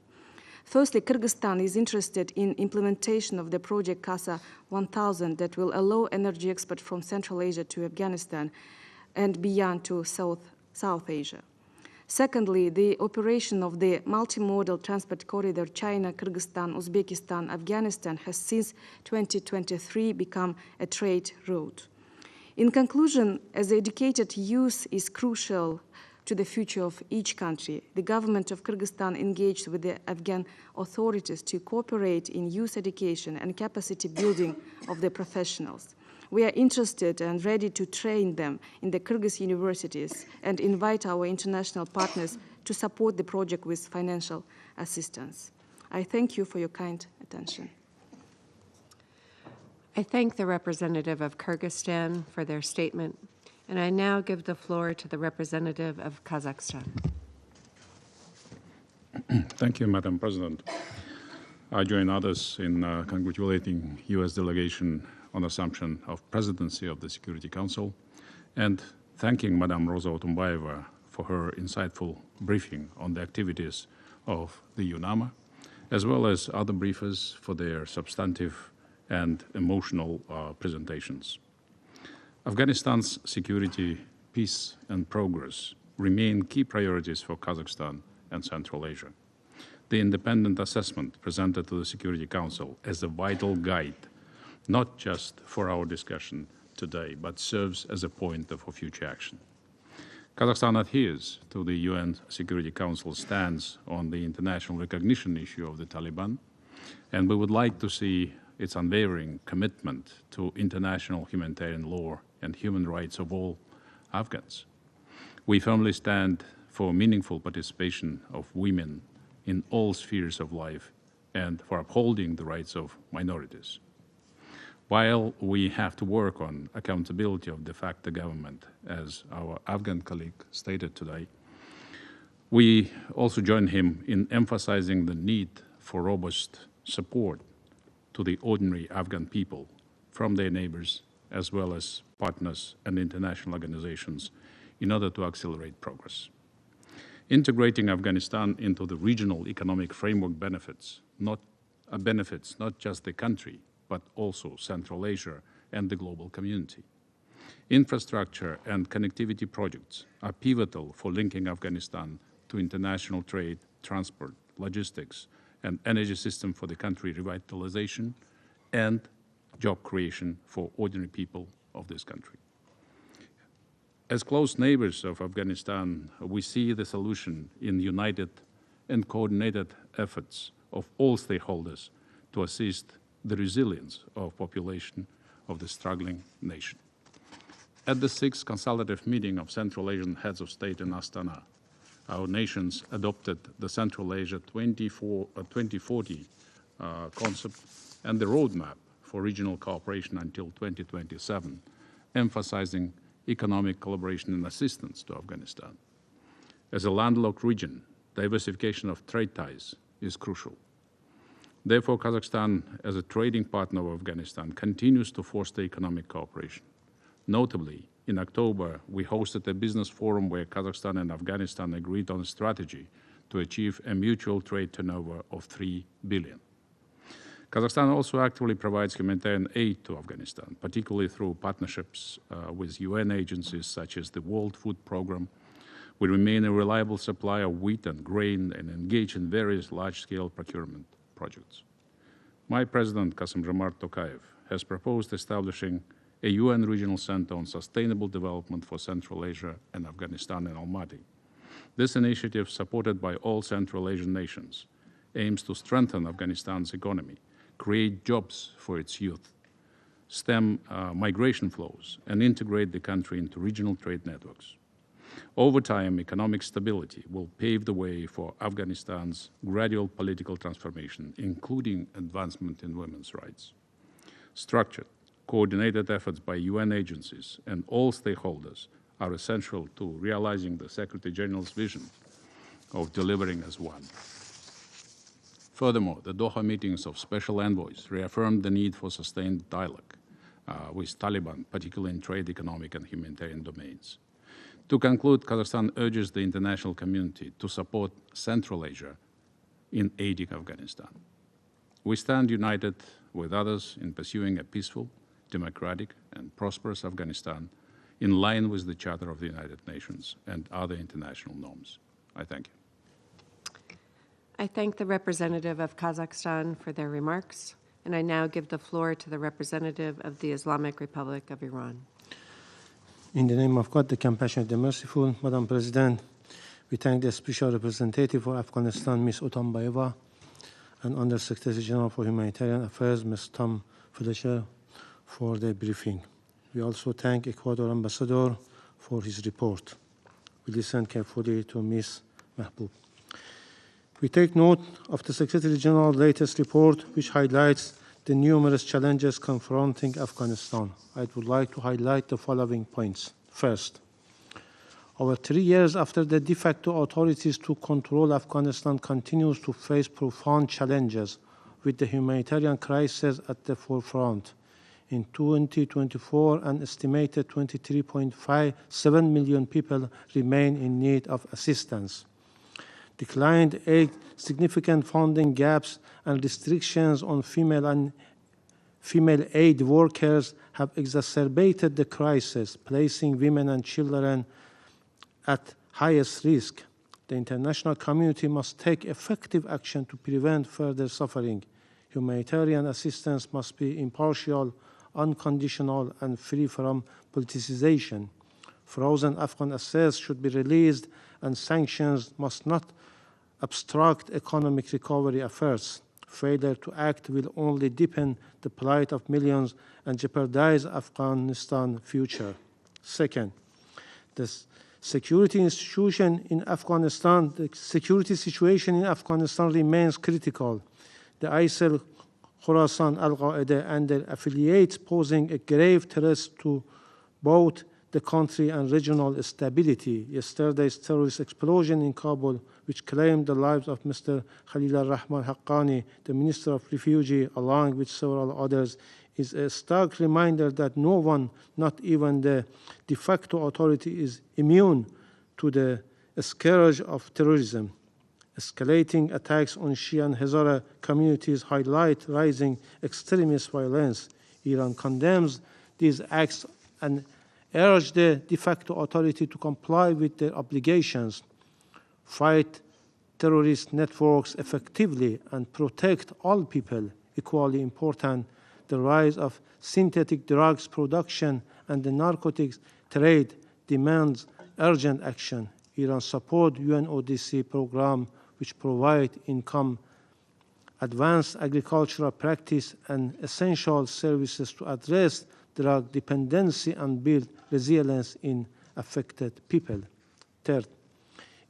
Firstly, Kyrgyzstan is interested in implementation of the project CASA 1000 that will allow energy export from Central Asia to Afghanistan and beyond to South Asia. Secondly, the operation of the multimodal transport corridor China, Kyrgyzstan, Uzbekistan, Afghanistan has since 2023 become a trade route. In conclusion, as educated youth is crucial to the future of each country, the government of Kyrgyzstan engaged with the Afghan authorities to cooperate in youth education and capacity building of the professionals. We are interested and ready to train them in the Kyrgyz universities and invite our international partners to support the project with financial assistance. I thank you for your kind attention. I thank the representative of Kyrgyzstan for their statement, and I now give the floor to the representative of Kazakhstan. Thank you, Madam President. I join others in congratulating U.S. delegation on assumption of presidency of the Security Council and thanking Madam Rosa Otunbayeva for her insightful briefing on the activities of the UNAMA, as well as other briefers for their substantive and emotional presentations. Afghanistan's security, peace, and progress remain key priorities for Kazakhstan and Central Asia. The independent assessment presented to the Security Council as a vital guide not just for our discussion today, but serves as a pointer for future action. Kazakhstan adheres to the UN Security Council stance on the international recognition issue of the Taliban, and we would like to see its unwavering commitment to international humanitarian law and human rights of all Afghans. We firmly stand for meaningful participation of women in all spheres of life and for upholding the rights of minorities. While we have to work on accountability of de facto government, as our Afghan colleague stated today, We also join him in emphasizing the need for robust support to the ordinary Afghan people from their neighbors, as well as partners and international organizations, in order to accelerate progress. Integrating Afghanistan into the regional economic framework benefits not just the country, but also Central Asia and the global community. Infrastructure and connectivity projects are pivotal for linking Afghanistan to international trade, transport, logistics, and energy system for the country revitalization and job creation for ordinary people of this country. As close neighbors of Afghanistan, we see the solution in united and coordinated efforts of all stakeholders to assist the resilience of population of the struggling nation. At the 6th consultative meeting of Central Asian heads of state in Astana, our nations adopted the Central Asia 2040 concept and the roadmap for regional cooperation until 2027, emphasizing economic collaboration and assistance to Afghanistan. As a landlocked region, diversification of trade ties is crucial. Therefore, Kazakhstan, as a trading partner of Afghanistan, continues to foster economic cooperation. Notably, in October, we hosted a business forum where Kazakhstan and Afghanistan agreed on a strategy to achieve a mutual trade turnover of $3 billion. Kazakhstan also actively provides humanitarian aid to Afghanistan, particularly through partnerships with UN agencies such as the World Food Programme. We remain a reliable supplier of wheat and grain and engage in various large-scale procurement projects. My President, Kassym-Jomart Tokayev, has proposed establishing a UN regional center on sustainable development for Central Asia and Afghanistan in Almaty. This initiative, supported by all Central Asian nations, aims to strengthen Afghanistan's economy, create jobs for its youth, stem migration flows, and integrate the country into regional trade networks. Over time, economic stability will pave the way for Afghanistan's gradual political transformation, including advancement in women's rights. Structured, coordinated efforts by UN agencies and all stakeholders are essential to realizing the Secretary General's vision of delivering as one. Furthermore, the Doha meetings of special envoys reaffirmed the need for sustained dialogue with Taliban, particularly in trade, economic, and humanitarian domains. To conclude, Kazakhstan urges the international community to support Central Asia in aiding Afghanistan. We stand united with others in pursuing a peaceful, democratic, and prosperous Afghanistan in line with the Charter of the United Nations and other international norms. I thank you. I thank the representative of Kazakhstan for their remarks, and I now give the floor to the representative of the Islamic Republic of Iran. In the name of God, the compassionate, the merciful, Madam President, we thank the Special Representative for Afghanistan, Ms. Otunbayeva, and Under Secretary General for Humanitarian Affairs, Ms. Tom Fletcher, for their briefing. We also thank Ecuador Ambassador for his report. We listen carefully to Ms. Mahbub. We take note of the Secretary General's latest report, which highlights the numerous challenges confronting Afghanistan. I would like to highlight the following points. First, over 3 years after the de facto authorities took control, Afghanistan continues to face profound challenges, with the humanitarian crisis at the forefront. In 2024, an estimated 23.57 million people remain in need of assistance. Declined aid, significant funding gaps, and restrictions on female aid workers have exacerbated the crisis, placing women and children at highest risk. The international community must take effective action to prevent further suffering. Humanitarian assistance must be impartial, unconditional, and free from politicization. Frozen Afghan assets should be released, and sanctions must not obstruct economic recovery efforts. Failure to act will only deepen the plight of millions and jeopardize Afghanistan's future. Second, the security situation in Afghanistan remains critical. The ISIL, Khorasan, Al-Qaeda, and their affiliates posing a grave threat to both the country and regional stability. Yesterday's terrorist explosion in Kabul, which claimed the lives of Mr. Khalil al-Rahman Haqqani, the Minister of Refugee, along with several others, is a stark reminder that no one, not even the de facto authority, is immune to the scourge of terrorism. Escalating attacks on Shia and Hazara communities highlight rising extremist violence. Iran condemns these acts and urges the de facto authority to comply with their obligations, fight terrorist networks effectively, and protect all people. Equally important, the rise of synthetic drugs production and the narcotics trade demands urgent action. Iran supports UNODC program which provide income, advanced agricultural practice, and essential services to address drug dependency and build resilience in affected people. Third,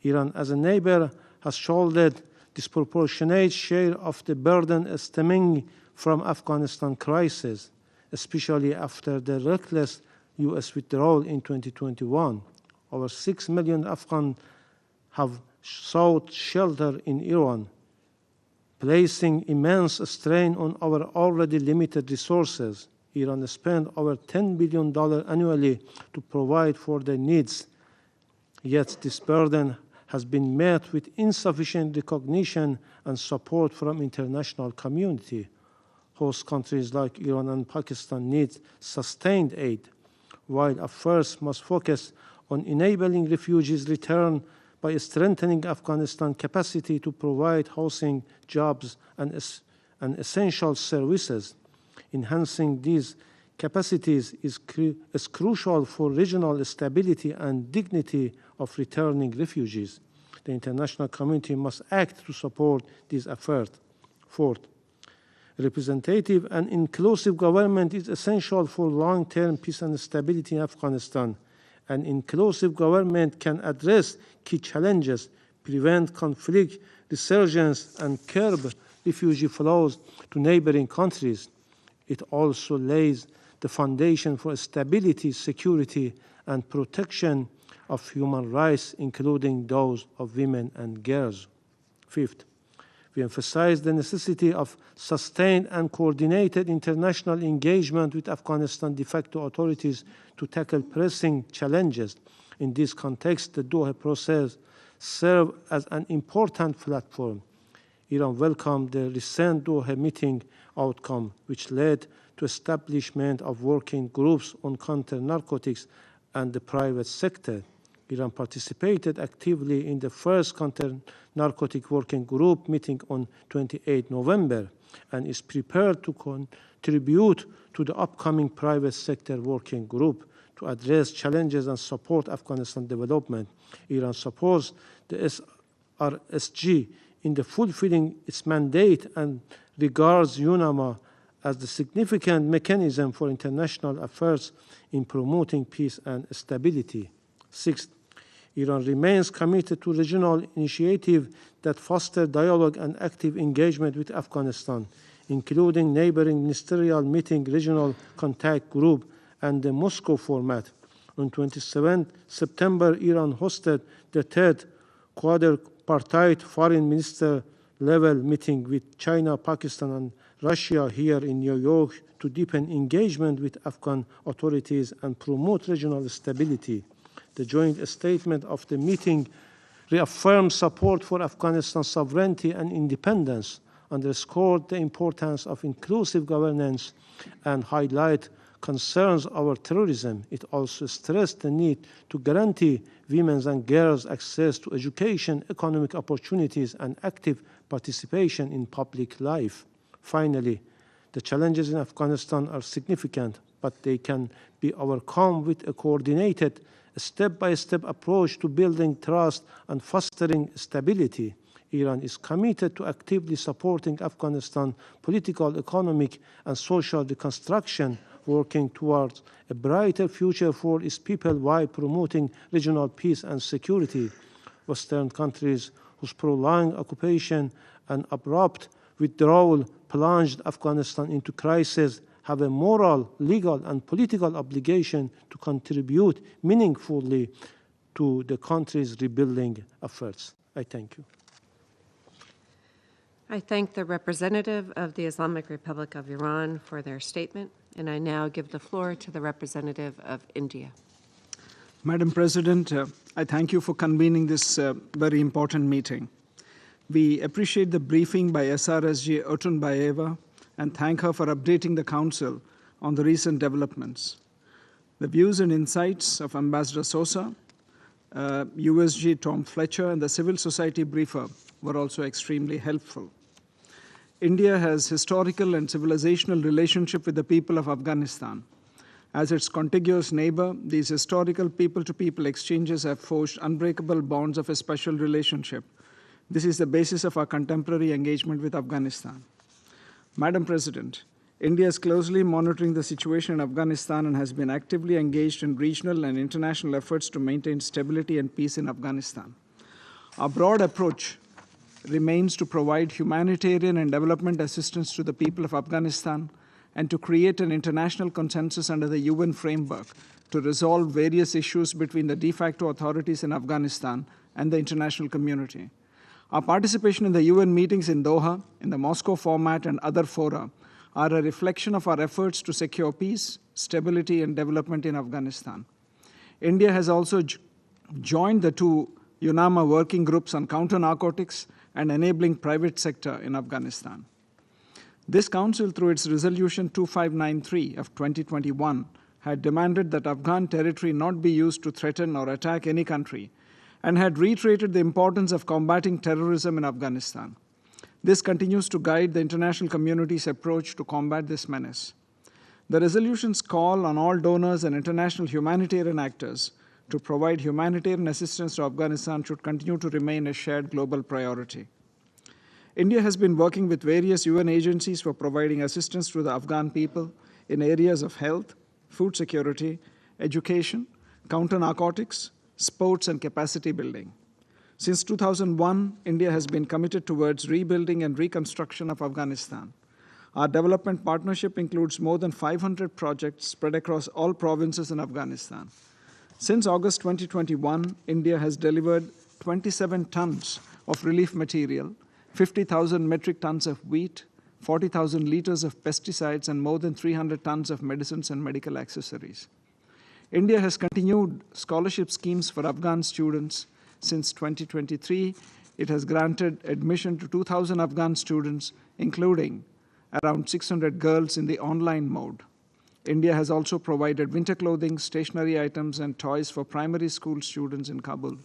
Iran as a neighbor has shouldered disproportionate share of the burden stemming from Afghanistan crisis, especially after the reckless U.S. withdrawal in 2021. Over 6 million Afghans have sought shelter in Iran, placing immense strain on our already limited resources. Iran spends over $10 billion annually to provide for their needs, yet this burden has been met with insufficient recognition and support from international community. Host countries like Iran and Pakistan need sustained aid, while efforts must focus on enabling refugees' return by strengthening Afghanistan's capacity to provide housing, jobs, and essential services. Enhancing these capacities is crucial for regional stability and dignity of returning refugees. The international community must act to support these efforts. Fourth, representative and inclusive government is essential for long-term peace and stability in Afghanistan. An inclusive government can address key challenges, prevent conflict resurgence, and curb refugee flows to neighboring countries. It also lays the foundation for stability, security, and protection of human rights, including those of women and girls. Fifth, we emphasize the necessity of sustained and coordinated international engagement with Afghanistan de facto authorities to tackle pressing challenges. In this context, the Doha process serves as an important platform. Iran welcomed the recent Doha meeting outcome, which led to establishment of working groups on counter-narcotics and the private sector. Iran participated actively in the first counter-narcotic working group meeting on 28 November and is prepared to contribute to the upcoming private sector working group to address challenges and support Afghanistan development. Iran supports the SRSG in the fulfilling its mandate and regards UNAMA as the significant mechanism for international affairs in promoting peace and stability. Sixth, Iran remains committed to regional initiatives that foster dialogue and active engagement with Afghanistan, including neighboring ministerial meeting, regional contact group, and the Moscow format. On 27 September, Iran hosted the third quadripartite foreign minister level meeting with China, Pakistan, and Russia here in New York to deepen engagement with Afghan authorities and promote regional stability. The joint statement of the meeting reaffirmed support for Afghanistan's sovereignty and independence, underscored the importance of inclusive governance, and highlighted concerns over terrorism. It also stressed the need to guarantee women and girls access to education, economic opportunities, and active participation in public life. Finally, the challenges in Afghanistan are significant, but they can be overcome with a coordinated, step-by-step approach to building trust and fostering stability. Iran is committed to actively supporting Afghanistan political, economic, and social reconstruction, working towards a brighter future for its people while promoting regional peace and security. Western countries whose prolonged occupation and abrupt withdrawal plunged Afghanistan into crisis have a moral, legal, and political obligation to contribute meaningfully to the country's rebuilding efforts. I thank you. I thank the representative of the Islamic Republic of Iran for their statement, and I now give the floor to the representative of India. Madam President, I thank you for convening this very important meeting. We appreciate the briefing by SRSG Otunbayeva and thank her for updating the Council on the recent developments. The views and insights of Ambassador Sosa, USG Tom Fletcher, and the civil society briefer were also extremely helpful. India has historical and civilizational relationship with the people of Afghanistan. As its contiguous neighbor, these historical people-to-people exchanges have forged unbreakable bonds of a special relationship. This is the basis of our contemporary engagement with Afghanistan. Madam President, India is closely monitoring the situation in Afghanistan and has been actively engaged in regional and international efforts to maintain stability and peace in Afghanistan. Our broad approach remains to provide humanitarian and development assistance to the people of Afghanistan and to create an international consensus under the UN framework to resolve various issues between the de facto authorities in Afghanistan and the international community. Our participation in the UN meetings in Doha, in the Moscow format, and other fora are a reflection of our efforts to secure peace, stability, and development in Afghanistan. India has also joined the two UNAMA working groups on counter-narcotics and enabling private sector in Afghanistan. This Council, through its Resolution 2593 of 2021, had demanded that Afghan territory not be used to threaten or attack any country, and had reiterated the importance of combating terrorism in Afghanistan. This continues to guide the international community's approach to combat this menace. The resolution's call on all donors and international humanitarian actors to provide humanitarian assistance to Afghanistan should continue to remain a shared global priority. India has been working with various UN agencies for providing assistance to the Afghan people in areas of health, food security, education, counter-narcotics, sports, and capacity building. Since 2001, India has been committed towards rebuilding and reconstruction of Afghanistan. Our development partnership includes more than 500 projects spread across all provinces in Afghanistan. Since August 2021, India has delivered 27 tons of relief material, 50,000 metric tons of wheat, 40,000 liters of pesticides, and more than 300 tons of medicines and medical accessories. India has continued scholarship schemes for Afghan students. Since 2023, it has granted admission to 2,000 Afghan students, including around 600 girls in the online mode. India has also provided winter clothing, stationery items, and toys for primary school students in Kabul.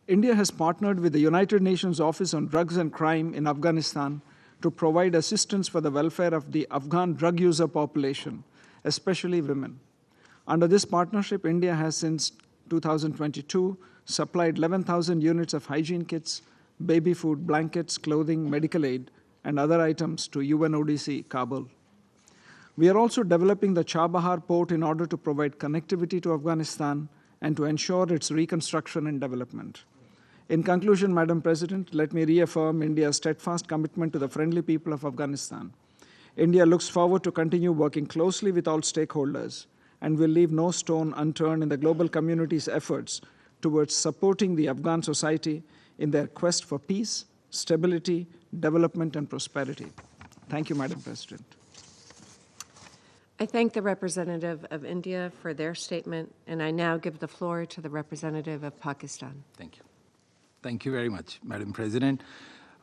India has partnered with the United Nations Office on Drugs and Crime in Afghanistan to provide assistance for the welfare of the Afghan drug user population, especially women. Under this partnership, India has since 2022 supplied 11,000 units of hygiene kits, baby food, blankets, clothing, medical aid, and other items to UNODC Kabul. We are also developing the Chabahar port in order to provide connectivity to Afghanistan and to ensure its reconstruction and development. In conclusion, Madam President, let me reaffirm India's steadfast commitment to the friendly people of Afghanistan. India looks forward to continue working closely with all stakeholders and will leave no stone unturned in the global community's efforts towards supporting the Afghan society in their quest for peace, stability, development, and prosperity. Thank you, Madam President. I thank the representative of India for their statement, and I now give the floor to the representative of Pakistan. Thank you. Thank you very much, Madam President.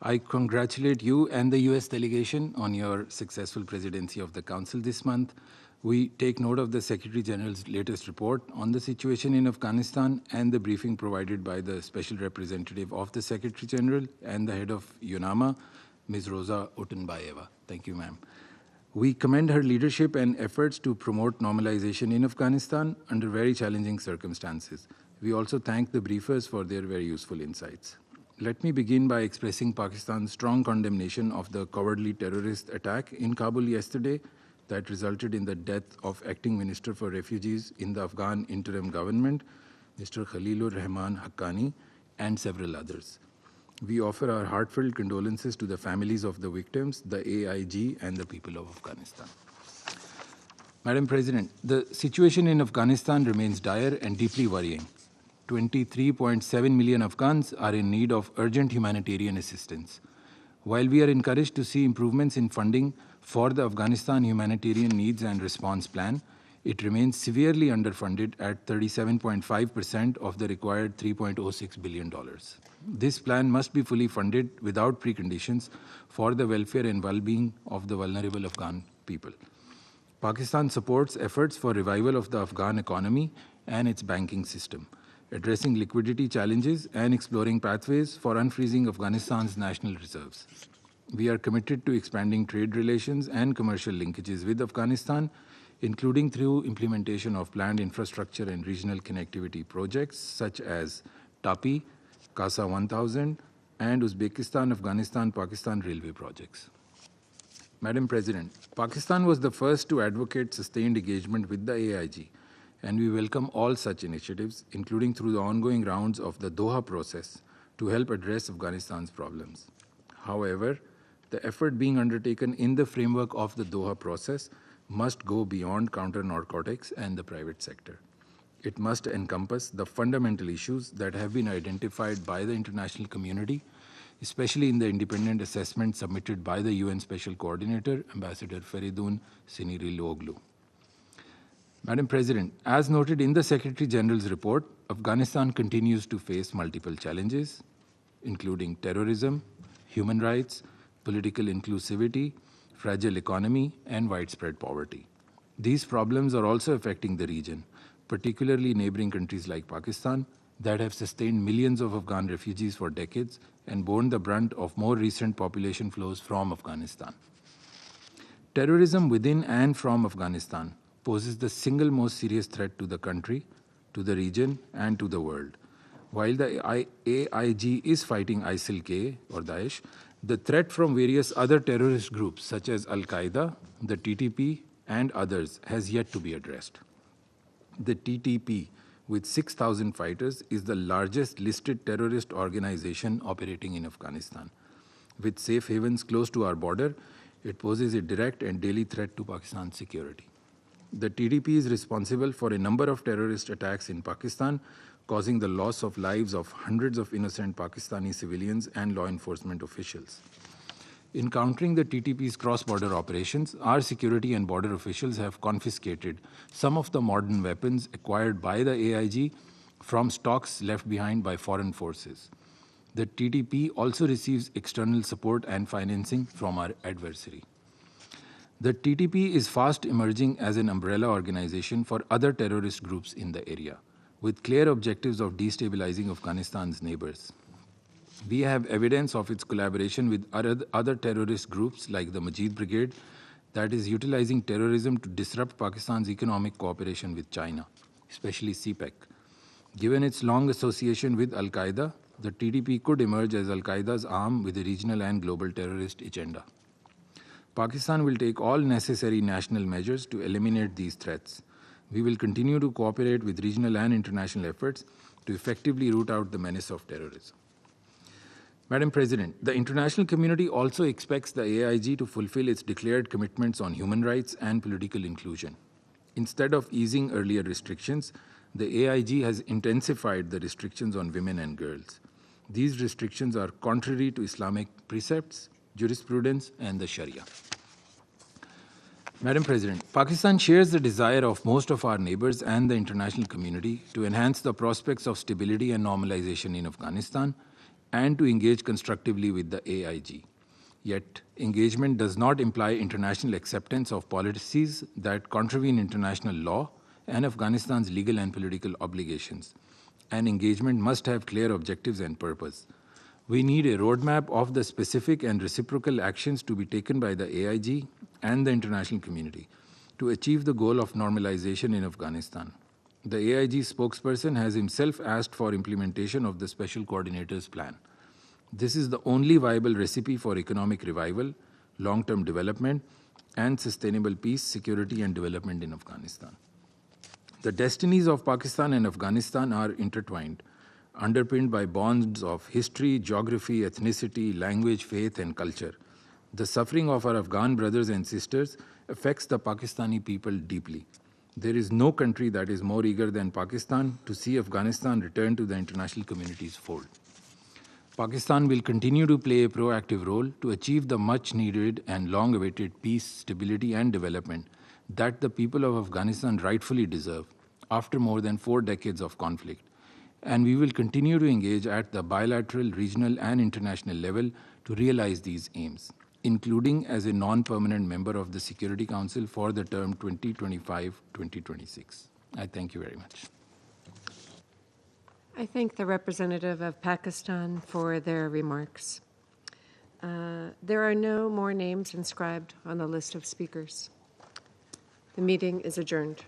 I congratulate you and the U.S. delegation on your successful presidency of the Council this month. We take note of the Secretary General's latest report on the situation in Afghanistan and the briefing provided by the Special Representative of the Secretary General and the head of UNAMA, Ms. Rosa Otunbayeva. Thank you, ma'am. We commend her leadership and efforts to promote normalization in Afghanistan under very challenging circumstances. We also thank the briefers for their very useful insights. Let me begin by expressing Pakistan's strong condemnation of the cowardly terrorist attack in Kabul yesterday that resulted in the death of Acting Minister for Refugees in the Afghan interim government, Mr. Khalilur Rahman Haqqani, and several others. We offer our heartfelt condolences to the families of the victims, the AIG, and the people of Afghanistan. Madam President, the situation in Afghanistan remains dire and deeply worrying. 23.7 million Afghans are in need of urgent humanitarian assistance. While we are encouraged to see improvements in funding for the Afghanistan Humanitarian Needs and Response Plan, it remains severely underfunded at 37.5% of the required $3.06 billion. This plan must be fully funded without preconditions for the welfare and well-being of the vulnerable Afghan people. Pakistan supports efforts for revival of the Afghan economy and its banking system, addressing liquidity challenges and exploring pathways for unfreezing Afghanistan's national reserves. We are committed to expanding trade relations and commercial linkages with Afghanistan, including through implementation of planned infrastructure and regional connectivity projects such as TAPI, CASA 1000, and Uzbekistan-Afghanistan-Pakistan railway projects. Madam President, Pakistan was the first to advocate sustained engagement with the AIG, and we welcome all such initiatives, including through the ongoing rounds of the Doha process, to help address Afghanistan's problems. However, the effort being undertaken in the framework of the Doha process must go beyond counter-narcotics and the private sector. It must encompass the fundamental issues that have been identified by the international community, especially in the independent assessment submitted by the UN Special Coordinator, Ambassador Feridun Sinirlioglu. Madam President, as noted in the Secretary General's report, Afghanistan continues to face multiple challenges, including terrorism, human rights, political inclusivity, fragile economy, and widespread poverty. These problems are also affecting the region, particularly neighboring countries like Pakistan, that have sustained millions of Afghan refugees for decades and borne the brunt of more recent population flows from Afghanistan. Terrorism within and from Afghanistan poses the single most serious threat to the country, to the region, and to the world. While the AIG is fighting ISIL-K or Daesh, the threat from various other terrorist groups such as Al-Qaeda, the TTP, and others has yet to be addressed. The TTP, with 6,000 fighters, is the largest listed terrorist organization operating in Afghanistan. With safe havens close to our border, it poses a direct and daily threat to Pakistan's security. The TTP is responsible for a number of terrorist attacks in Pakistan, causing the loss of lives of hundreds of innocent Pakistani civilians and law enforcement officials. In countering the TTP's cross-border operations, our security and border officials have confiscated some of the modern weapons acquired by the AIG from stocks left behind by foreign forces. The TTP also receives external support and financing from our adversary. The TTP is fast emerging as an umbrella organization for other terrorist groups in the area, with clear objectives of destabilizing Afghanistan's neighbors. We have evidence of its collaboration with other terrorist groups like the Majid Brigade that is utilizing terrorism to disrupt Pakistan's economic cooperation with China, especially CPEC. Given its long association with Al-Qaeda, the TTP could emerge as Al-Qaeda's arm with a regional and global terrorist agenda. Pakistan will take all necessary national measures to eliminate these threats. We will continue to cooperate with regional and international efforts to effectively root out the menace of terrorism. Madam President, the international community also expects the AIG to fulfill its declared commitments on human rights and political inclusion. Instead of easing earlier restrictions, the AIG has intensified the restrictions on women and girls. These restrictions are contrary to Islamic precepts, jurisprudence, and the Sharia. Madam President, Pakistan shares the desire of most of our neighbors and the international community to enhance the prospects of stability and normalization in Afghanistan and to engage constructively with the AIG. Yet, engagement does not imply international acceptance of policies that contravene international law and Afghanistan's legal and political obligations. And engagement must have clear objectives and purpose. We need a roadmap of the specific and reciprocal actions to be taken by the AIG and the international community to achieve the goal of normalization in Afghanistan. The AIG spokesperson has himself asked for implementation of the Special Coordinator's plan. This is the only viable recipe for economic revival, long-term development, and sustainable peace, security, and development in Afghanistan. The destinies of Pakistan and Afghanistan are intertwined. underpinned by bonds of history, geography, ethnicity, language, faith, and culture. The suffering of our Afghan brothers and sisters affects the Pakistani people deeply. There is no country that is more eager than Pakistan to see Afghanistan return to the international community's fold. Pakistan will continue to play a proactive role to achieve the much-needed and long-awaited peace, stability, and development that the people of Afghanistan rightfully deserve after more than 4 decades of conflict. And we will continue to engage at the bilateral, regional, and international level to realize these aims, including as a non-permanent member of the Security Council for the term 2025-2026. I thank you very much. I thank the representative of Pakistan for their remarks. There are no more names inscribed on the list of speakers. The meeting is adjourned.